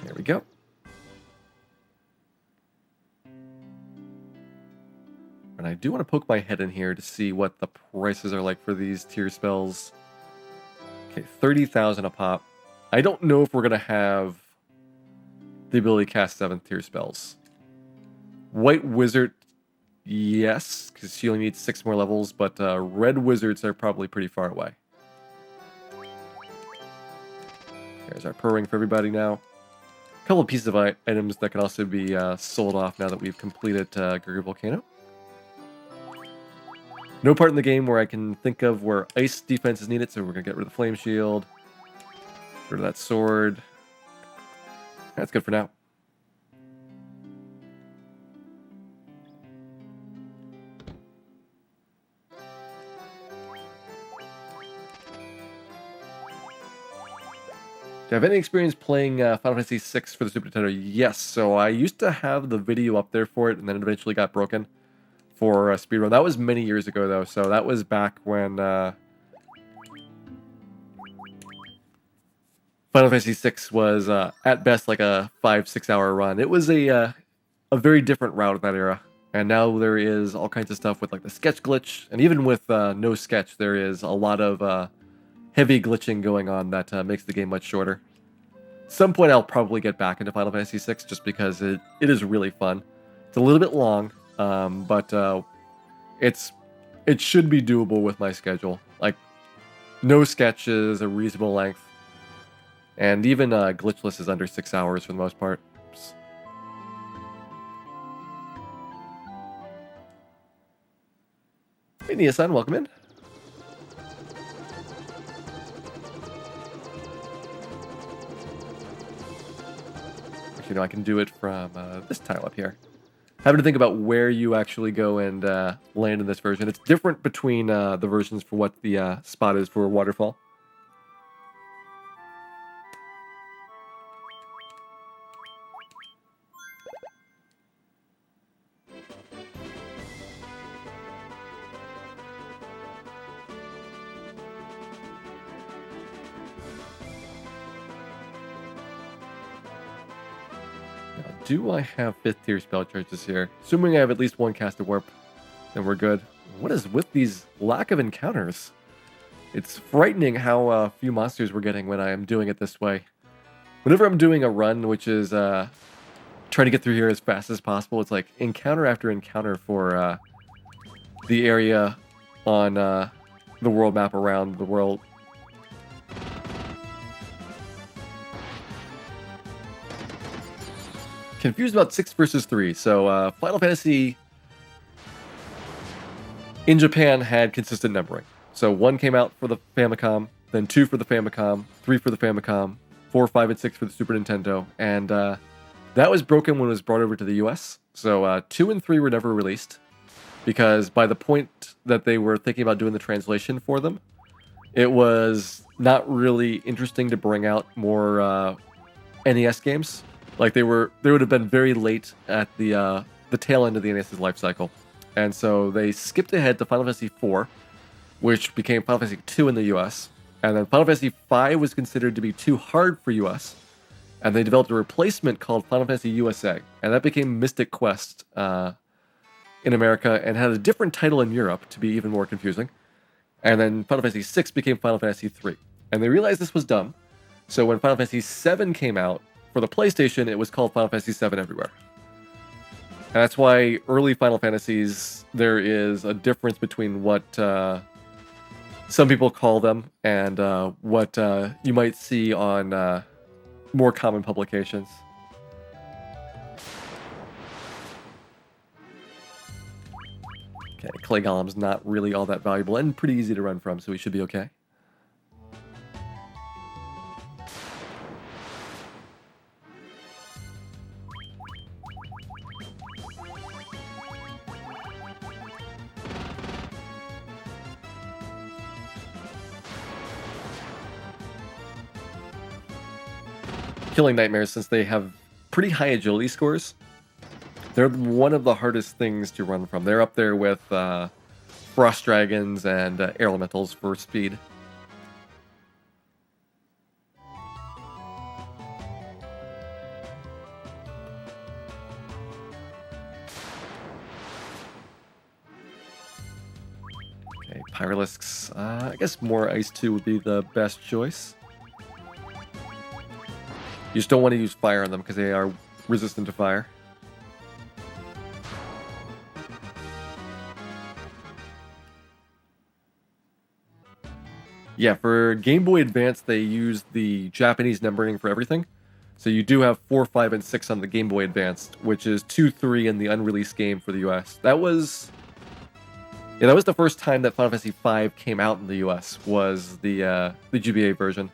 There we go. And I do want to poke my head in here to see what the prices are like for these tier spells. Okay, 30,000 a pop. I don't know if we're going to have the ability to cast 7th tier spells. White Wizard, yes, because she only needs 6 more levels, but Red Wizards are probably pretty far away. There's our purring for everybody now. A couple of pieces of items that can also be sold off now that we've completed Gurgir Volcano. No part in the game where I can think of where ice defense is needed, so we're going to get rid of the flame shield. Get rid of that sword. That's good for now. Do you have any experience playing Final Fantasy VI for the Super Nintendo? Yes, so I used to have the video up there for it, and then it eventually got broken for speedrun. That was many years ago, though, so that was back when Final Fantasy VI was, at best, like a 5-6 hour run. It was a very different route at that era, and now there is all kinds of stuff with, like, the sketch glitch, and even with no sketch, there is a lot of heavy glitching going on that makes the game much shorter. At some point, I'll probably get back into Final Fantasy VI, just because it is really fun. It's a little bit long, but it should be doable with my schedule. Like, no sketch is a reasonable length. And even glitchless is under 6 hours for the most part. Oops. Hey, Nia-san, welcome in. Actually, no, I can do it from this tile up here. Having to think about where you actually go and land in this version. It's different between the versions for what the spot is for waterfall. Do I have 5th tier spell charges here? Assuming I have at least one cast of warp, then we're good. What is with these lack of encounters? It's frightening how few monsters we're getting when I am doing it this way. Whenever I'm doing a run, which is trying to get through here as fast as possible, it's like encounter after encounter for the area on the world map around the world. Confused about 6 versus 3. So Final Fantasy in Japan had consistent numbering. So 1 came out for the Famicom, then 2 for the Famicom, 3 for the Famicom, 4, 5, and 6 for the Super Nintendo, and that was broken when it was brought over to the US. So 2 and 3 were never released, because by the point that they were thinking about doing the translation for them, it was not really interesting to bring out more NES games. Like they would have been very late at the tail end of the NES's life cycle. And so they skipped ahead to Final Fantasy IV, which became Final Fantasy II in the US. And then Final Fantasy V was considered to be too hard for US. And they developed a replacement called Final Fantasy USA. And that became Mystic Quest in America and had a different title in Europe to be even more confusing. And then Final Fantasy VI became Final Fantasy III. And they realized this was dumb. So when Final Fantasy VII came out for the PlayStation, it was called Final Fantasy VII everywhere. And that's why early Final Fantasies, there is a difference between what some people call them and what you might see on more common publications. Okay, Clay Golem's not really all that valuable and pretty easy to run from, so we should be okay. Killing nightmares, since they have pretty high agility scores, they're one of the hardest things to run from. They're up there with frost dragons and air elementals for speed. Okay, Pyralisks. I guess more Ice 2 would be the best choice. You just don't want to use fire on them because they are resistant to fire. Yeah, for Game Boy Advance, they use the Japanese numbering for everything. So you do have 4, 5, and 6 on the Game Boy Advance, which is 2, 3 in the unreleased game for the US. That was the first time that Final Fantasy V came out in the US, was the GBA version.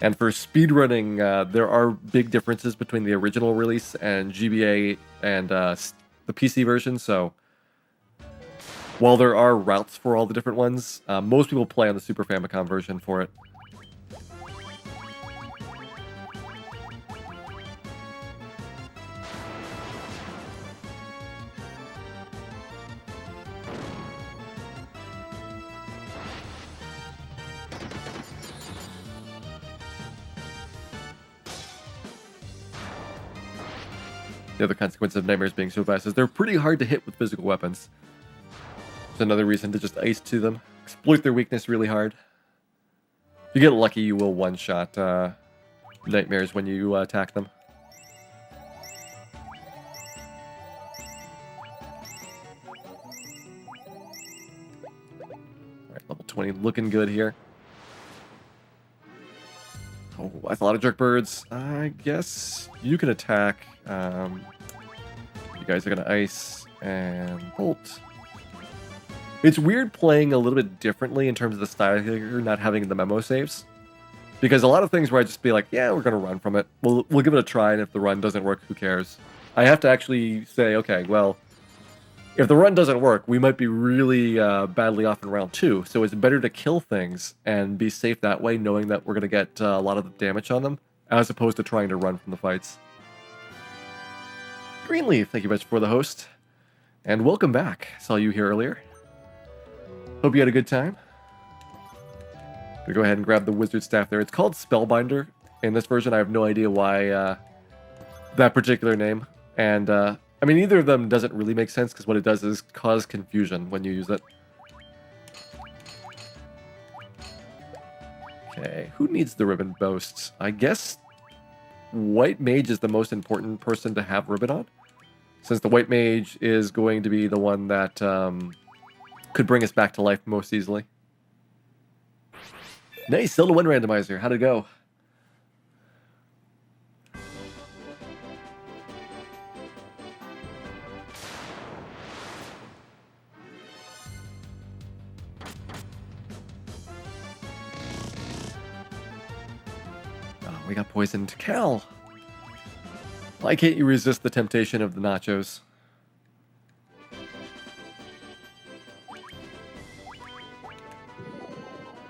And for speedrunning, there are big differences between the original release and GBA and the PC version, so while there are routes for all the different ones, most people play on the Super Famicom version for it. The other consequence of nightmares being so fast is they're pretty hard to hit with physical weapons. It's another reason to just ice to them. Exploit their weakness really hard. If you get lucky, you will one-shot nightmares when you attack them. Alright, level 20 looking good here. that's a lot of jerk birds. I guess you can attack. You guys are gonna ice and bolt. It's weird playing a little bit differently in terms of the style here, not having the memo saves. Because a lot of things where I just be like, yeah, we're gonna run from it. We'll give it a try, and if the run doesn't work, who cares? I have to actually say, okay, well, if the run doesn't work, we might be really badly off in round 2. So it's better to kill things and be safe that way, knowing that we're gonna get a lot of the damage on them, as opposed to trying to run from the fights. Greenleaf, thank you much for the host. And welcome back. Saw you here earlier. Hope you had a good time. Gonna go ahead and grab the wizard staff there. It's called Spellbinder. In this version, I have no idea why that particular name. And, I mean, either of them doesn't really make sense, because what it does is cause confusion when you use it. Okay, who needs the ribbon boasts? I guess White Mage is the most important person to have ribbon on, since the White Mage is going to be the one that could bring us back to life most easily. Nice, Zelda 1 randomizer. How'd it go? Oh, we got poisoned. Cal! Why can't you resist the temptation of the nachos?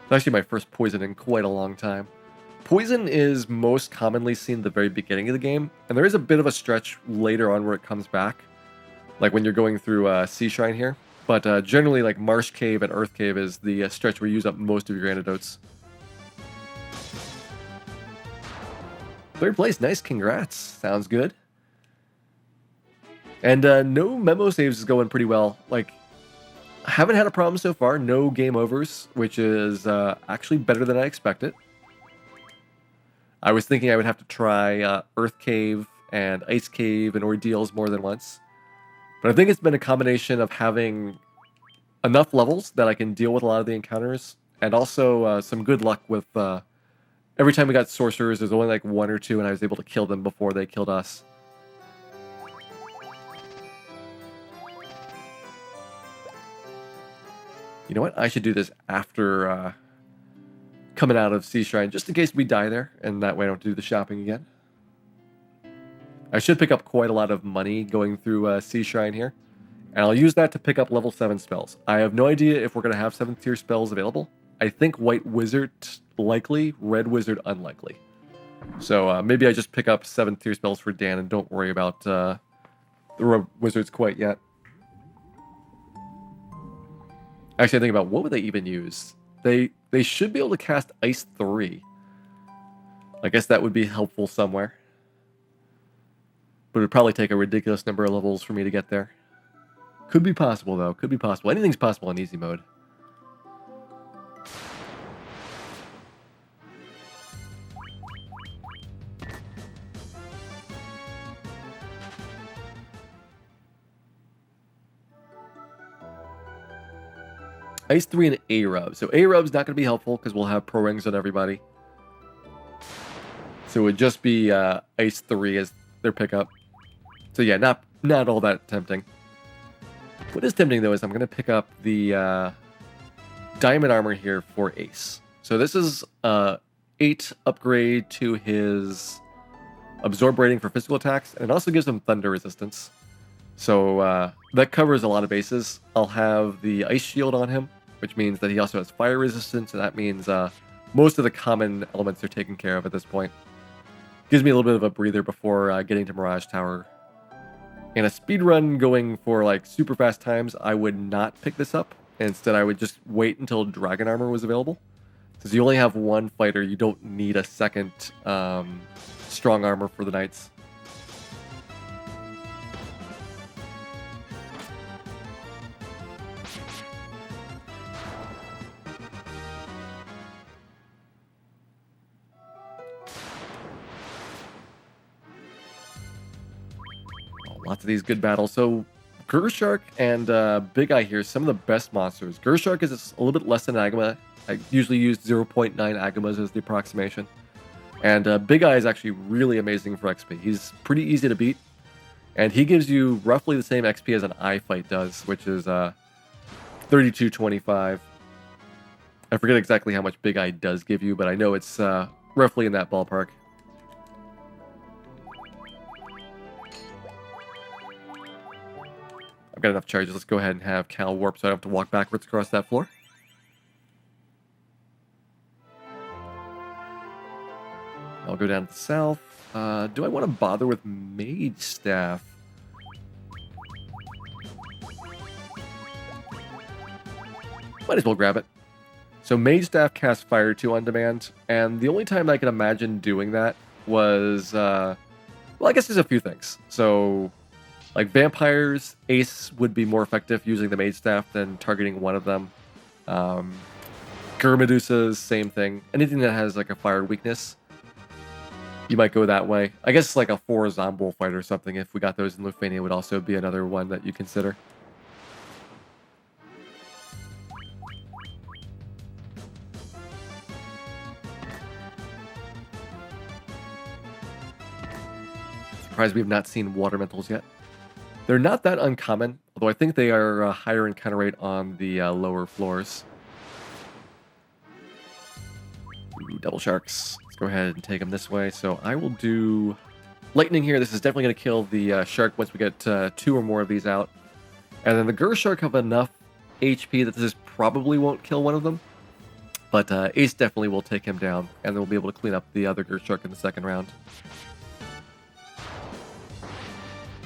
It's actually my first poison in quite a long time. Poison is most commonly seen at the very beginning of the game, and there is a bit of a stretch later on where it comes back, like when you're going through Sea Shrine here. But generally, like Marsh Cave and Earth Cave is the stretch where you use up most of your antidotes. Third place, nice, congrats. Sounds good. And no memo saves is going pretty well. Like, haven't had a problem so far. No game overs, which is actually better than I expected. I was thinking I would have to try Earth Cave and Ice Cave and Ordeals more than once. But I think it's been a combination of having enough levels that I can deal with a lot of the encounters, and also some good luck with every time we got sorcerers, there's only like 1 or 2, and I was able to kill them before they killed us. You know what? I should do this after coming out of Sea Shrine, just in case we die there, and that way I don't do the shopping again. I should pick up quite a lot of money going through Sea Shrine here, and I'll use that to pick up level 7 spells. I have no idea if we're going to have 7th tier spells available. I think White Wizard likely, Red Wizard unlikely. So maybe I just pick up 7th tier spells for Dan and don't worry about the Red Wizards quite yet. Actually, I think about what would they even use? They should be able to cast Ice 3. I guess that would be helpful somewhere. But it would probably take a ridiculous number of levels for me to get there. Could be possible, though. Could be possible. Anything's possible in easy mode. Ice 3 and A-Rub. So A-Rub's not going to be helpful because we'll have pro rings on everybody. So it would just be Ice 3 as their pickup. So yeah, not all that tempting. What is tempting though is I'm going to pick up the Diamond Armor here for Ace. So this is 8 upgrade to his Absorb rating for physical attacks, and it also gives him Thunder resistance. So that covers a lot of bases. I'll have the Ice Shield on him, which means that he also has Fire resistance, and that means most of the common elements are taken care of at this point. Gives me a little bit of a breather before getting to Mirage Tower. In a speed run going for like super fast times, I would not pick this up. Instead, I would just wait until Dragon Armor was available. Since you only have 1 fighter, you don't need a second strong armor for the knights. Lots of these good battles. So Gershark and Big Eye here, some of the best monsters. Gershark is a little bit less than Agama. I usually use 0.9 Agamas as the approximation. And Big Eye is actually really amazing for XP. He's pretty easy to beat, and he gives you roughly the same XP as an eye fight does, which is 3225. I forget exactly how much Big Eye does give you, but I know it's roughly in that ballpark. I've got enough charges. Let's go ahead and have Cal warp so I don't have to walk backwards across that floor. I'll go down to the south. Do I want to bother with Mage Staff? Might as well grab it. So Mage Staff casts Fire 2 on demand, and the only time I can imagine doing that was, well, I guess there's a few things. So, like vampires, Ace would be more effective using the Mage Staff than targeting one of them. Medusas, same thing. Anything that has like a fire weakness, you might go that way. I guess like a 4 Zombie fight or something, if we got those in Lufania, would also be another one that you consider. Surprised we have not seen water mentals yet. They're not that uncommon, although I think they are higher encounter rate on the lower floors. Ooh, double sharks. Let's go ahead and take them this way. So I will do lightning here. This is definitely going to kill the shark once we get 2 or more of these out. And then the Gur shark have enough HP that this probably won't kill one of them. But Ace definitely will take him down, and then we'll be able to clean up the other Gur shark in the second round.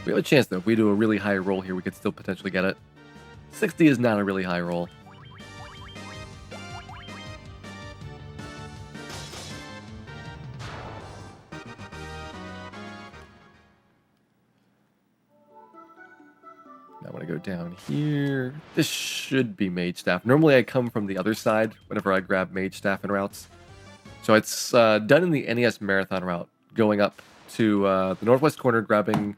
We have a chance, though. If we do a really high roll here, we could still potentially get it. 60 is not a really high roll. Now I want to go down here. This should be Mage Staff. Normally I come from the other side whenever I grab Mage Staff in routes. So it's done in the NES Marathon route, going up to the northwest corner, grabbing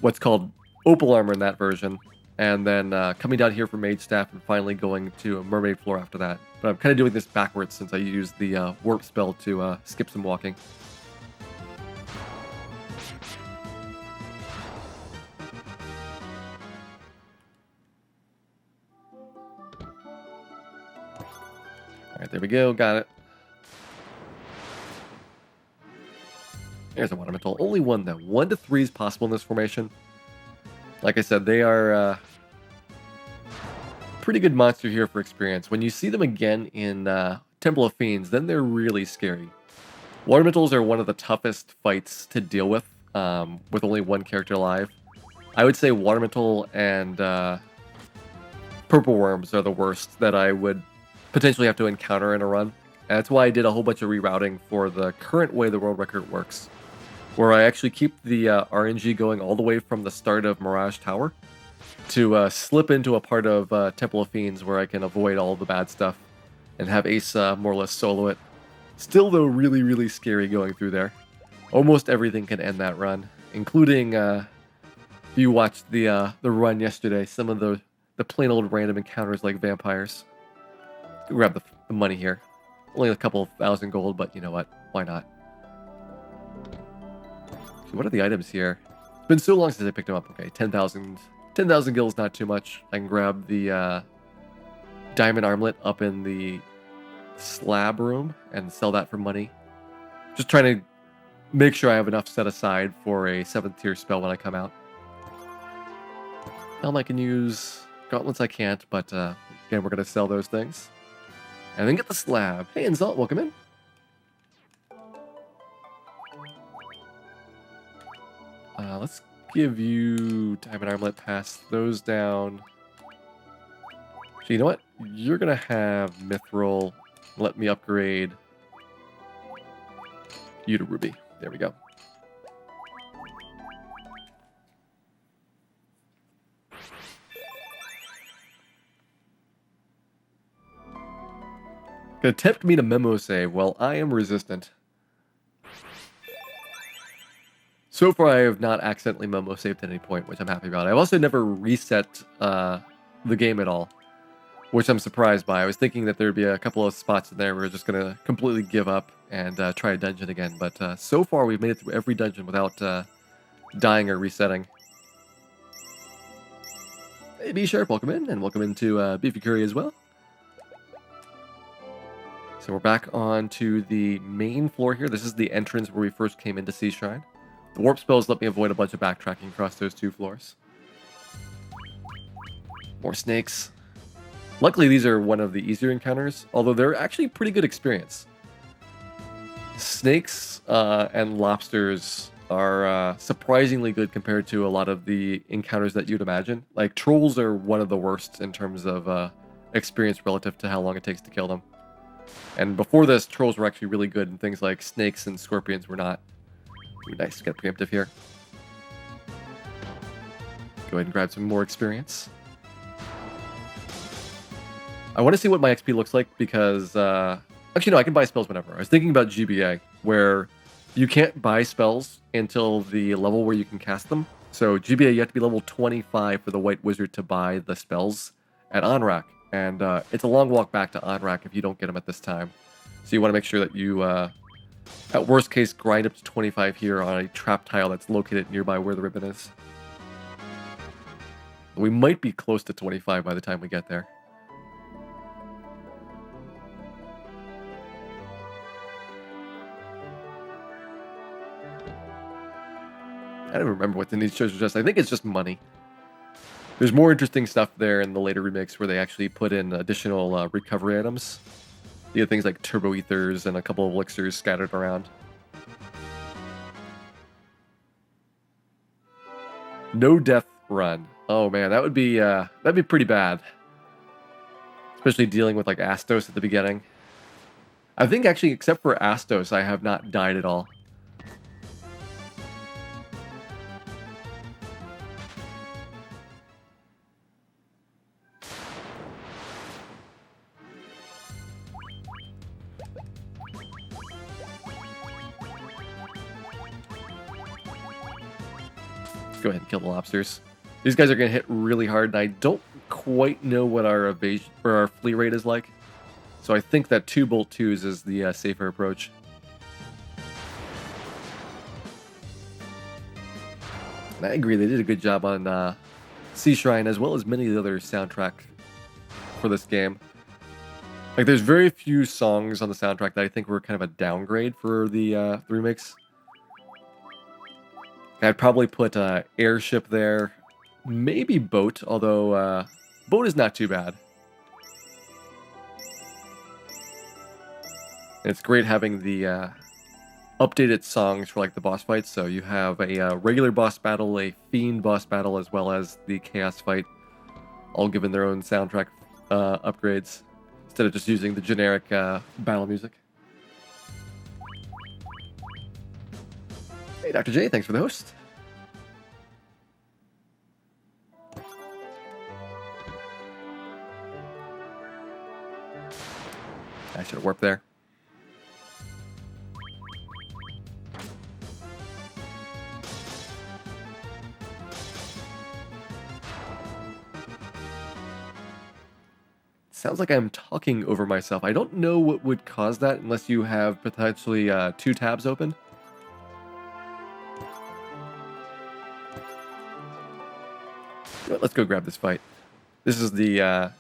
what's called Opal Armor in that version, and then coming down here for Mage Staff and finally going to a Mermaid Floor after that. But I'm kind of doing this backwards since I used the Warp spell to skip some walking. Alright, there we go, got it. There's a water mental. Only one, though. 1 to 3 is possible in this formation. Like I said, they are pretty good monster here for experience. When you see them again in Temple of Fiends, then they're really scary. Water mentals are one of the toughest fights to deal with only one character alive. I would say water mental and purple worms are the worst that I would potentially have to encounter in a run. And that's why I did a whole bunch of rerouting for the current way the world record works, where I actually keep the RNG going all the way from the start of Mirage Tower to slip into a part of Temple of Fiends where I can avoid all the bad stuff and have Ace more or less solo it. Still, though, really, really scary going through there. Almost everything can end that run, including, if you watched the run yesterday, some of the plain old random encounters like vampires. Let's go grab the money here. Only a couple of thousand gold, but you know what? Why not? So what are the items here? It's been so long since I picked them up. Okay, 10,000 gil is not too much. I can grab the diamond armlet up in the slab room and sell that for money. Just trying to make sure I have enough set aside for a 7th tier spell when I come out. Helm I can use. Gauntlets I can't, but again, we're going to sell those things. And then get the slab. Hey, Insult, welcome in. Let's give you diamond armlet, pass those down. So you know what? You're going to have mithril. Let me upgrade you to ruby. There we go. Gonna tempt me to memo save. Well, I am resistant. So far, I have not accidentally memo saved at any point, which I'm happy about. I've also never reset the game at all. which I'm surprised by. I was thinking that there'd be a couple of spots in there where we're just going to completely give up and try a dungeon again. But so far, we've made it through every dungeon without dying or resetting. Hey, B Sharp, welcome in, and welcome into Beefy Curry as well. So we're back on to the main floor here. This is the entrance where we first came into Sea Shrine. The warp spells let me avoid a bunch of backtracking across those 2 floors. More snakes. Luckily, these are one of the easier encounters, although they're actually pretty good experience. Snakes and lobsters are surprisingly good compared to a lot of the encounters that you'd imagine. Like, trolls are one of the worst in terms of experience relative to how long it takes to kill them. And before this, trolls were actually really good, and things like snakes and scorpions were not. Ooh, nice to get preemptive here. Go ahead and grab some more experience. I want to see what my XP looks like because... actually, no, I can buy spells whenever. I was thinking about GBA, where you can't buy spells until the level where you can cast them. So GBA, you have to be level 25 for the White Wizard to buy the spells at Onrak. And it's a long walk back to Onrak if you don't get them at this time. So you want to make sure that you, at worst case, grind up to 25 here on a trap tile that's located nearby where the ribbon is. We might be close to 25 by the time we get there. I don't remember what's in these treasure chests. I think it's just money. There's more interesting stuff there in the later remakes where they actually put in additional recovery items. You have things like turbo ethers and a couple of elixirs scattered around. No death run. Oh man, that'd be pretty bad. Especially dealing with like Astos at the beginning. I think actually, except for Astos, I have not died at all. Go ahead and kill the lobsters. These guys are going to hit really hard, and I don't quite know what our evasion or our flee rate is like. So I think that 2 bolt 2s is the safer approach. And I agree, they did a good job on Sea Shrine as well as many of the other soundtrack for this game. Like, there's very few songs on the soundtrack that I think were kind of a downgrade for the remakes. I'd probably put Airship there, maybe Boat, although Boat is not too bad. And it's great having the updated songs for like the boss fights. So you have a regular boss battle, a Fiend boss battle, as well as the Chaos fight, all given their own soundtrack upgrades, instead of just using the generic battle music. Hey, Dr. J, thanks for the host. I should have warped there. Sounds like I'm talking over myself. I don't know what would cause that unless you have potentially 2 tabs open. Let's go grab this fight. This is the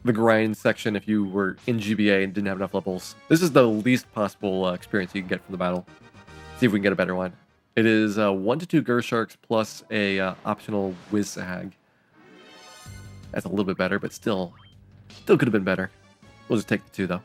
grind section if you were in GBA and didn't have enough levels. This is the least possible experience you can get from the battle. See if we can get a better one. It is 1 to 2 Gersharks plus a optional Wizzhag. That's a little bit better, but still could have been better. We'll just take the 2 though.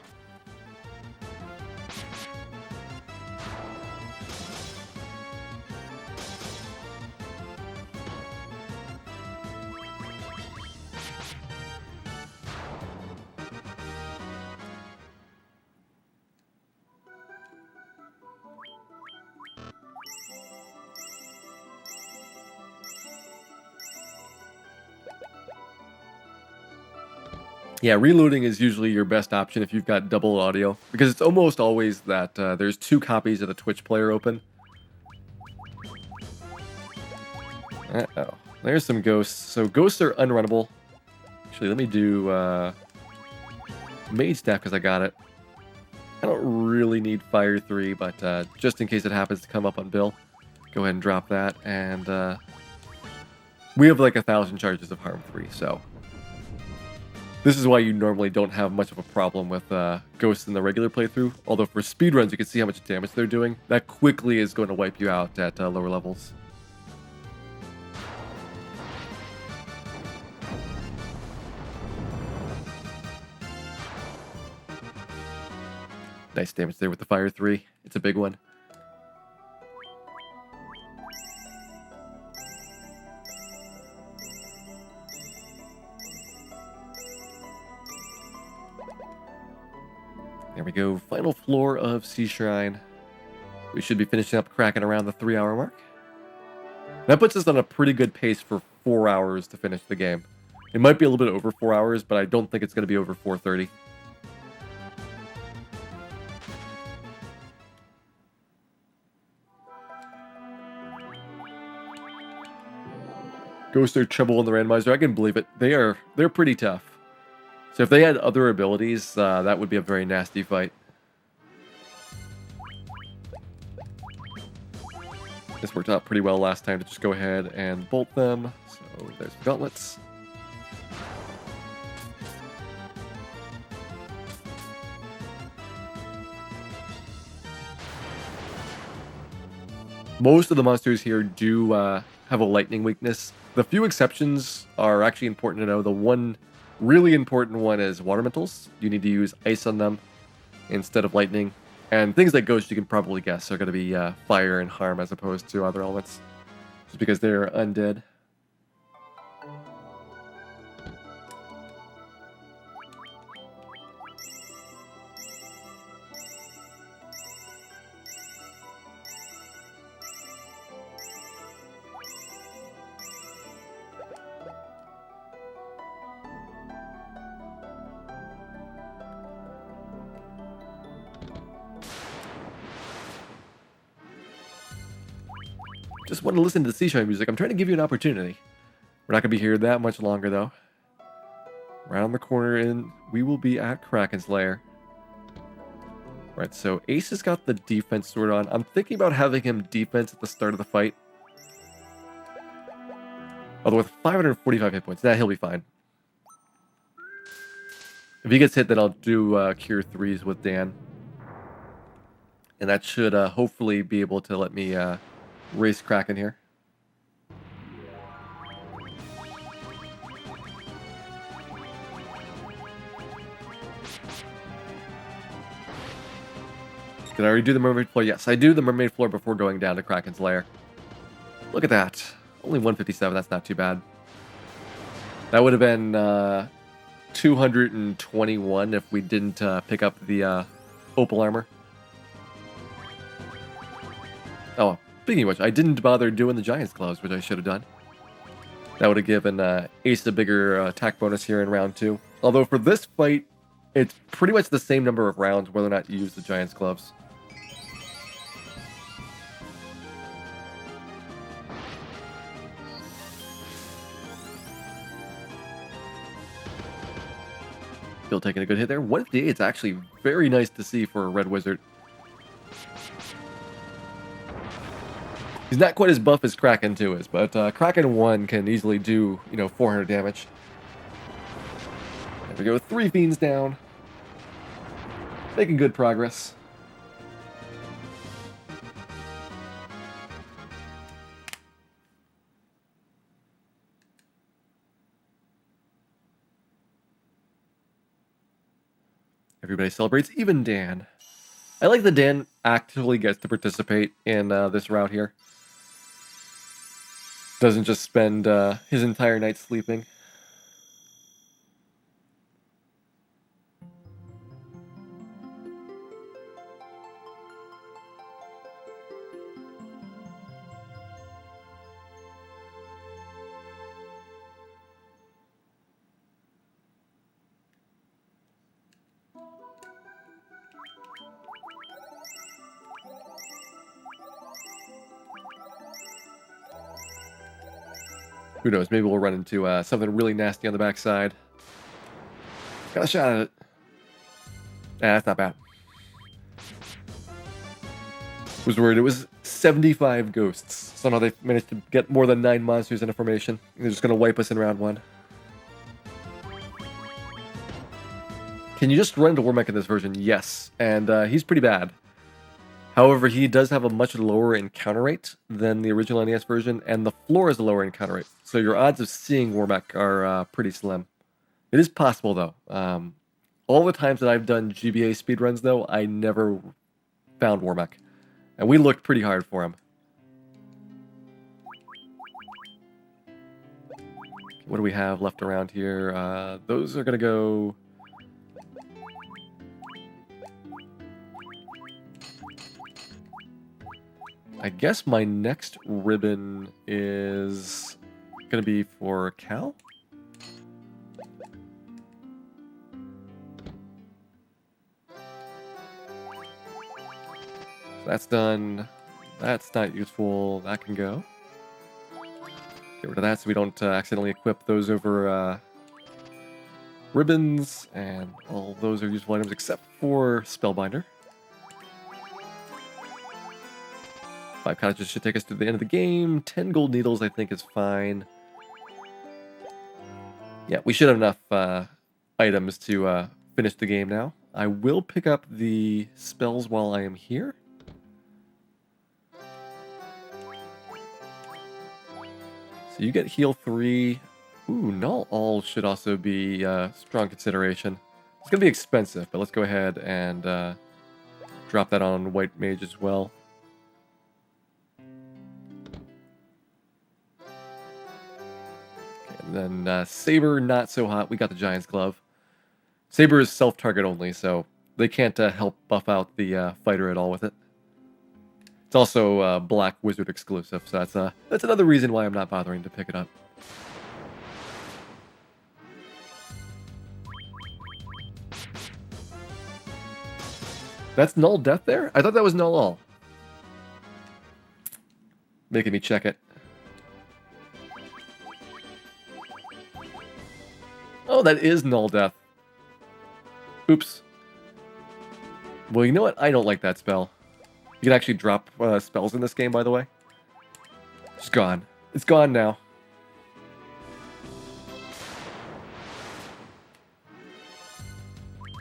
Yeah, reloading is usually your best option if you've got double audio, because it's almost always that there's 2 copies of the Twitch player open. Uh-oh. There's some ghosts. So ghosts are unrunnable. Actually, let me do Mage Staff because I got it. I don't really need Fire 3, but just in case it happens to come up on Bill, go ahead and drop that. And we have like 1,000 charges of Harm 3, so this is why you normally don't have much of a problem with Ghosts in the regular playthrough. Although for speedruns, you can see how much damage they're doing. That quickly is going to wipe you out at lower levels. Nice damage there with the Fire 3. It's a big one. There we go. Final floor of Sea Shrine. We should be finishing up Kraken around the 3-hour mark. That puts us on a pretty good pace for 4 hours to finish the game. It might be a little bit over 4 hours, but I don't think it's going to be over 4:30. Ghosts are trouble in the randomizer. I can believe it. They're pretty tough. So if they had other abilities, that would be a very nasty fight. This worked out pretty well last time to just go ahead and bolt them. So there's the gauntlets. Most of the monsters here do have a lightning weakness. The few exceptions are actually important to know. The one really important one is water elementals. You need to use ice on them instead of lightning. And things like ghosts, you can probably guess, are going to be fire and harm as opposed to other elements. Just because they're undead. Just want to listen to the Sea Shrine music. I'm trying to give you an opportunity. We're not going to be here that much longer, though. Around the corner, and we will be at Kraken's lair. Right, so Ace has got the defense sword on. I'm thinking about having him defense at the start of the fight. Although with 545 hit points, he'll be fine. If he gets hit, then I'll do Cure 3s with Dan. And that should hopefully be able to let me race Kraken here. Did I already do the mermaid floor? Yes, I do the mermaid floor before going down to Kraken's lair. Look at that. Only 157, that's not too bad. That would have been 221 if we didn't pick up the opal armor. Oh, speaking of which, I didn't bother doing the Giant's Gloves, which I should have done. That would have given Ace a bigger attack bonus here in round 2. Although for this fight, it's pretty much the same number of rounds whether or not you use the Giant's Gloves. Still taking a good hit there. 158 is actually very nice to see for a Red Wizard. He's not quite as buff as Kraken 2 is, but Kraken 1 can easily do, 400 damage. There we go, 3 fiends down. Making good progress. Everybody celebrates, even Dan. I like that Dan actively gets to participate in this route here. Doesn't just spend his entire night sleeping. Who knows, maybe we'll run into something really nasty on the backside. Got a shot at it. That's not bad. Was worried it was 75 ghosts. Somehow they managed to get more than 9 monsters in a formation. They're just gonna wipe us in round 1. Can you just run into Wormek in this version? Yes, and he's pretty bad. However, he does have a much lower encounter rate than the original NES version, and the floor is a lower encounter rate. So your odds of seeing Wormek are pretty slim. It is possible, though. All the times that I've done GBA speedruns, though, I never found Wormek. And we looked pretty hard for him. What do we have left around here? Those are going to go... I guess my next ribbon is going to be for Cal? That's done. That's not useful. That can go. Get rid of that so we don't accidentally equip those over ribbons. And all those are useful items except for Spellbinder. 5 cottages should take us to the end of the game. 10 gold needles I think is fine. Yeah, we should have enough items to finish the game now. I will pick up the spells while I am here. So you get heal 3. Ooh, Null All should also be strong consideration. It's going to be expensive, but let's go ahead and drop that on White Mage as well. Okay, and then Saber, not so hot. We got the Giant's Glove. Saber is self-target only, so they can't help buff out the fighter at all with it. It's also Black Wizard exclusive, so that's another reason why I'm not bothering to pick it up. That's Null Death there? I thought that was Null All. Making me check it. Oh, that is Null Death. Oops. Well, you know what? I don't like that spell. You can actually drop spells in this game, by the way. It's gone. It's gone now.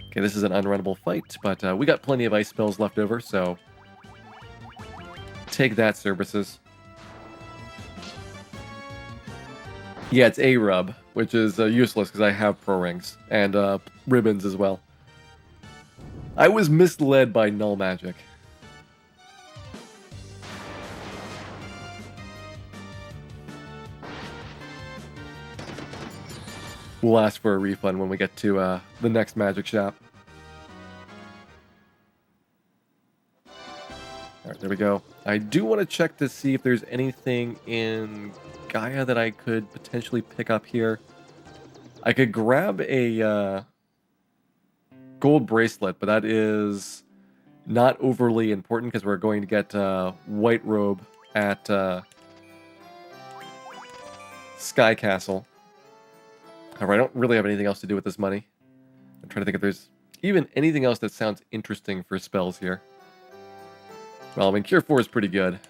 Okay, this is an unrunnable fight, but we got plenty of ice spells left over, so... Take that, Cerberus. Yeah, it's a rub, which is useless because I have pro rings and ribbons as well. I was misled by null magic. We'll ask for a refund when we get to the next magic shop. Alright, there we go. I do want to check to see if there's anything in Gaia that I could potentially pick up here. I could grab a gold bracelet, but that is not overly important because we're going to get White Robe at Sky Castle. However, I don't really have anything else to do with this money. I'm trying to think if there's even anything else that sounds interesting for spells here. Well, I mean, Cure 4 is pretty good.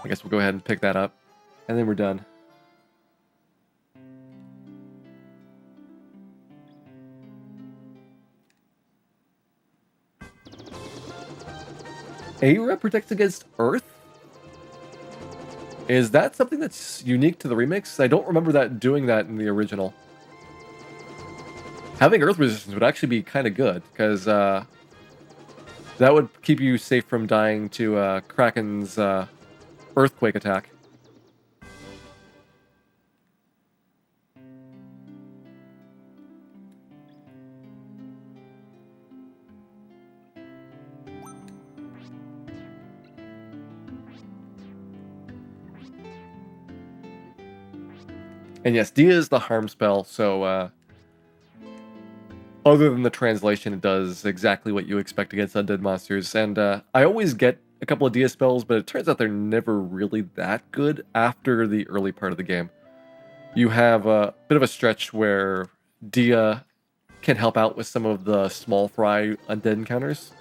I guess we'll go ahead and pick that up. And then we're done. Aura protects against Earth? Is that something that's unique to the remix? I don't remember that doing that in the original. Having Earth resistance would actually be kind of good, because that would keep you safe from dying to Kraken's Earthquake attack. And yes, Dia is the harm spell, so other than the translation, it does exactly what you expect against undead monsters. And I always get a couple of Dia spells, but it turns out they're never really that good after the early part of the game. You have a bit of a stretch where Dia can help out with some of the small fry undead encounters.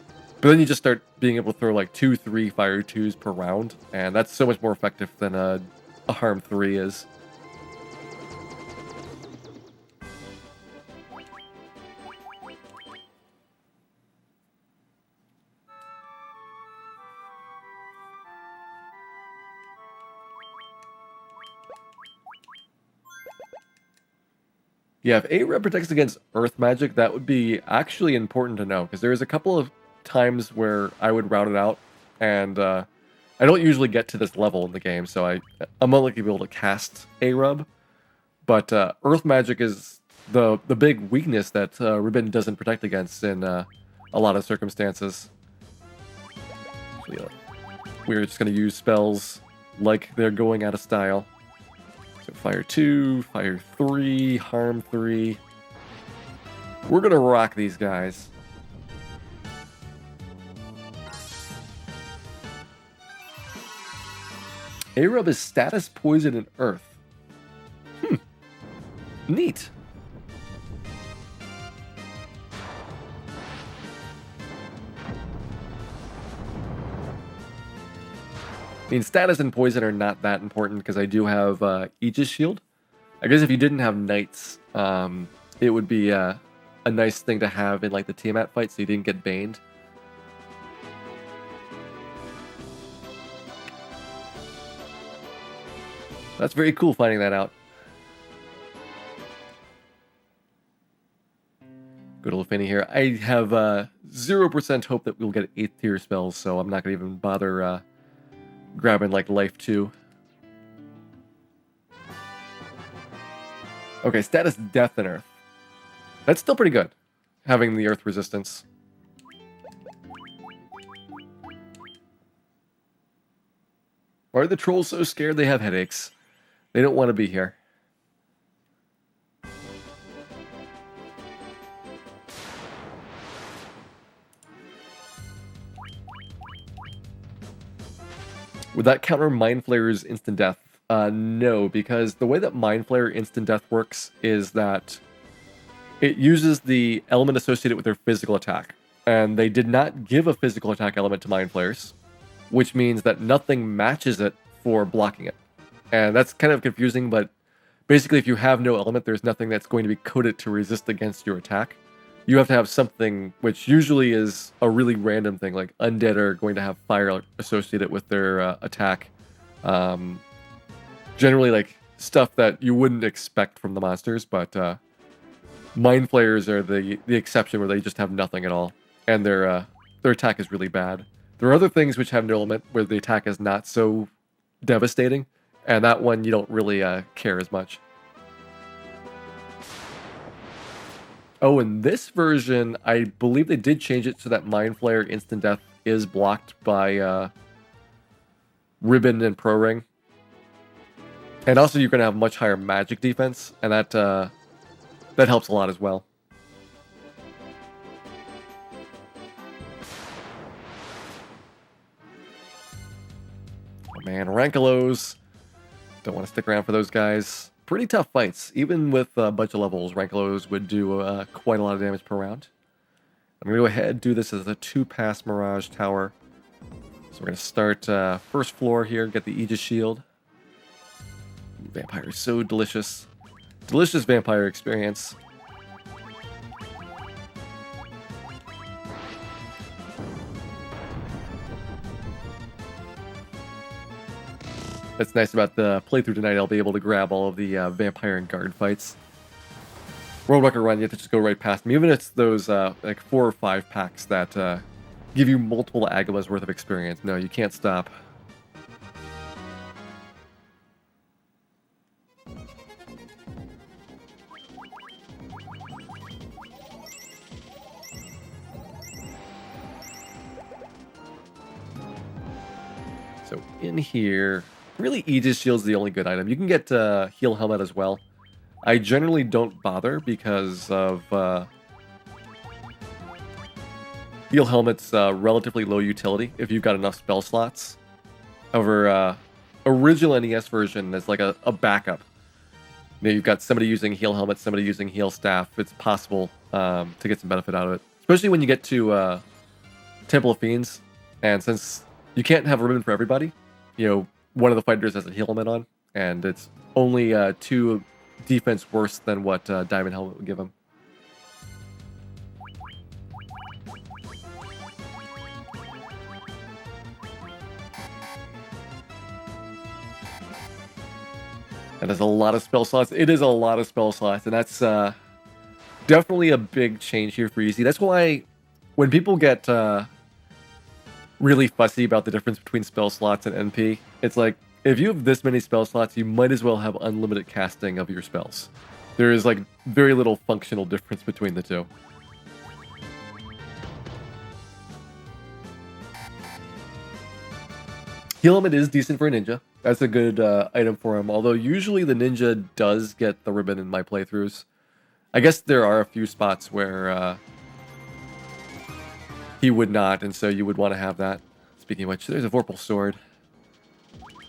But then you just start being able to throw like 2, 3 fire 2s per round, and that's so much more effective than a harm 3 is. Yeah, if AREB protects against earth magic, that would be actually important to know, because there's a couple of times where I would route it out, and I don't usually get to this level in the game, so I'm unlikely to be able to cast AREB, but earth magic is the big weakness that Ribbon doesn't protect against in a lot of circumstances. So, yeah, we're just going to use spells like they're going out of style. So fire 2, fire 3, harm 3. We're gonna rock these guys. AREB is status poison and earth. Neat. I mean, status and poison are not that important because I do have Aegis Shield. I guess if you didn't have Knights, it would be a nice thing to have in like the Tiamat fight so you didn't get baned. That's very cool finding that out. Good old Finny here. I have 0% hope that we'll get 8th tier spells, so I'm not going to even bother grabbing like life 2. Okay, status death and earth. That's still pretty good, having the earth resistance. Why are the trolls so scared they have headaches? They don't want to be here. Would that counter Mind Flayer's instant death? No, because the way that Mind Flayer instant death works is that it uses the element associated with their physical attack. And they did not give a physical attack element to Mind Flayers, which means that nothing matches it for blocking it. And that's kind of confusing, but basically if you have no element, there's nothing that's going to be coded to resist against your attack. You have to have something, which usually is a really random thing, like undead are going to have fire associated with their attack. Generally, like stuff that you wouldn't expect from the monsters, but Mind Flayers are the exception where they just have nothing at all, and their attack is really bad. There are other things which have no element where the attack is not so devastating, and that one you don't really care as much. Oh, in this version, I believe they did change it so that Mind Flayer instant death is blocked by Ribbon and Pro Ring. And also you're going to have much higher magic defense, and that helps a lot as well. Oh man, Rankelos. Don't want to stick around for those guys. Pretty tough fights. Even with a bunch of levels, Rankelos would do quite a lot of damage per round. I'm going to go ahead and do this as a 2-pass Mirage Tower. So we're going to start first floor here, get the Aegis Shield. Vampire is so delicious. Delicious vampire experience. That's nice about the playthrough tonight. I'll be able to grab all of the vampire and guard fights. World Record Run, you have to just go right past them. Even if it's those like 4 or 5 packs that give you multiple Agamas worth of experience. No, you can't stop. So in here, really Aegis Shield's the only good item. You can get Heal Helmet as well. I generally don't bother because of Heal Helmet's relatively low utility if you've got enough spell slots. However, original NES version is like a backup. You know, you've got somebody using heal helmet, somebody using heal staff. It's possible to get some benefit out of it, especially when you get to Temple of Fiends. And since you can't have a ribbon for everybody, you know, one of the fighters has a heal helmet on, and it's only 2 defense worse than what Diamond Helmet would give him. And there's a lot of spell slots. It is a lot of spell slots, and that's definitely a big change here for Easy. That's why when people get really fussy about the difference between spell slots and NP, it's like, if you have this many spell slots, you might as well have unlimited casting of your spells. There is like very little functional difference between the two. Heal helmet is decent for a ninja. That's a good item for him, although usually the ninja does get the ribbon in my playthroughs. I guess there are a few spots where he would not, and so you would want to have that. Speaking of which, there's a Vorpal sword.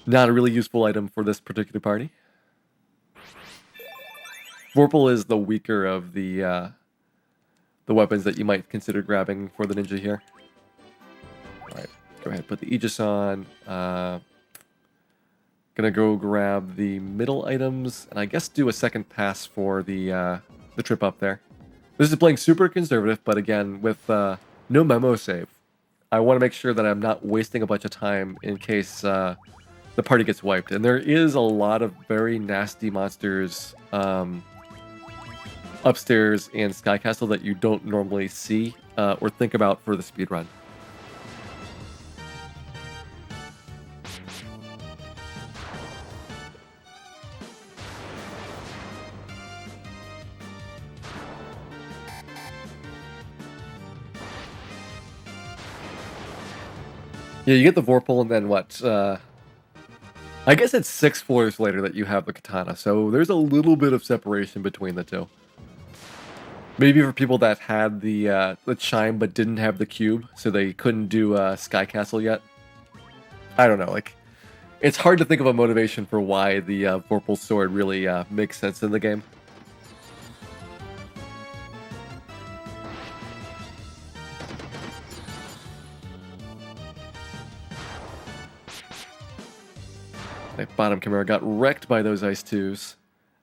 Not a really useful item for this particular party. Vorpal is the weaker of the weapons that you might consider grabbing for the ninja here. Alright, go ahead, put the Aegis on. Gonna go grab the middle items, and I guess do a second pass for the trip up there. This is playing super conservative, but again, with no memo save, I want to make sure that I'm not wasting a bunch of time in case the party gets wiped. And there is a lot of very nasty monsters upstairs in Sky Castle that you don't normally see or think about for the speedrun. Yeah, you get the Vorpal, and then what? I guess it's 6 floors later that you have the katana, so there's a little bit of separation between the two. Maybe for people that had the chime but didn't have the cube, so they couldn't do Sky Castle yet. I don't know, like, it's hard to think of a motivation for why the Vorpal sword really makes sense in the game. My bottom Chimera got wrecked by those Ice 2s.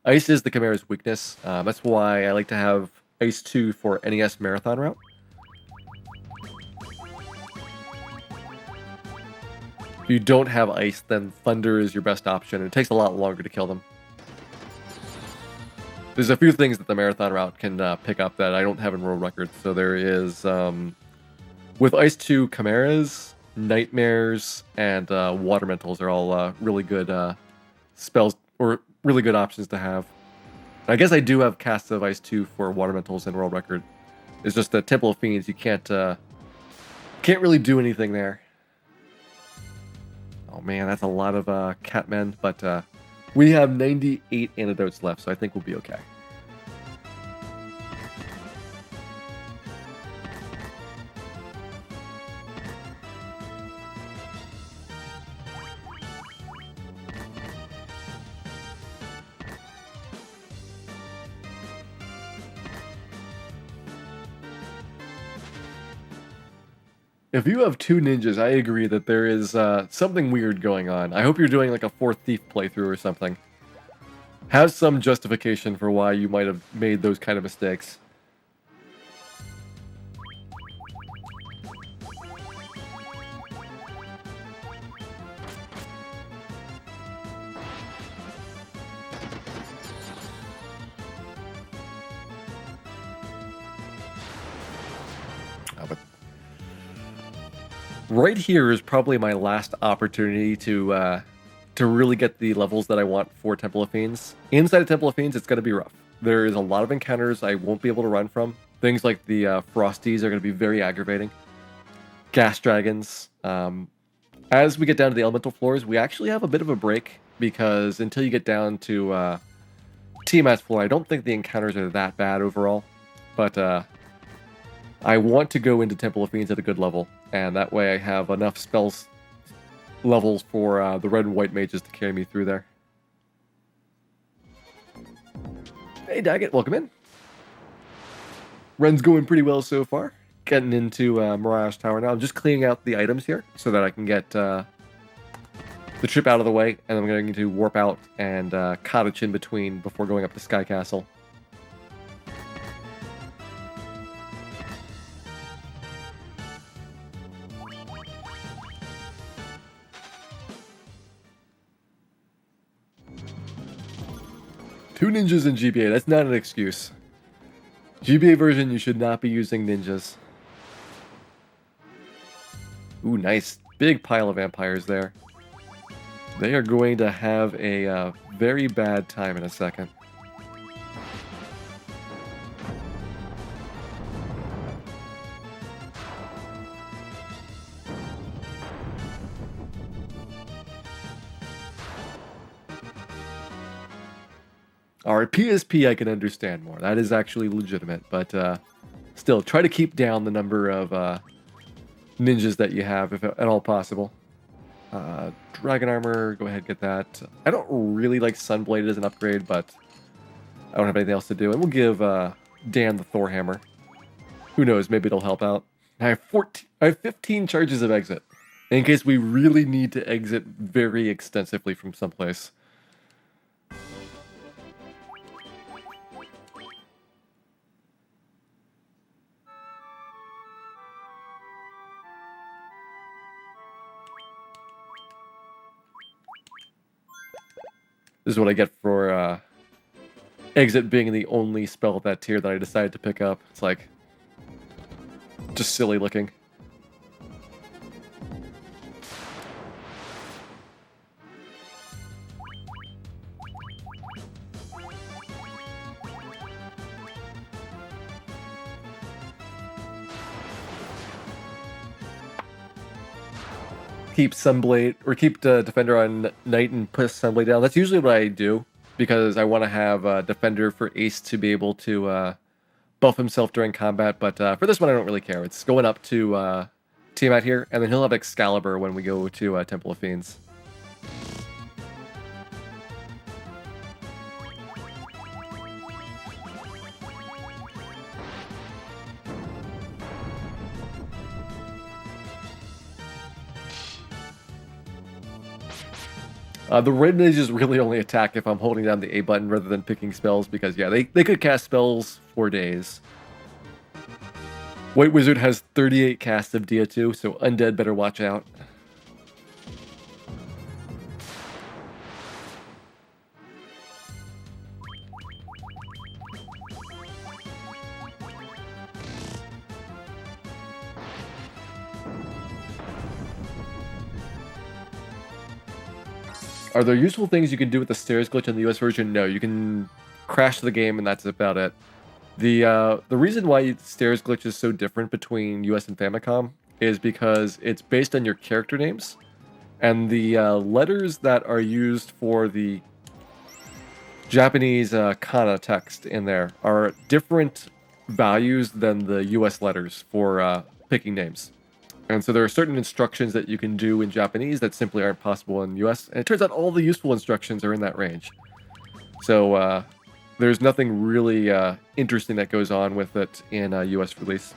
Ice is the Chimera's weakness. That's why I like to have Ice 2 for NES Marathon route. If you don't have Ice, then Thunder is your best option. It takes a lot longer to kill them. There's a few things that the Marathon route can pick up that I don't have in World Records. So there is, with Ice 2 Chimeras, Nightmares, and Water Mentals are all really good spells, or really good options to have. I guess I do have casts of Ice 2 for Water Mentals in World Record. It's just that Temple of Fiends, you can't really do anything there. Oh man, that's a lot of Catmen, but we have 98 antidotes left, so I think we'll be okay. If you have 2 ninjas, I agree that there is something weird going on. I hope you're doing like a 4th Thief playthrough or something. Have some justification for why you might have made those kind of mistakes. Right here is probably my last opportunity to really get the levels that I want for Temple of Fiends. Inside of Temple of Fiends, it's going to be rough. There is a lot of encounters I won't be able to run from. Things like the Frosties are going to be very aggravating. Gas Dragons. As we get down to the elemental floors, we actually have a bit of a break, because until you get down to Tiamat's floor, I don't think the encounters are that bad overall. But I want to go into Temple of Fiends at a good level, and that way I have enough spells levels for the red and white mages to carry me through there. Hey, Daggett, welcome in. Run's going pretty well so far. Getting into Mirage Tower now. I'm just cleaning out the items here so that I can get the trip out of the way, and I'm going to warp out and cottage in between before going up to Sky Castle. Two ninjas in GBA, that's not an excuse. GBA version, you should not be using ninjas. Ooh, nice. Big pile of vampires there. They are going to have a very bad time in a second. Alright, PSP I can understand more. That is actually legitimate, but still, try to keep down the number of ninjas that you have, if at all possible. Dragon armor, go ahead and get that. I don't really like Sunblade as an upgrade, but I don't have anything else to do. And we'll give Dan the Thor hammer. Who knows, maybe it'll help out. I have 15 charges of exit, in case we really need to exit very extensively from someplace. This is what I get for exit being the only spell at that tier that I decided to pick up. It's like, just silly looking. Keep Sunblade, or keep the Defender on Knight and put Sunblade down. That's usually what I do, because I want to have Defender for Ace to be able to buff himself during combat, but for this one I don't really care. It's going up to Tiamat here, and then he'll have Excalibur when we go to Temple of Fiends. The red ninjas really only attack if I'm holding down the A button rather than picking spells, because yeah, they could cast spells for days. White Wizard has 38 casts of Dia 2, so Undead better watch out. Are there useful things you can do with the stairs glitch in the US version? No, you can crash the game and that's about it. The reason why the stairs glitch is so different between US and Famicom is because it's based on your character names, and the letters that are used for the Japanese kana text in there are different values than the US letters for picking names. And so there are certain instructions that you can do in Japanese that simply aren't possible in US. And it turns out all the useful instructions are in that range. So there's nothing really interesting that goes on with it in US release.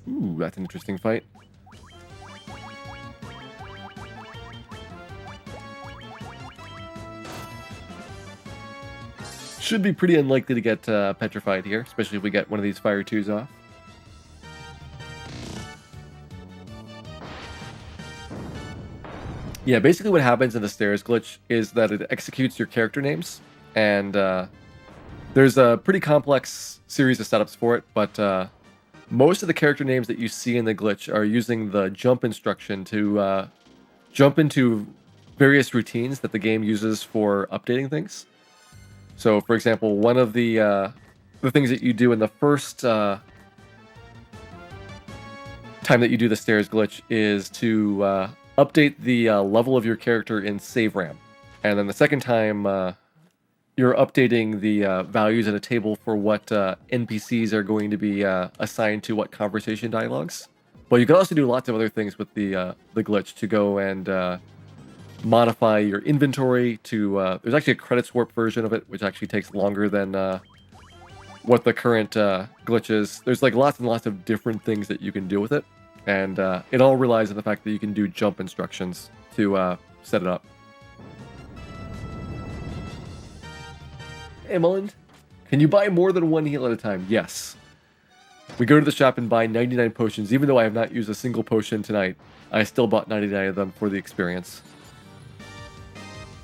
Ooh, that's an interesting fight. Should be pretty unlikely to get petrified here, especially if we get one of these Fire 2s off. Yeah, basically what happens in the stairs glitch is that it executes your character names, and there's a pretty complex series of setups for it, but most of the character names that you see in the glitch are using the jump instruction to jump into various routines that the game uses for updating things. So, for example, one of the things that you do in the first time that you do the stairs glitch is to update the level of your character in save RAM. And then the second time, you're updating the values in a table for what NPCs are going to be assigned to what conversation dialogues. But you can also do lots of other things with the glitch to go and modify your inventory to... there's actually a credits warp version of it, which actually takes longer than what the current glitch is. There's like lots and lots of different things that you can do with it. And it all relies on the fact that you can do jump instructions to set it up. Hey, Mullen, can you buy more than one heal at a time? Yes. We go to the shop and buy 99 potions. Even though I have not used a single potion tonight, I still bought 99 of them for the experience.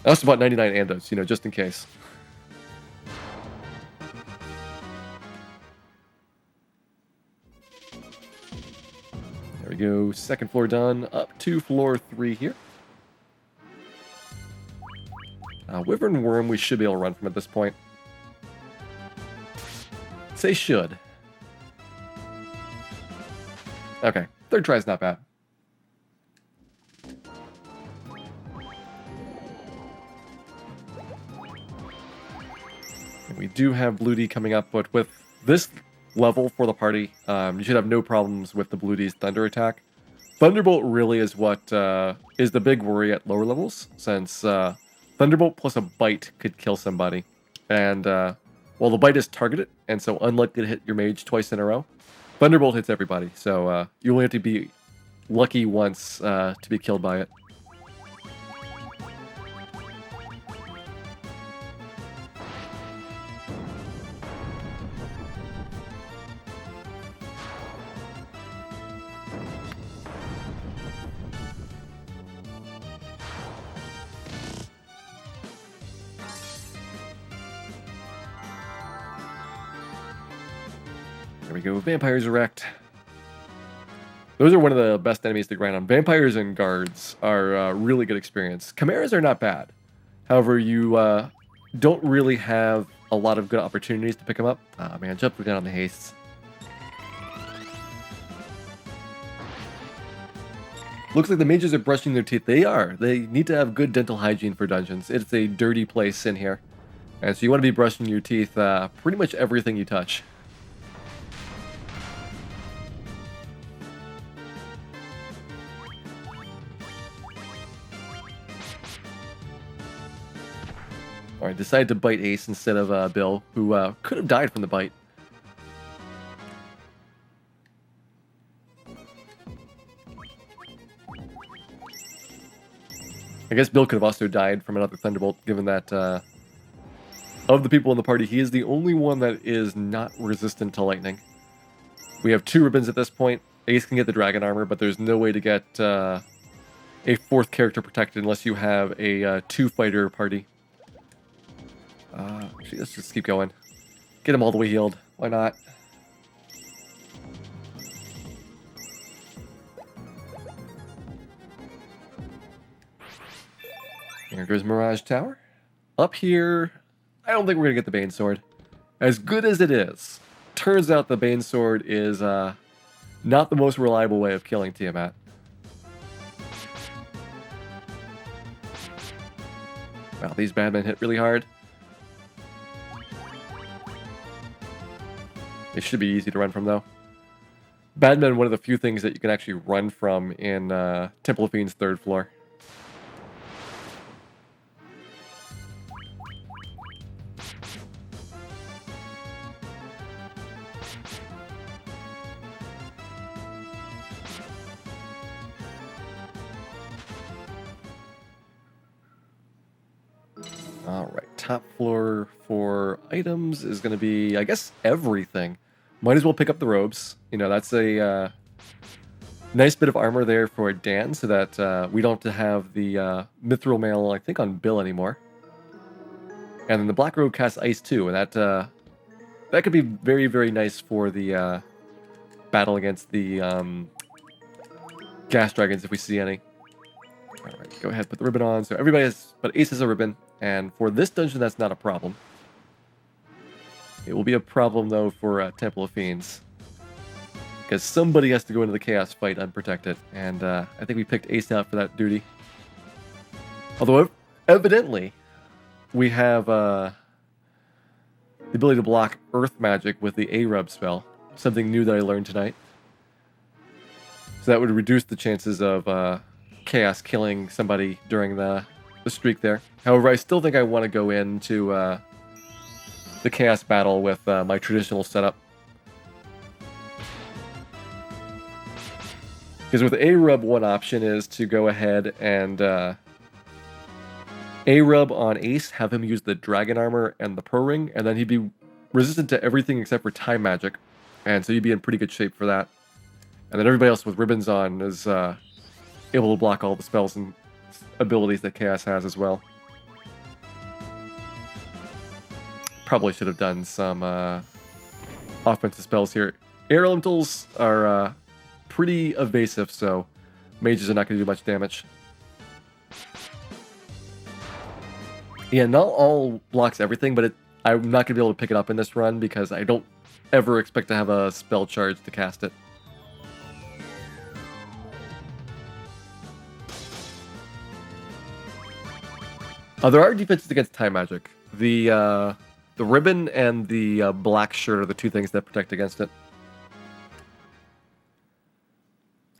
I also bought 99 andos, you know, just in case. There we go. Second floor done. Up to floor 3 here. Wyvern Worm we should be able to run from at this point. Say should. Okay, third try is not bad. And we do have Blue D coming up, but with this level for the party, you should have no problems with the Blue D's Thunder attack. Thunderbolt really is what is the big worry at lower levels, since Thunderbolt plus a bite could kill somebody. And well, the bite is targeted, and so unlikely to hit your mage twice in a row. Thunderbolt hits everybody, so you only have to be lucky once to be killed by it. There we go, Vampires Erect. Those are one of the best enemies to grind on. Vampires and guards are a really good experience. Chimeras are not bad. However, you don't really have a lot of good opportunities to pick them up. Ah, man, jumping down on the hastes. Looks like the mages are brushing their teeth. They are. They need to have good dental hygiene for dungeons. It's a dirty place in here. And so you want to be brushing your teeth pretty much everything you touch. Alright, decided to bite Ace instead of Bill, who could have died from the bite. I guess Bill could have also died from another Thunderbolt, given that of the people in the party, he is the only one that is not resistant to lightning. We have 2 ribbons at this point. Ace can get the dragon armor, but there's no way to get a 4th character protected unless you have a 2-fighter party. Actually, let's just keep going. Get him all the way healed. Why not? Here goes Mirage Tower. Up here, I don't think we're going to get the Bane Sword. As good as it is, turns out the Bane Sword is not the most reliable way of killing Tiamat. Wow, these bad men hit really hard. They should be easy to run from, though. Badmen, one of the few things that you can actually run from in Temple of Fiend's 3rd floor. Alright, top floor for items is going to be, I guess, everything. Might as well pick up the robes. You know, that's a nice bit of armor there for Dan, so that we don't have to have the mithril mail, I think, on Bill anymore. And then the black robe casts ice too, and that could be very, very nice for the battle against the gas dragons if we see any. Alright, go ahead, put the ribbon on. So everybody has, but Ace has a ribbon, and for this dungeon that's not a problem. It will be a problem, though, for Temple of Fiends. Because somebody has to go into the Chaos fight unprotected, and I think we picked Ace out for that duty. Although evidently, we have the ability to block earth magic with the A-Rub spell. Something new that I learned tonight. So that would reduce the chances of Chaos killing somebody during the streak there. However, I still think I want to go into the Chaos battle with my traditional setup. Because with A-Rub, one option is to go ahead and A-Rub on Ace, have him use the Dragon Armor and the Pro Ring, and then he'd be resistant to everything except for Time Magic. And so you'd be in pretty good shape for that. And then everybody else with ribbons on is able to block all the spells and abilities that Chaos has as well. Probably should have done some offensive spells here. Air Elementals are pretty evasive, so mages are not going to do much damage. Yeah, not all blocks everything, but I'm not going to be able to pick it up in this run because I don't ever expect to have a spell charge to cast it. There are defenses against time magic. The ribbon and the black shirt are the two things that protect against it.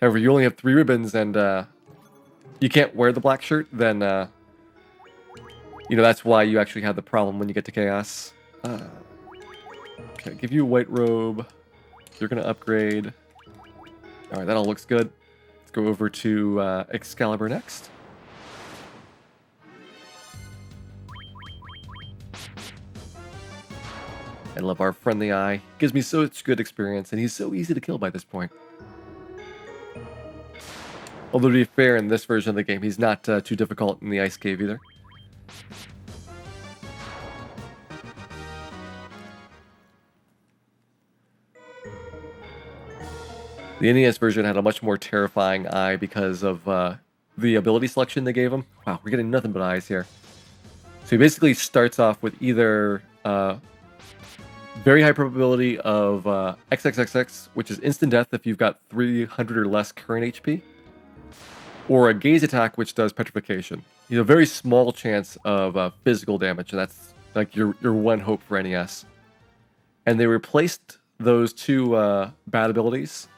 However, you only have 3 ribbons and you can't wear the black shirt, then that's why you actually have the problem when you get to Chaos. Okay, give you a white robe. You're going to upgrade. Alright, that all looks good. Let's go over to Excalibur next. I love our friendly eye. Gives me such good experience, and he's so easy to kill by this point. Although to be fair, in this version of the game, he's not too difficult in the Ice Cave either. The NES version had a much more terrifying eye because of the ability selection they gave him. Wow, we're getting nothing but eyes here. So he basically starts off with either very high probability of XXXX, which is instant death if you've got 300 or less current HP, or a gaze attack, which does petrification. You have a very small chance of physical damage, and that's like your one hope for NES. And they replaced those two bad abilities.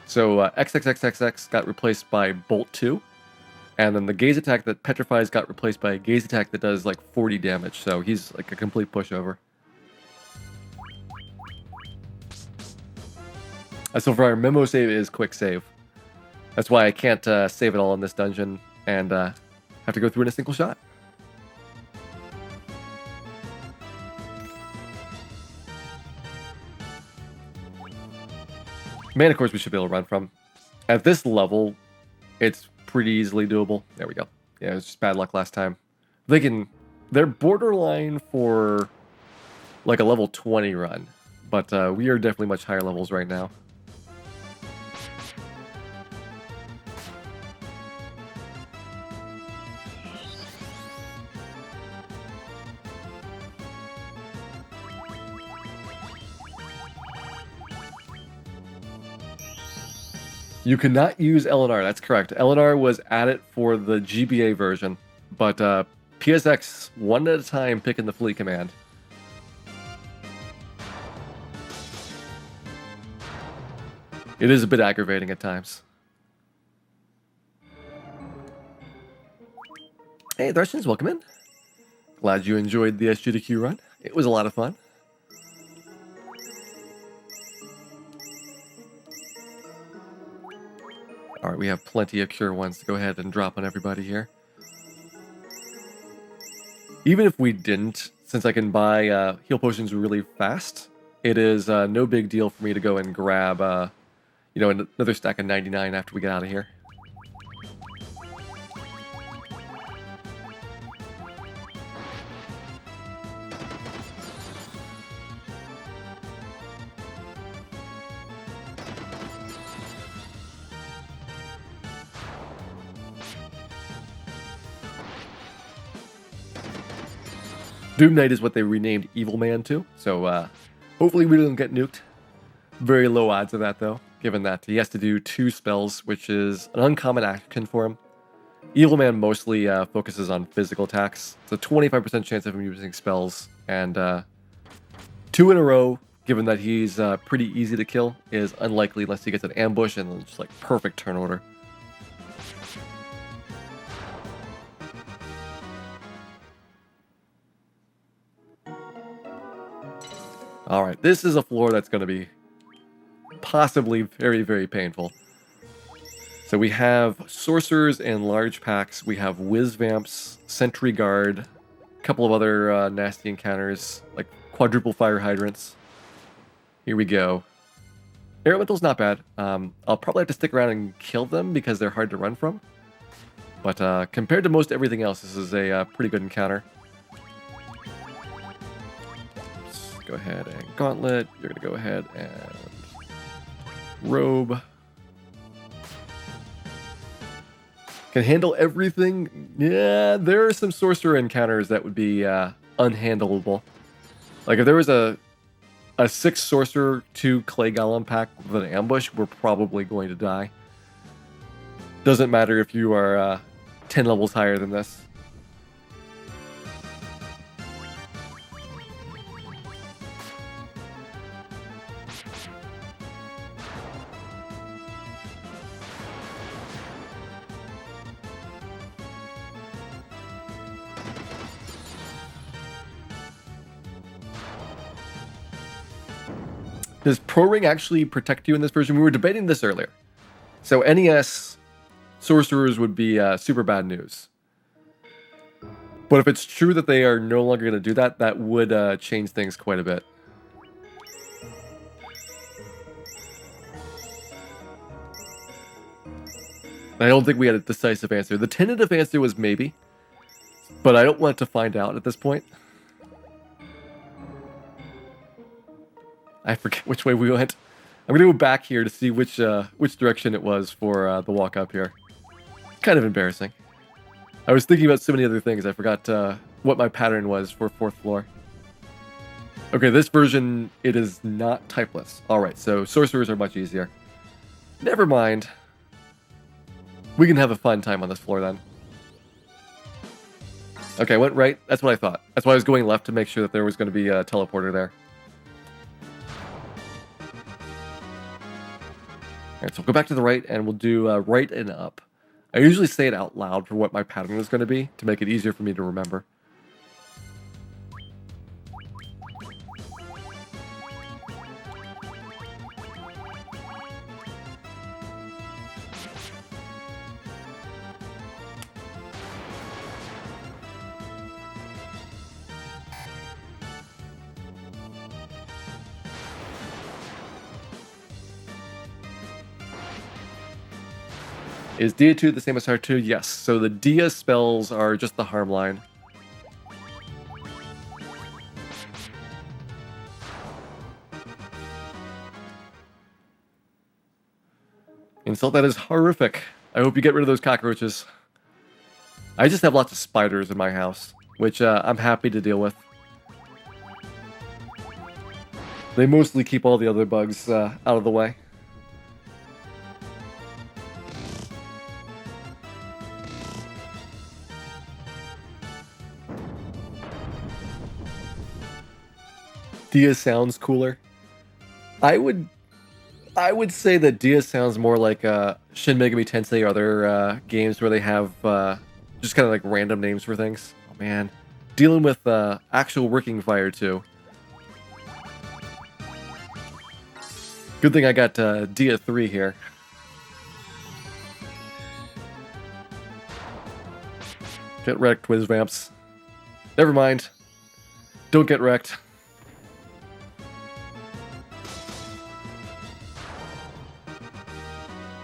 So XXXXX got replaced by Bolt 2, and then the gaze attack that petrifies got replaced by a gaze attack that does like 40 damage. So he's like a complete pushover. So for our Memo save is quick save. That's why I can't save it all in this dungeon and have to go through in a single shot. Man, of course, we should be able to run from. At this level, it's pretty easily doable. There we go. Yeah, it was just bad luck last time. They're borderline for like a level 20 run, but we are definitely much higher levels right now. You cannot use LNR, that's correct. LNR was added for the GBA version, but PSX, one at a time, picking the fleet command. It is a bit aggravating at times. Hey, Threshins, welcome in. Glad you enjoyed the SGDQ run. It was a lot of fun. Alright, we have plenty of cure ones to go ahead and drop on everybody here. Even if we didn't, since I can buy heal potions really fast, it is no big deal for me to go and grab another stack of 99 after we get out of here. Doom Knight is what they renamed Evil Man to, so hopefully we don't get nuked. Very low odds of that, though, given that he has to do 2 spells, which is an uncommon action for him. Evil Man mostly focuses on physical attacks. It's a 25% chance of him using spells, and 2 in a row, given that he's pretty easy to kill, is unlikely unless he gets an ambush and just like perfect turn order. All right, this is a floor that's going to be possibly very, very painful. So we have sorcerers and large packs. We have whiz vamps, sentry guard, a couple of other nasty encounters like quadruple fire hydrants. Here we go. Elemental's not bad. I'll probably have to stick around and kill them because they're hard to run from. But compared to most everything else, this is a pretty good encounter. Let's go ahead and gauntlet. You're going to go ahead and robe. Can handle everything. Yeah, there are some sorcerer encounters that would be unhandleable. Like if there was a 6 sorcerer, 2 clay golem pack with an ambush, we're probably going to die. Doesn't matter if you are 10 levels higher than this. Does Pro Ring actually protect you in this version? We were debating this earlier. So NES sorcerers would be super bad news. But if it's true that they are no longer going to do that, that would change things quite a bit. I don't think we had a decisive answer. The tentative answer was maybe, but I don't want to find out at this point. I forget which way we went. I'm gonna go back here to see which direction it was for the walk up here. Kind of embarrassing. I was thinking about so many other things. I forgot what my pattern was for 4th floor. Okay, this version, it is not typeless. All right, so sorcerers are much easier. Never mind. We can have a fun time on this floor then. Okay, I went right. That's what I thought. That's why I was going left to make sure that there was going to be a teleporter there. Alright, so we'll go back to the right, and we'll do right and up. I usually say it out loud for what my pattern is going to be, to make it easier for me to remember. Is Dia 2 the same as Heart 2? Yes. So the Dia spells are just the harm line. Insult, that is horrific. I hope you get rid of those cockroaches. I just have lots of spiders in my house, which I'm happy to deal with. They mostly keep all the other bugs out of the way. Dia sounds cooler. I would say that Dia sounds more like Shin Megami Tensei or other games where they have just kind of like random names for things. Oh man, dealing with actual working fire too. Good thing I got Dia 3 here. Get wrecked, whiz vamps. Never mind. Don't get wrecked.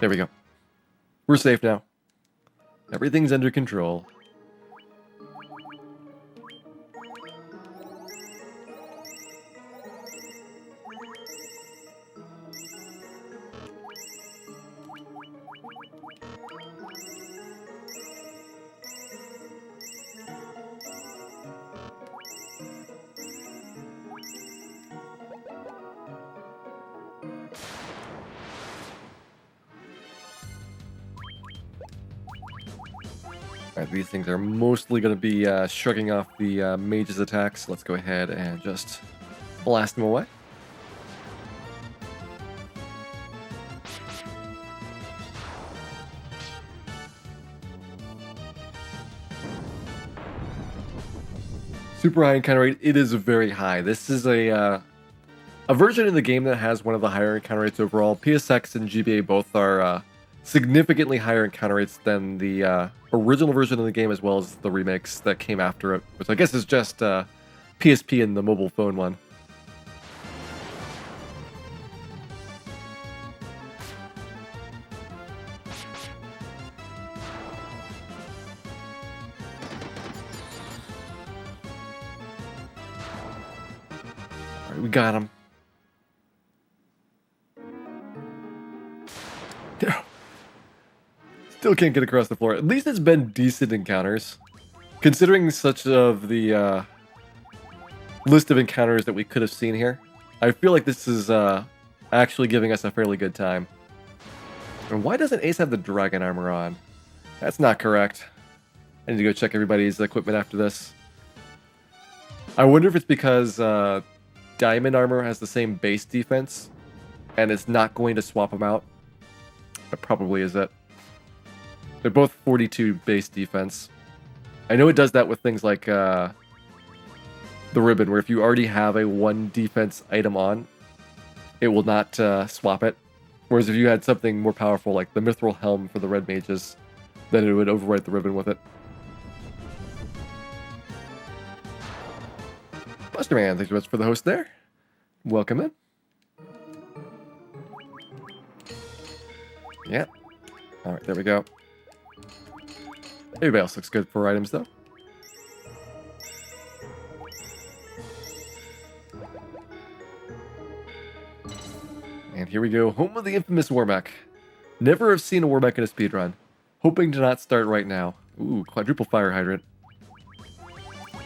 There we go. We're safe now. Everything's under control. Alright, these things are mostly going to be shrugging off the mage's attacks. Let's go ahead and just blast them away. Super high encounter rate. It is very high. This is a version in the game that has one of the higher encounter rates overall. PSX and GBA both are significantly higher encounter rates than the original version of the game, as well as the remakes that came after it, which I guess is just PSP and the mobile phone one. All right, we got him. Still can't get across the floor. At least it's been decent encounters. Considering such of the list of encounters that we could have seen here, I feel like this is actually giving us a fairly good time. And why doesn't Ace have the dragon armor on? That's not correct. I need to go check everybody's equipment after this. I wonder if it's because diamond armor has the same base defense, and it's not going to swap them out. That probably is it. They're both 42 base defense. I know it does that with things like the ribbon, where if you already have a 1 defense item on, it will not swap it. Whereas if you had something more powerful like the mithril helm for the red mages, then it would overwrite the ribbon with it. Buster Man, thanks so much for the host there. Welcome in. Yeah. Alright, there we go. Everybody else looks good for items, though. And here we go, home of the infamous Warmech. Never have seen a Warmech in a speedrun. Hoping to not start right now. Ooh, quadruple fire hydrant.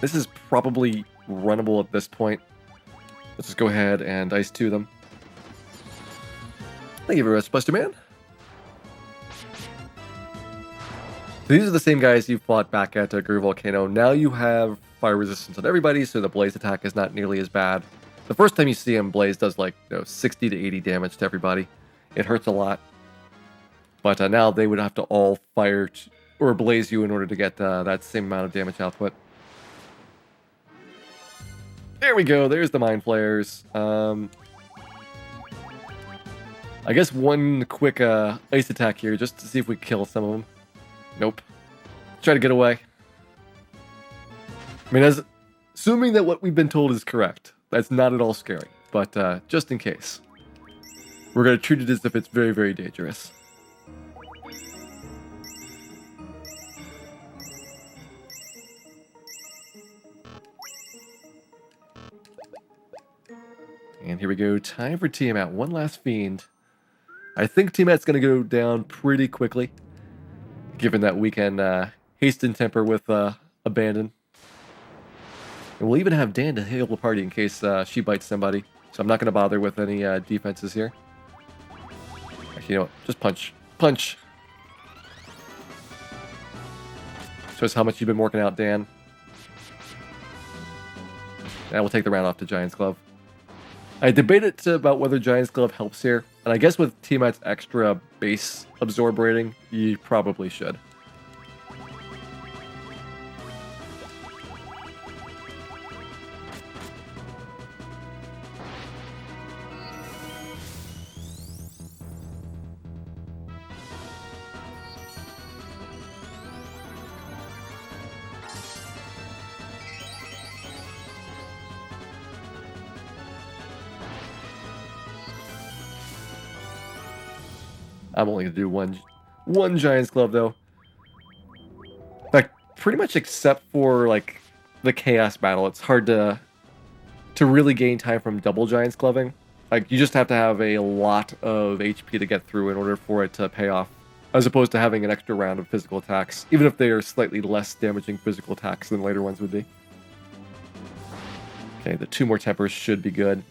This is probably runnable at this point. Let's just go ahead and ice to them. Thank you very much, Buster Man. These are the same guys you fought back at Guru Volcano. Now you have fire resistance on everybody, so the blaze attack is not nearly as bad. The first time you see him, blaze does like 60 to 80 damage to everybody. It hurts a lot. But now they would have to all fire or blaze you in order to get that same amount of damage output. There we go. There's the mind flares. I guess one quick ice attack here just to see if we kill some of them. Nope. Try to get away. I mean, assuming that what we've been told is correct, that's not at all scary. But just in case, we're going to treat it as if it's very, very dangerous. And here we go. Time for Tiamat. One last fiend. I think Tiamat's going to go down pretty quickly, given that we can hasten temper with abandon. And we'll even have Dan to heal the party in case she bites somebody. So I'm not going to bother with any defenses here. Actually, you know what? Just punch. Punch! Shows how much you've been working out, Dan. And we'll take the round off to Giant's Glove. I debated about whether Giant's Glove helps here. And I guess with Tiamat's extra base absorb rating, you probably should. I'm only going to do one Giant's Glove, though. In fact, pretty much except for, like, the Chaos Battle, it's hard to really gain time from double Giant's Gloving. Like, you just have to have a lot of HP to get through in order for it to pay off, as opposed to having an extra round of physical attacks, even if they are slightly less damaging physical attacks than later ones would be. Okay, the 2 more tempers should be good.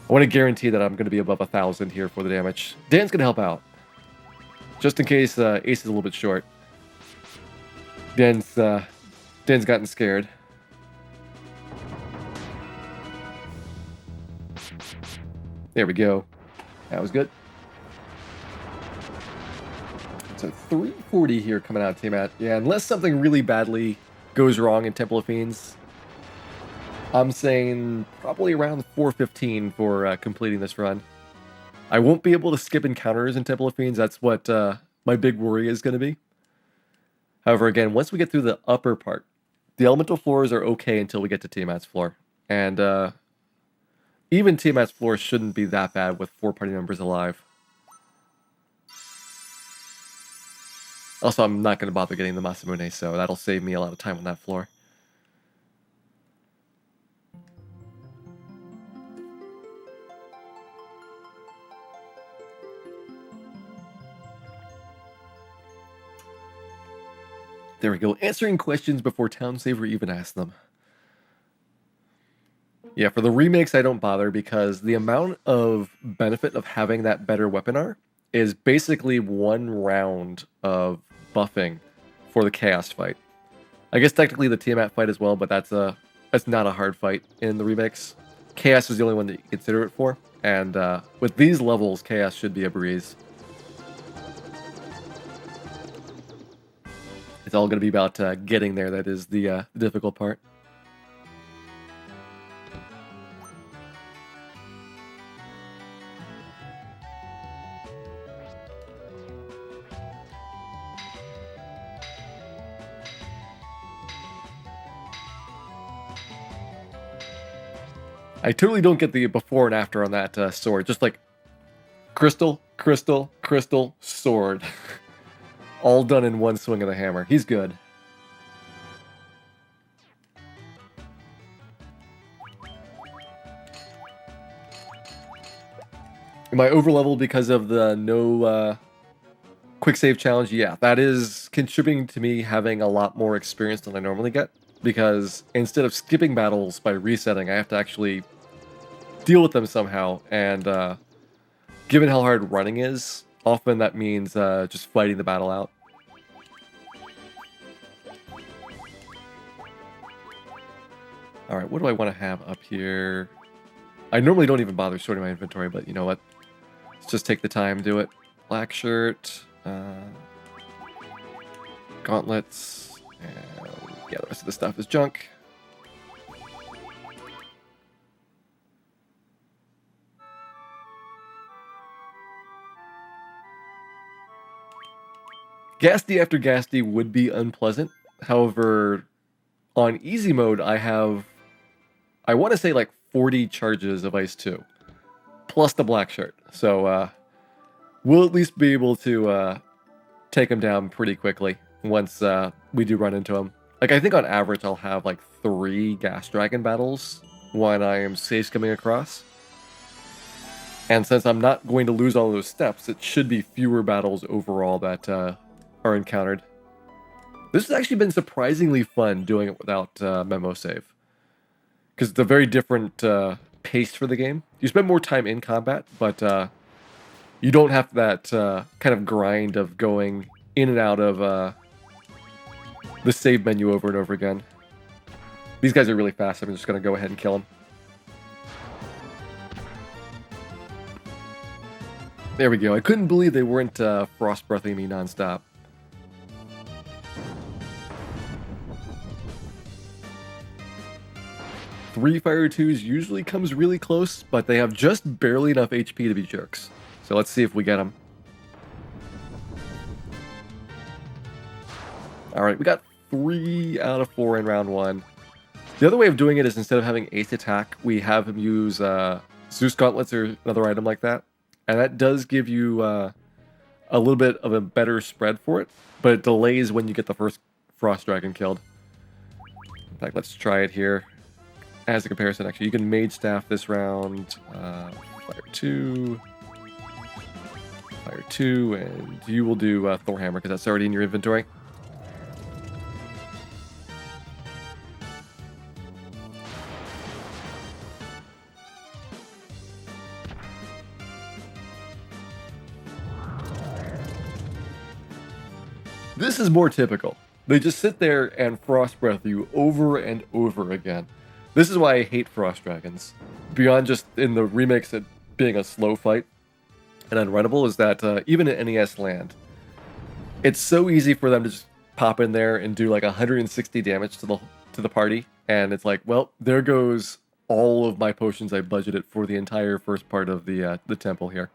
I want to guarantee that I'm going to be above 1,000 here for the damage. Dan's going to help out. Just in case Ace is a little bit short. Dan's gotten scared. There we go. That was good. So 340 here coming out of Tiamat. Yeah, unless something really badly goes wrong in Temple of Fiends, I'm saying probably around 415 for completing this run. I won't be able to skip encounters in Temple of Fiends. That's what my big worry is going to be. However, again, once we get through the upper part, the elemental floors are okay until we get to Tiamat's floor. And even Tiamat's floor shouldn't be that bad with 4 party members alive. Also, I'm not going to bother getting the Masamune, so that'll save me a lot of time on that floor. There we go, answering questions before Town Saver even asks them. Yeah, for the remakes, I don't bother because the amount of benefit of having that better weapon art is basically 1 round of buffing for the Chaos fight. I guess technically the Tiamat fight as well, but that's not a hard fight in the remakes. Chaos is the only one that you consider it for, and with these levels, Chaos should be a breeze. It's all going to be about getting there. That is the difficult part. I totally don't get the before and after on that sword. Just like crystal, crystal, crystal, sword. All done in one swing of the hammer. He's good. Am I overleveled because of the no quick save challenge? Yeah, that is contributing to me having a lot more experience than I normally get. Because instead of skipping battles by resetting, I have to actually deal with them somehow. And given how hard running is, often that means just fighting the battle out. Alright, what do I want to have up here? I normally don't even bother sorting my inventory, but you know what? Let's just take the time, do it. Black shirt, gauntlets, and yeah, the rest of the stuff is junk. Ghastly after Ghastly would be unpleasant. However, on easy mode, I want to say like 40 charges of Ice 2, plus the black shirt. So we'll at least be able to take him down pretty quickly once we do run into him. Like, I think on average I'll have like 3 gas dragon battles when I am safe coming across. And since I'm not going to lose all those steps, it should be fewer battles overall that are encountered. This has actually been surprisingly fun doing it without Memo save. Because it's a very different pace for the game. You spend more time in combat, but you don't have that kind of grind of going in and out of the save menu over and over again. These guys are really fast. I'm just going to go ahead and kill them. There we go. I couldn't believe they weren't frost breathing me nonstop. Three Fire 2s usually comes really close, but they have just barely enough HP to be jerks. So let's see if we get them. Alright, we got 3 out of 4 in round 1. The other way of doing it is instead of having Ace attack, we have him use Zeus Gauntlets or another item like that. And that does give you a little bit of a better spread for it, but it delays when you get the first Frost Dragon killed. In fact, let's try it here. As a comparison, actually, you can Mage Staff this round. Fire 2, and you will do Thor Hammer because that's already in your inventory. This is more typical. They just sit there and Frost Breath you over and over again. This is why I hate Frost Dragons. Beyond just in the remakes it being a slow fight and unrunnable, is that even in NES land, it's so easy for them to just pop in there and do like 160 damage to the party, and it's like, well, there goes all of my potions I budgeted for the entire first part of the temple here.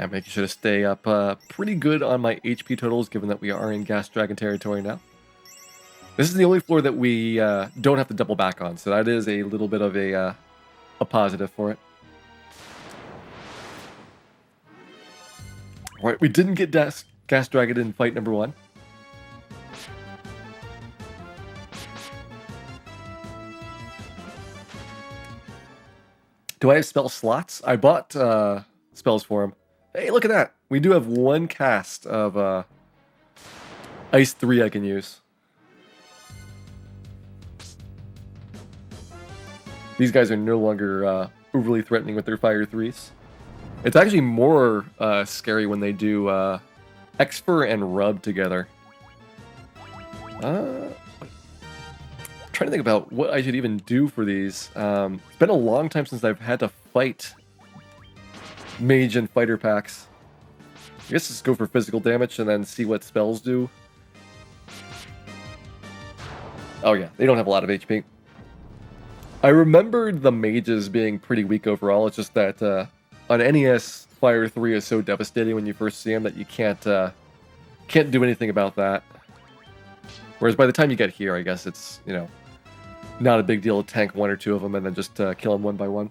I'm making sure to stay up pretty good on my HP totals, given that we are in Gas Dragon territory now. This is the only floor that we don't have to double back on, so that is a little bit of a positive for it. All right, we didn't get Gas Dragon in fight number 1. Do I have spell slots? I bought spells for him. Hey, look at that! We do have one cast of Ice 3 I can use. These guys are no longer overly threatening with their Fire 3s. It's actually more scary when they do Exfer and Rub together. I'm trying to think about what I should even do for these. It's been a long time since I've had to fight Mage and Fighter packs. I guess just go for physical damage and then see what spells do. Oh yeah, they don't have a lot of HP. I remembered the mages being pretty weak overall. It's just that on NES, Fire 3 is so devastating when you first see them that you can't do anything about that. Whereas by the time you get here, I guess it's, you know, not a big deal to tank 1 or 2 of them and then just kill them one by one.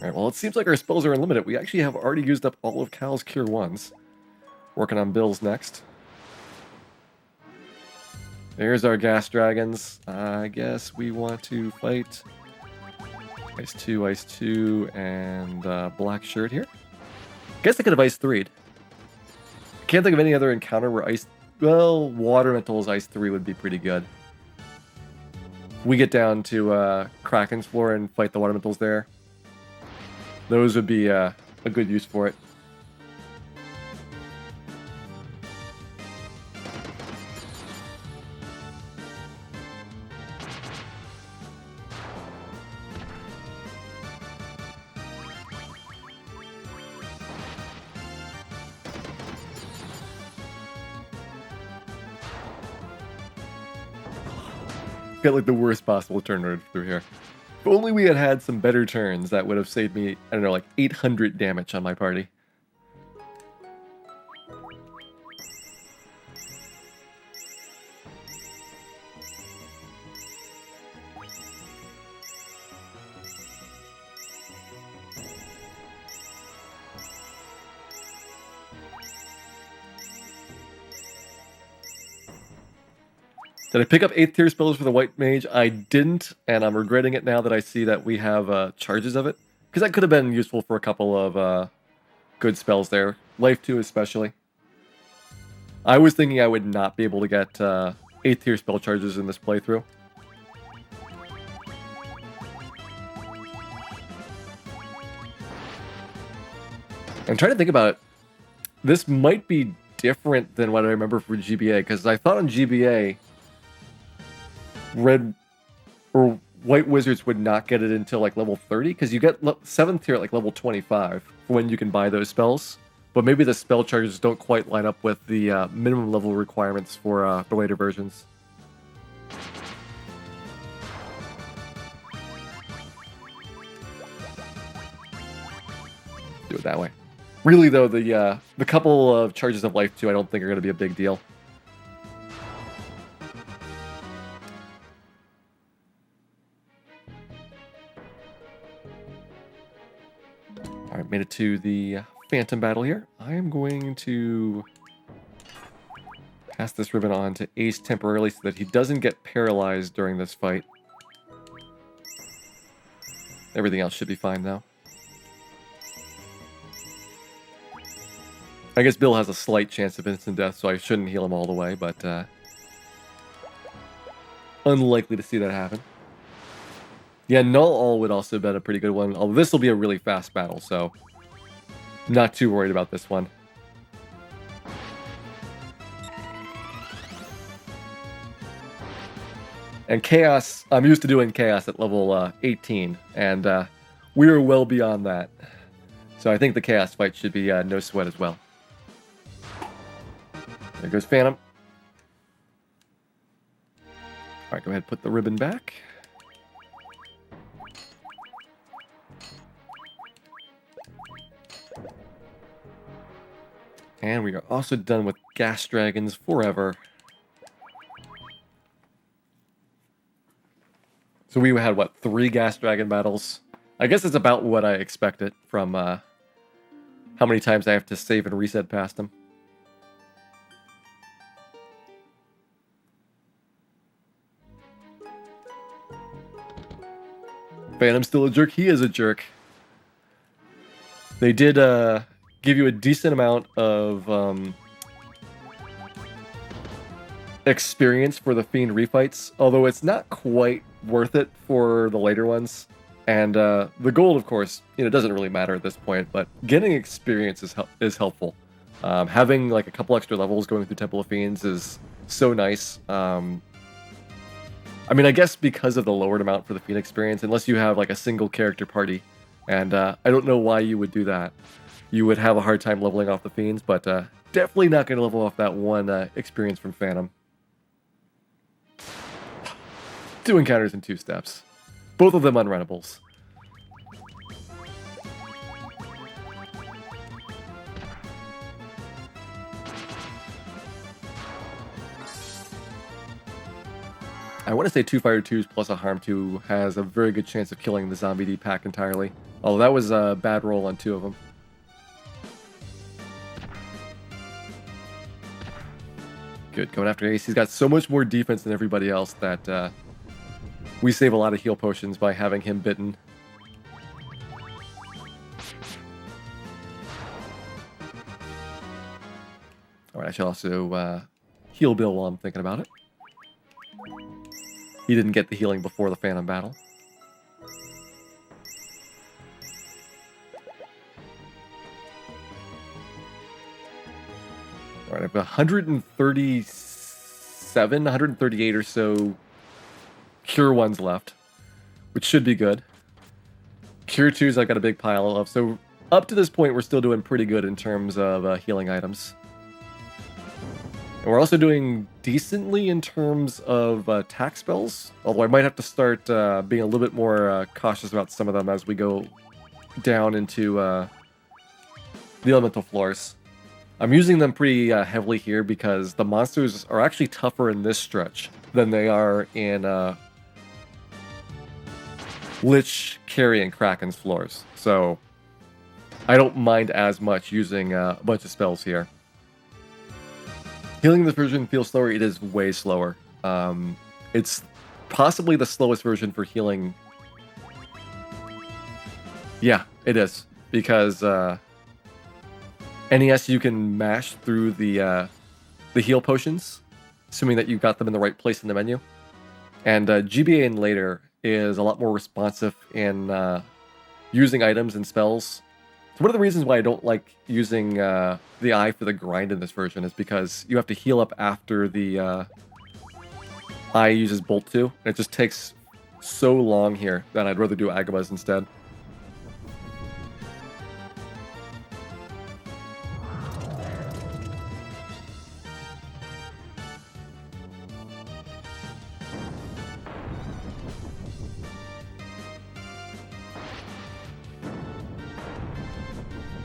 Alright, well, it seems like our spells are unlimited. We actually have already used up all of Cal's Cure 1s. Working on Bill's next. There's our Gas Dragons. I guess we want to fight Ice 2, and Black Shirt here. Guess I could have Ice 3'd. Can't think of any other encounter where Ice... Well, Water Elemental's Ice 3 would be pretty good. We get down to Kraken's floor and fight the Water Elementals there. Those would be a good use for it. Got like the worst possible turn order through here. If only we had had some better turns, that would have saved me, I don't know, like 800 damage on my party. Did I pick up 8th tier spells for the White Mage? I didn't, and I'm regretting it now that I see that we have charges of it. Because that could have been useful for a couple of good spells there. Life 2 especially. I was thinking I would not be able to get 8th tier spell charges in this playthrough. I'm trying to think about it. This might be different than what I remember for GBA, because I thought on GBA... Red or White Wizards would not get it until like level 30, because you get 7th tier at like level 25 for when you can buy those spells. But maybe the spell charges don't quite line up with the minimum level requirements for the later versions. Do it that way. Really though, the couple of charges of life 2 I don't think are going to be a big deal. Alright, made it to the Phantom battle here. I'm going to pass this ribbon on to Ace temporarily so that he doesn't get paralyzed during this fight. Everything else should be fine now. I guess Bill has a slight chance of instant death, so I shouldn't heal him all the way, but unlikely to see that happen. Yeah, Null All would also have been a pretty good one, although this will be a really fast battle, so not too worried about this one. And Chaos, I'm used to doing Chaos at level 18, and we are well beyond that. So I think the Chaos fight should be no sweat as well. There goes Phantom. Alright, go ahead and put the ribbon back. And we are also done with Gas Dragons forever. So we had, what, 3 Gas Dragon battles? I guess it's about what I expected from how many times I have to save and reset past them. Phantom's still a jerk. He is a jerk. They did give you a decent amount of experience for the Fiend refights, although it's not quite worth it for the later ones. And the gold, of course, doesn't really matter at this point, but getting experience is helpful. Having like a couple extra levels going through Temple of Fiends is so nice. I mean, I guess because of the lowered amount for the Fiend experience, unless you have like a single character party, and I don't know why you would do that. You would have a hard time leveling off the Fiends, but definitely not going to level off that one experience from Phantom. 2 encounters in 2 steps. Both of them unrunnables. I want to say 2 Fire 2s plus a Harm 2 has a very good chance of killing the Zombie D pack entirely. Oh, that was a bad roll on 2 of them. Good, going after Ace. He's got so much more defense than everybody else that we save a lot of heal potions by having him bitten. Alright, I should also heal Bill while I'm thinking about it. He didn't get the healing before the Phantom battle. Alright, I have 137, 138 or so Cure 1s left, which should be good. Cure 2s I got a big pile of, so up to this point we're still doing pretty good in terms of healing items. And we're also doing decently in terms of attack spells, although I might have to start being a little bit more cautious about some of them as we go down into the elemental floors. I'm using them pretty heavily here because the monsters are actually tougher in this stretch than they are in Lich, Carry, and Kraken's floors. So I don't mind as much using a bunch of spells here. Healing this version feels slower. It is way slower. It's possibly the slowest version for healing. Yeah, it is. Because NES, you can mash through the heal potions, assuming that you got them in the right place in the menu. And GBA and later is a lot more responsive in using items and spells. So one of the reasons why I don't like using the eye for the grind in this version is because you have to heal up after the eye uses Bolt 2. And it just takes so long here that I'd rather do Agamas instead.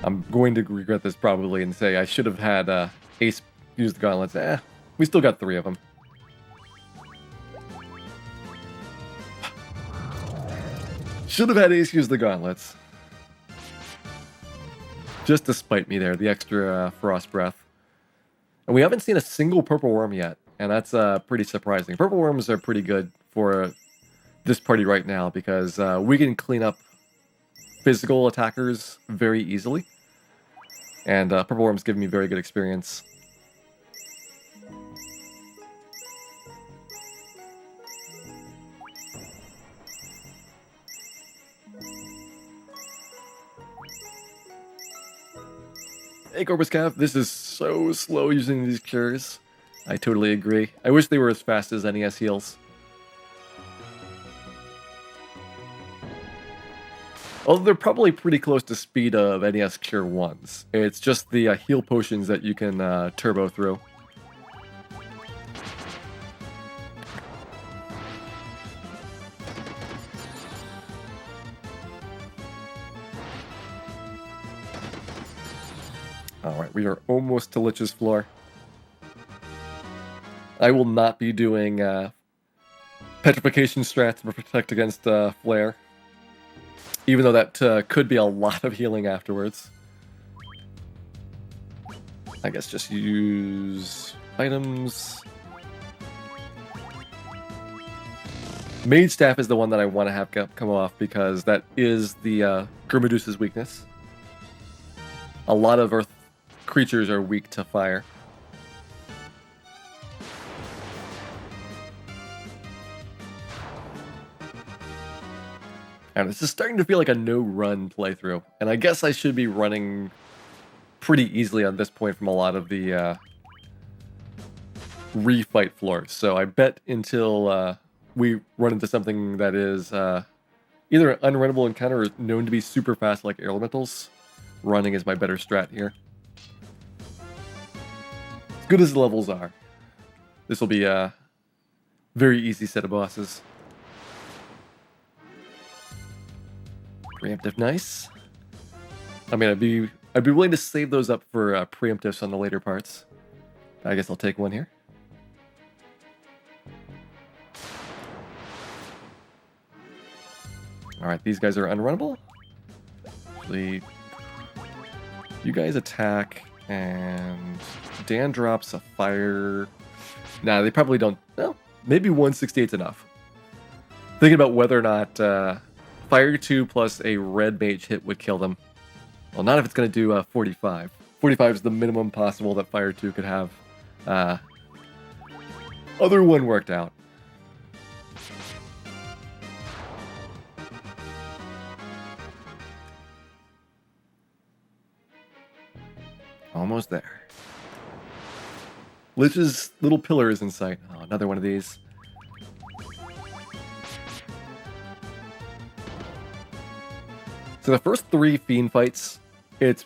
I'm going to regret this probably and say I should have had Ace use the gauntlets. We still got 3 of them. Should have had Ace use the gauntlets. Just to spite me there, the extra Frost Breath. And we haven't seen a single Purple Worm yet, and that's pretty surprising. Purple Worms are pretty good for this party right now, because we can clean up physical attackers very easily. And Purple Worms give me very good experience. Hey Corpus Cav, this is so slow using these cures. I totally agree. I wish they were as fast as NES heals. Although they're probably pretty close to speed of NES cure 1s. It's just the heal potions that you can turbo through. Alright, we are almost to Lich's floor. I will not be doing petrification strats to protect against flare. Even though that could be a lot of healing afterwards. I guess just use items. Mage Staff is the one that I want to have come off, because that is the Gurmaduce's weakness. A lot of Earth creatures are weak to fire. And this is starting to feel like a no-run playthrough. And I guess I should be running pretty easily on this point from a lot of the refight floors. So I bet until we run into something that is either an unrunnable encounter or known to be super fast like air elementals, running is my better strat here. As good as the levels are, this will be a very easy set of bosses. Preemptive, nice. I mean, I'd be willing to save those up for preemptives on the later parts. I guess I'll take one here. All right, these guys are unrunnable. Actually, you guys attack, and Dan drops a fire. Nah, they probably don't. No, maybe 168's enough. Thinking about whether or not Fire 2 plus a red mage hit would kill them. Well, not if it's going to do 45. 45 is the minimum possible that Fire 2 could have. Other one worked out. Almost there. Lich's little pillar is in sight. Oh, another one of these. So the first 3 Fiend fights, it's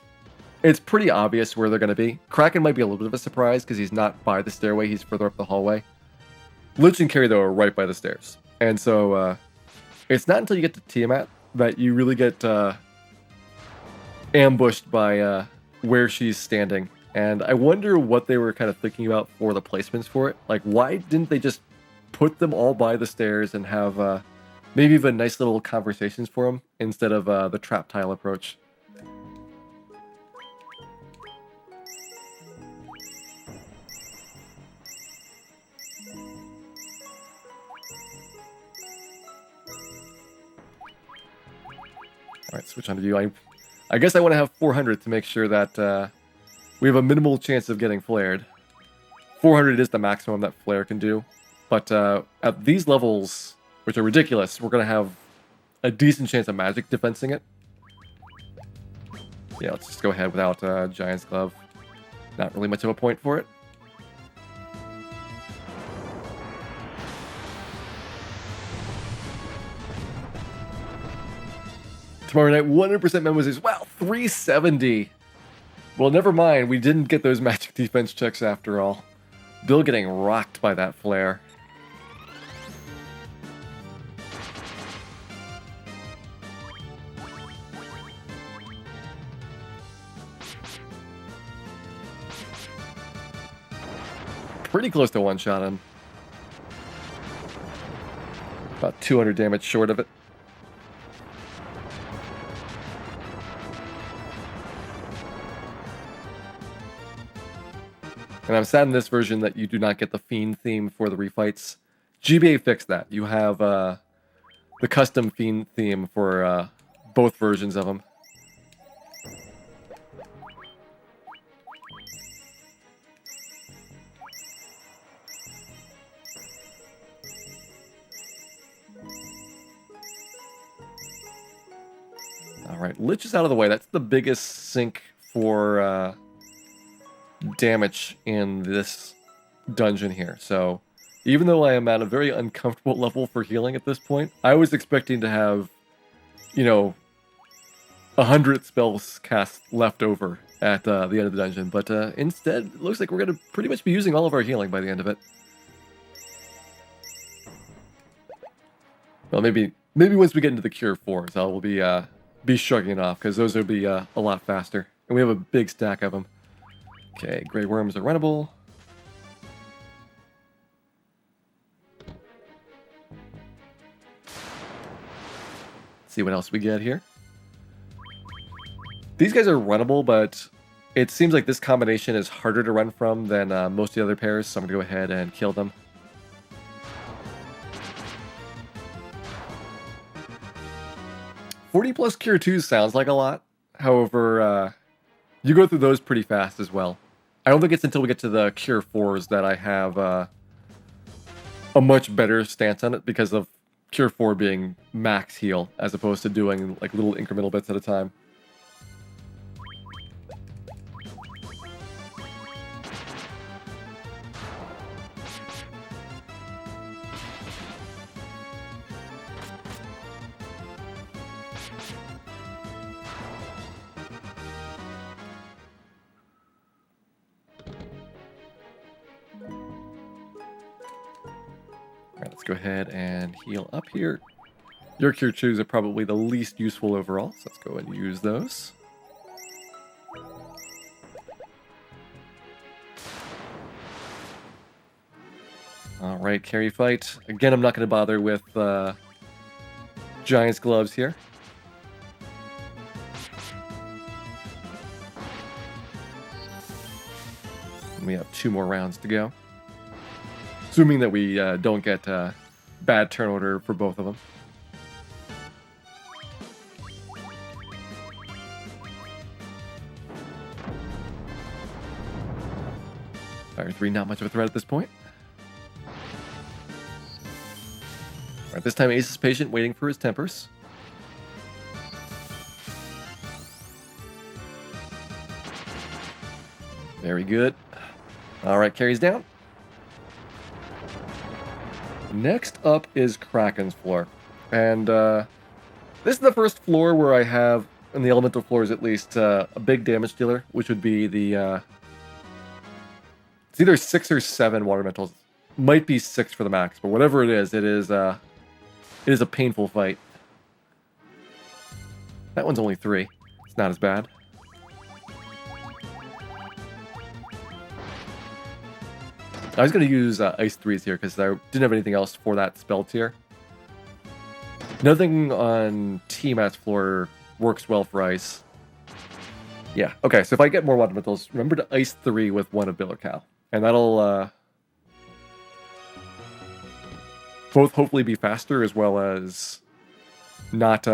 pretty obvious where they're going to be. Kraken might be a little bit of a surprise because he's not by the stairway, he's further up the hallway. Lich and Carrie, though, are right by the stairs. And so it's not until you get to Tiamat that you really get ambushed by where she's standing. And I wonder what they were kind of thinking about for the placements for it. Like, why didn't they just put them all by the stairs and have maybe even nice little conversations for them instead of the trap tile approach? Alright, switch on to you. I guess I want to have 400 to make sure that we have a minimal chance of getting flared. 400 is the maximum that flare can do. But at these levels, which are ridiculous, we're going to have a decent chance of magic defensing it. Yeah, let's just go ahead without Giant's Glove. Not really much of a point for it. Tomorrow night, 100% Memo says, wow, 370. Well, never mind. We didn't get those magic defense checks after all. Bill getting rocked by that flare. Pretty close to one-shot him. About 200 damage short of it. And I'm sad in this version that you do not get the Fiend theme for the refights. GBA fixed that. You have the custom Fiend theme for both versions of them. Alright, Lich is out of the way. That's the biggest sink for damage in this dungeon here. So, even though I am at a very uncomfortable level for healing at this point, I was expecting to have, you know, 100 spells cast left over at the end of the dungeon. But instead, it looks like we're going to pretty much be using all of our healing by the end of it. Well, maybe once we get into the Cure 4s, I will be shrugging it off, because those will be a lot faster. And we have a big stack of them. Okay, Grey Worms are runnable. Let's see what else we get here. These guys are runnable, but it seems like this combination is harder to run from than most of the other pairs, so I'm going to go ahead and kill them. +40 Cure 2 sounds like a lot. However, you go through those pretty fast as well. I don't think it's until we get to the Cure 4s that I have a much better stance on it, because of Cure 4 being max heal, as opposed to doing like little incremental bits at a time. Alright, let's go ahead and heal up here. Your Cure 2s are probably the least useful overall, so let's go and use those. Alright, carry fight. Again, I'm not going to bother with Giant's Gloves here. And we have 2 more rounds to go. Assuming that we don't get bad turn order for both of them. Fire 3, not much of a threat at this point. Alright, this time Ace is patient, waiting for his tempers. Very good. Alright, carries down. Next up is Kraken's floor. And this is the first floor where I have, in the elemental floors at least, a big damage dealer, which would be the... it's either 6 or 7 water elementals. Might be 6 for the max, but whatever it is a painful fight. That one's only 3. It's not as bad. I was going to use Ice 3s here because I didn't have anything else for that spell tier. Nothing on T-Mat's floor works well for Ice. Yeah, okay, so if I get more water elementals, remember to Ice 3 with 1 of Billercow. And that'll both hopefully be faster, as well as not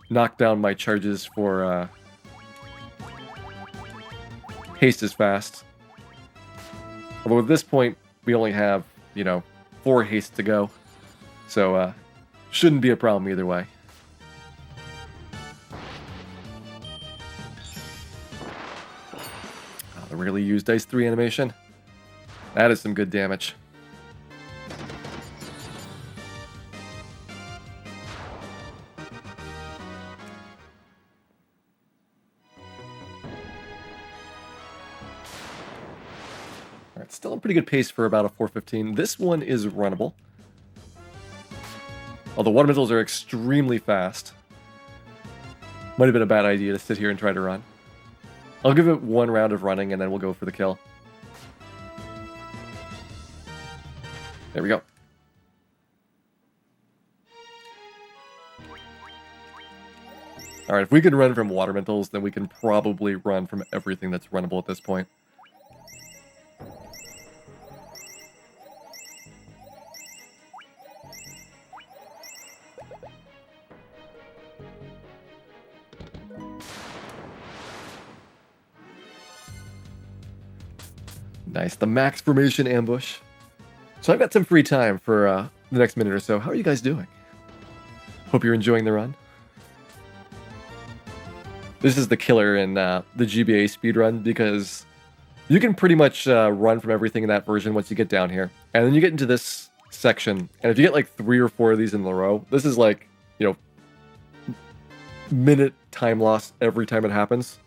knock down my charges for haste as fast. Although at this point, we only have, 4 haste to go. So, shouldn't be a problem either way. Oh, the rarely used Dice 3 animation. That is some good damage. Alright, still a pretty good pace for about a 415. This one is runnable. Although water missiles are extremely fast. Might have been a bad idea to sit here and try to run. I'll give it 1 round of running and then we'll go for the kill. There we go. Alright, if we can run from water mentals, then we can probably run from everything that's runnable at this point. Nice, the max formation ambush. So I've got some free time for the next minute or so. How are you guys doing? Hope you're enjoying the run. This is the killer in the GBA speedrun because you can pretty much run from everything in that version once you get down here. And then you get into this section, and if you get like 3 or 4 of these in a row, this is like, you know, minute time loss every time it happens.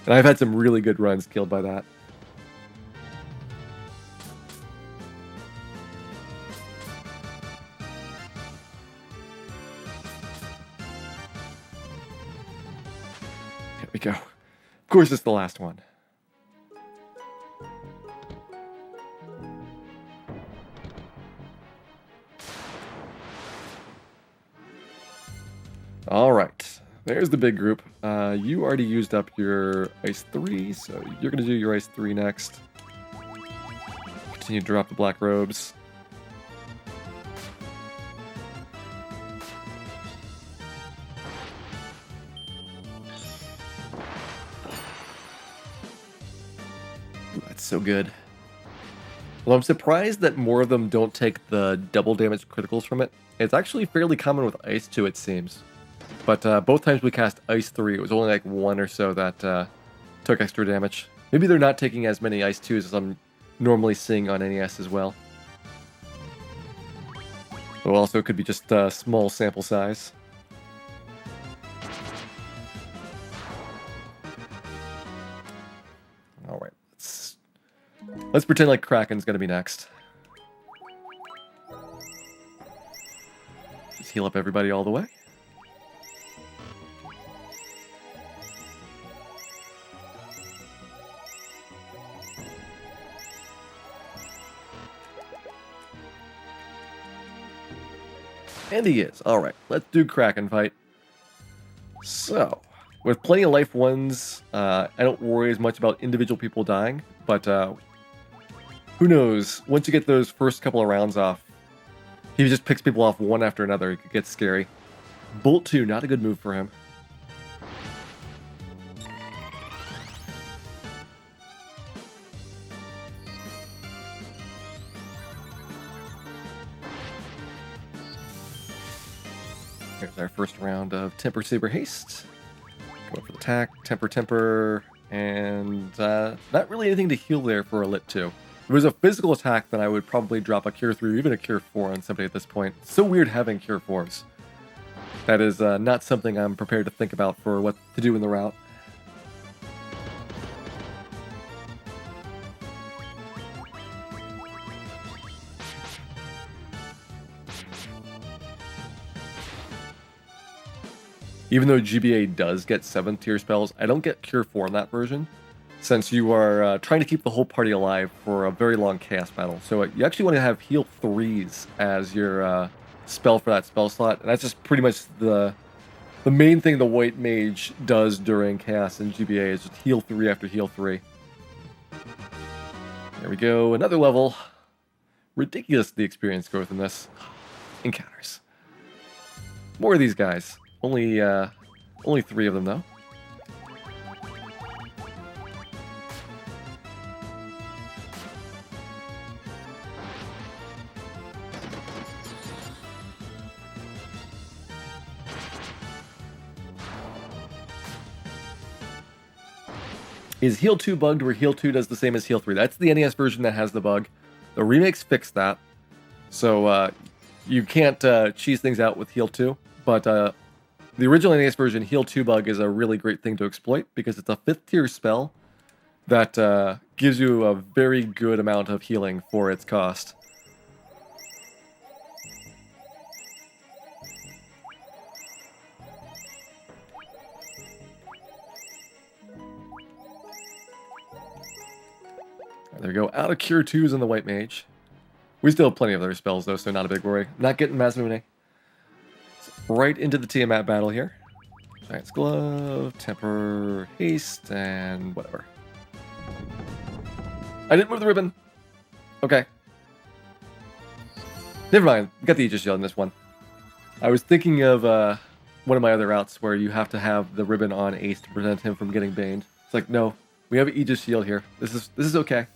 And I've had some really good runs killed by that. Here we go. Of course, it's the last one. All right, there's the big group. You already used up your Ice 3, so you're going to do your Ice 3 next. Continue to drop the black robes. Ooh, that's so good. Well, I'm surprised that more of them don't take the double damage criticals from it. It's actually fairly common with Ice 2, it seems. But both times we cast Ice 3, it was only like 1 or so that took extra damage. Maybe they're not taking as many Ice 2s as I'm normally seeing on NES as well. Though also it could be just a small sample size. Alright, let's pretend like Kraken's gonna be next. Just heal up everybody all the way. And he is. Alright, let's do Kraken fight. So, with plenty of life ones, I don't worry as much about individual people dying, but who knows, once you get those first couple of rounds off, he just picks people off one after another, it gets scary. Bolt 2, not a good move for him. Here's our first round of Temper Saber Haste. Go for the attack, Temper, and not really anything to heal there for a Lit 2. If it was a physical attack, then I would probably drop a Cure 3 or even a Cure 4 on somebody at this point. It's so weird having Cure 4s. That is not something I'm prepared to think about for what to do in the route. Even though GBA does get 7th tier spells, I don't get Cure 4 in that version, since you are trying to keep the whole party alive for a very long chaos battle. So you actually want to have heal 3s as your spell for that spell slot, and that's just pretty much the main thing the white mage does during chaos in GBA is just heal 3 after heal 3. There we go, another level. Ridiculous the experience growth in this. Encounters. More of these guys. Only 3 of them, though. Is Heal 2 bugged where Heal 2 does the same as Heal 3? That's the NES version that has the bug. The remakes fixed that. So you can't cheese things out with Heal 2. But the original NES version, Heal 2 bug, is a really great thing to exploit because it's a 5th tier spell that gives you a very good amount of healing for its cost. There we go. Out of Cure 2s in the White Mage. We still have plenty of other spells, though, so not a big worry. Not getting Mazmune. Right into the Tiamat battle here. Giant's Glove, Temper, Haste, and whatever. I didn't move the ribbon. Okay. Never mind. We got the Aegis Shield in this one. I was thinking of one of my other routes where you have to have the ribbon on Ace to prevent him from getting baned. It's like, no, we have an Aegis Shield here. This is okay.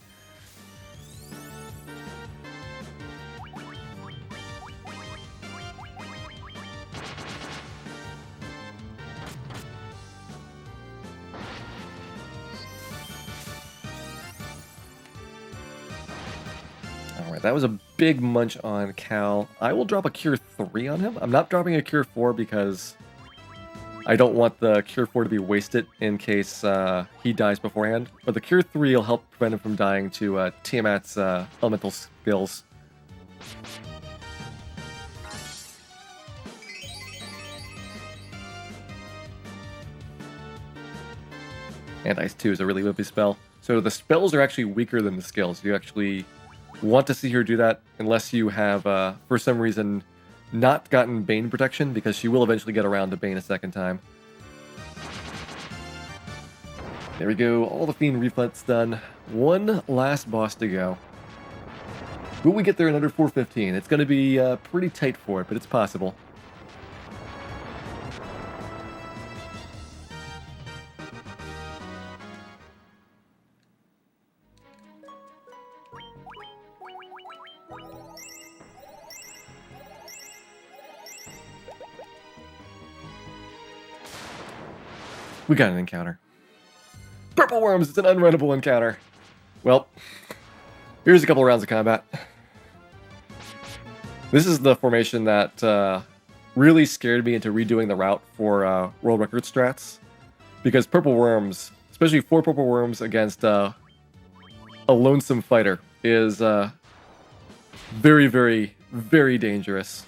That was a big munch on Cal. I will drop a Cure 3 on him. I'm not dropping a Cure 4 because I don't want the Cure 4 to be wasted in case he dies beforehand. But the Cure 3 will help prevent him from dying to Tiamat's elemental skills. And Ice 2 is a really whippy spell. So the spells are actually weaker than the skills. You actually want to see her do that unless you have, for some reason, not gotten Bane protection, because she will eventually get around to Bane a second time. There we go, all the Fiend reflex done. One last boss to go. Will we get there in under 4:15? It's going to be pretty tight for it, but it's possible. We got an encounter. Purple Worms, it's an unrunnable encounter. Well, here's a couple rounds of combat. This is the formation that really scared me into redoing the route for world record strats. Because Purple Worms, especially 4 Purple Worms against a lonesome fighter, is very, very, very dangerous.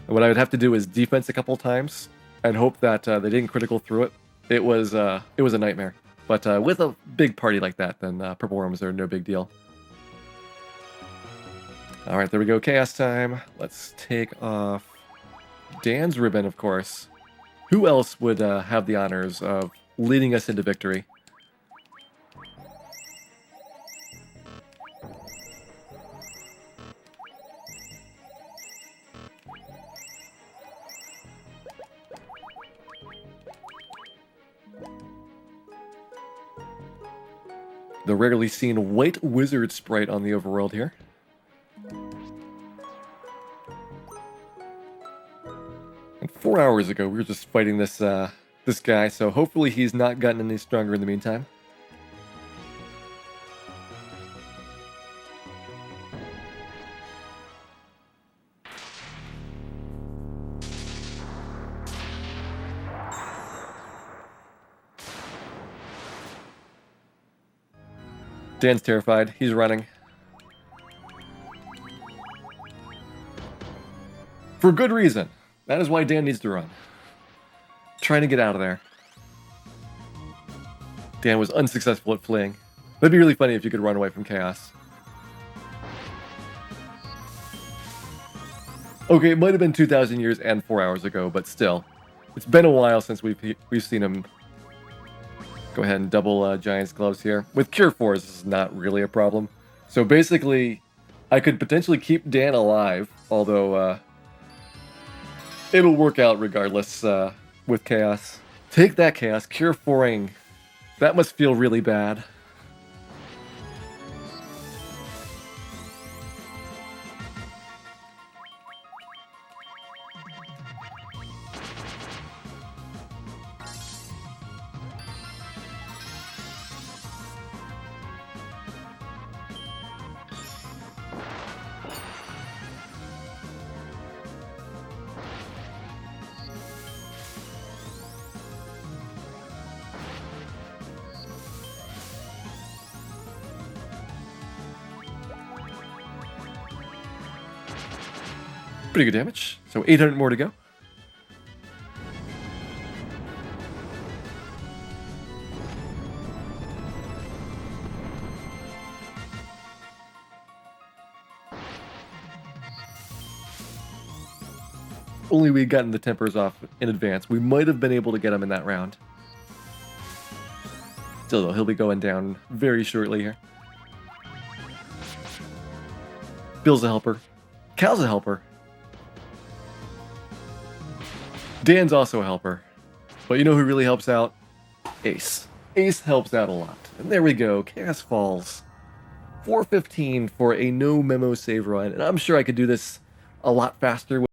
And what I would have to do is defense a couple times and hope that they didn't critical through it. It was a nightmare. But with a big party like that, then Purple Worms are no big deal. Alright, there we go. Chaos time. Let's take off Dan's ribbon, of course. Who else would have the honors of leading us into victory? The rarely seen white wizard sprite on the overworld here. And 4 hours ago, we were just fighting this this guy, so hopefully he's not gotten any stronger in the meantime. Dan's terrified. He's running. For good reason. That is why Dan needs to run. Trying to get out of there. Dan was unsuccessful at fleeing. That'd be really funny if you could run away from chaos. Okay, it might have been 2,000 years and 4 hours ago, but still. It's been a while since we've seen him. Go ahead and double Giant's Gloves here. With Cure 4s, this is not really a problem. So basically, I could potentially keep Dan alive, although it'll work out regardless with Chaos. Take that, Chaos. Cure 4ing. That must feel really bad. Pretty good damage. So 800 more to go. If only we'd gotten the tempers off in advance, we might have been able to get him in that round. Still though, he'll be going down very shortly here. Bill's a helper. Cal's a helper. Dan's also a helper. But you know who really helps out? Ace. Ace helps out a lot. And there we go. Chaos Falls. 4:15 for a no Memo save run. And I'm sure I could do this a lot faster.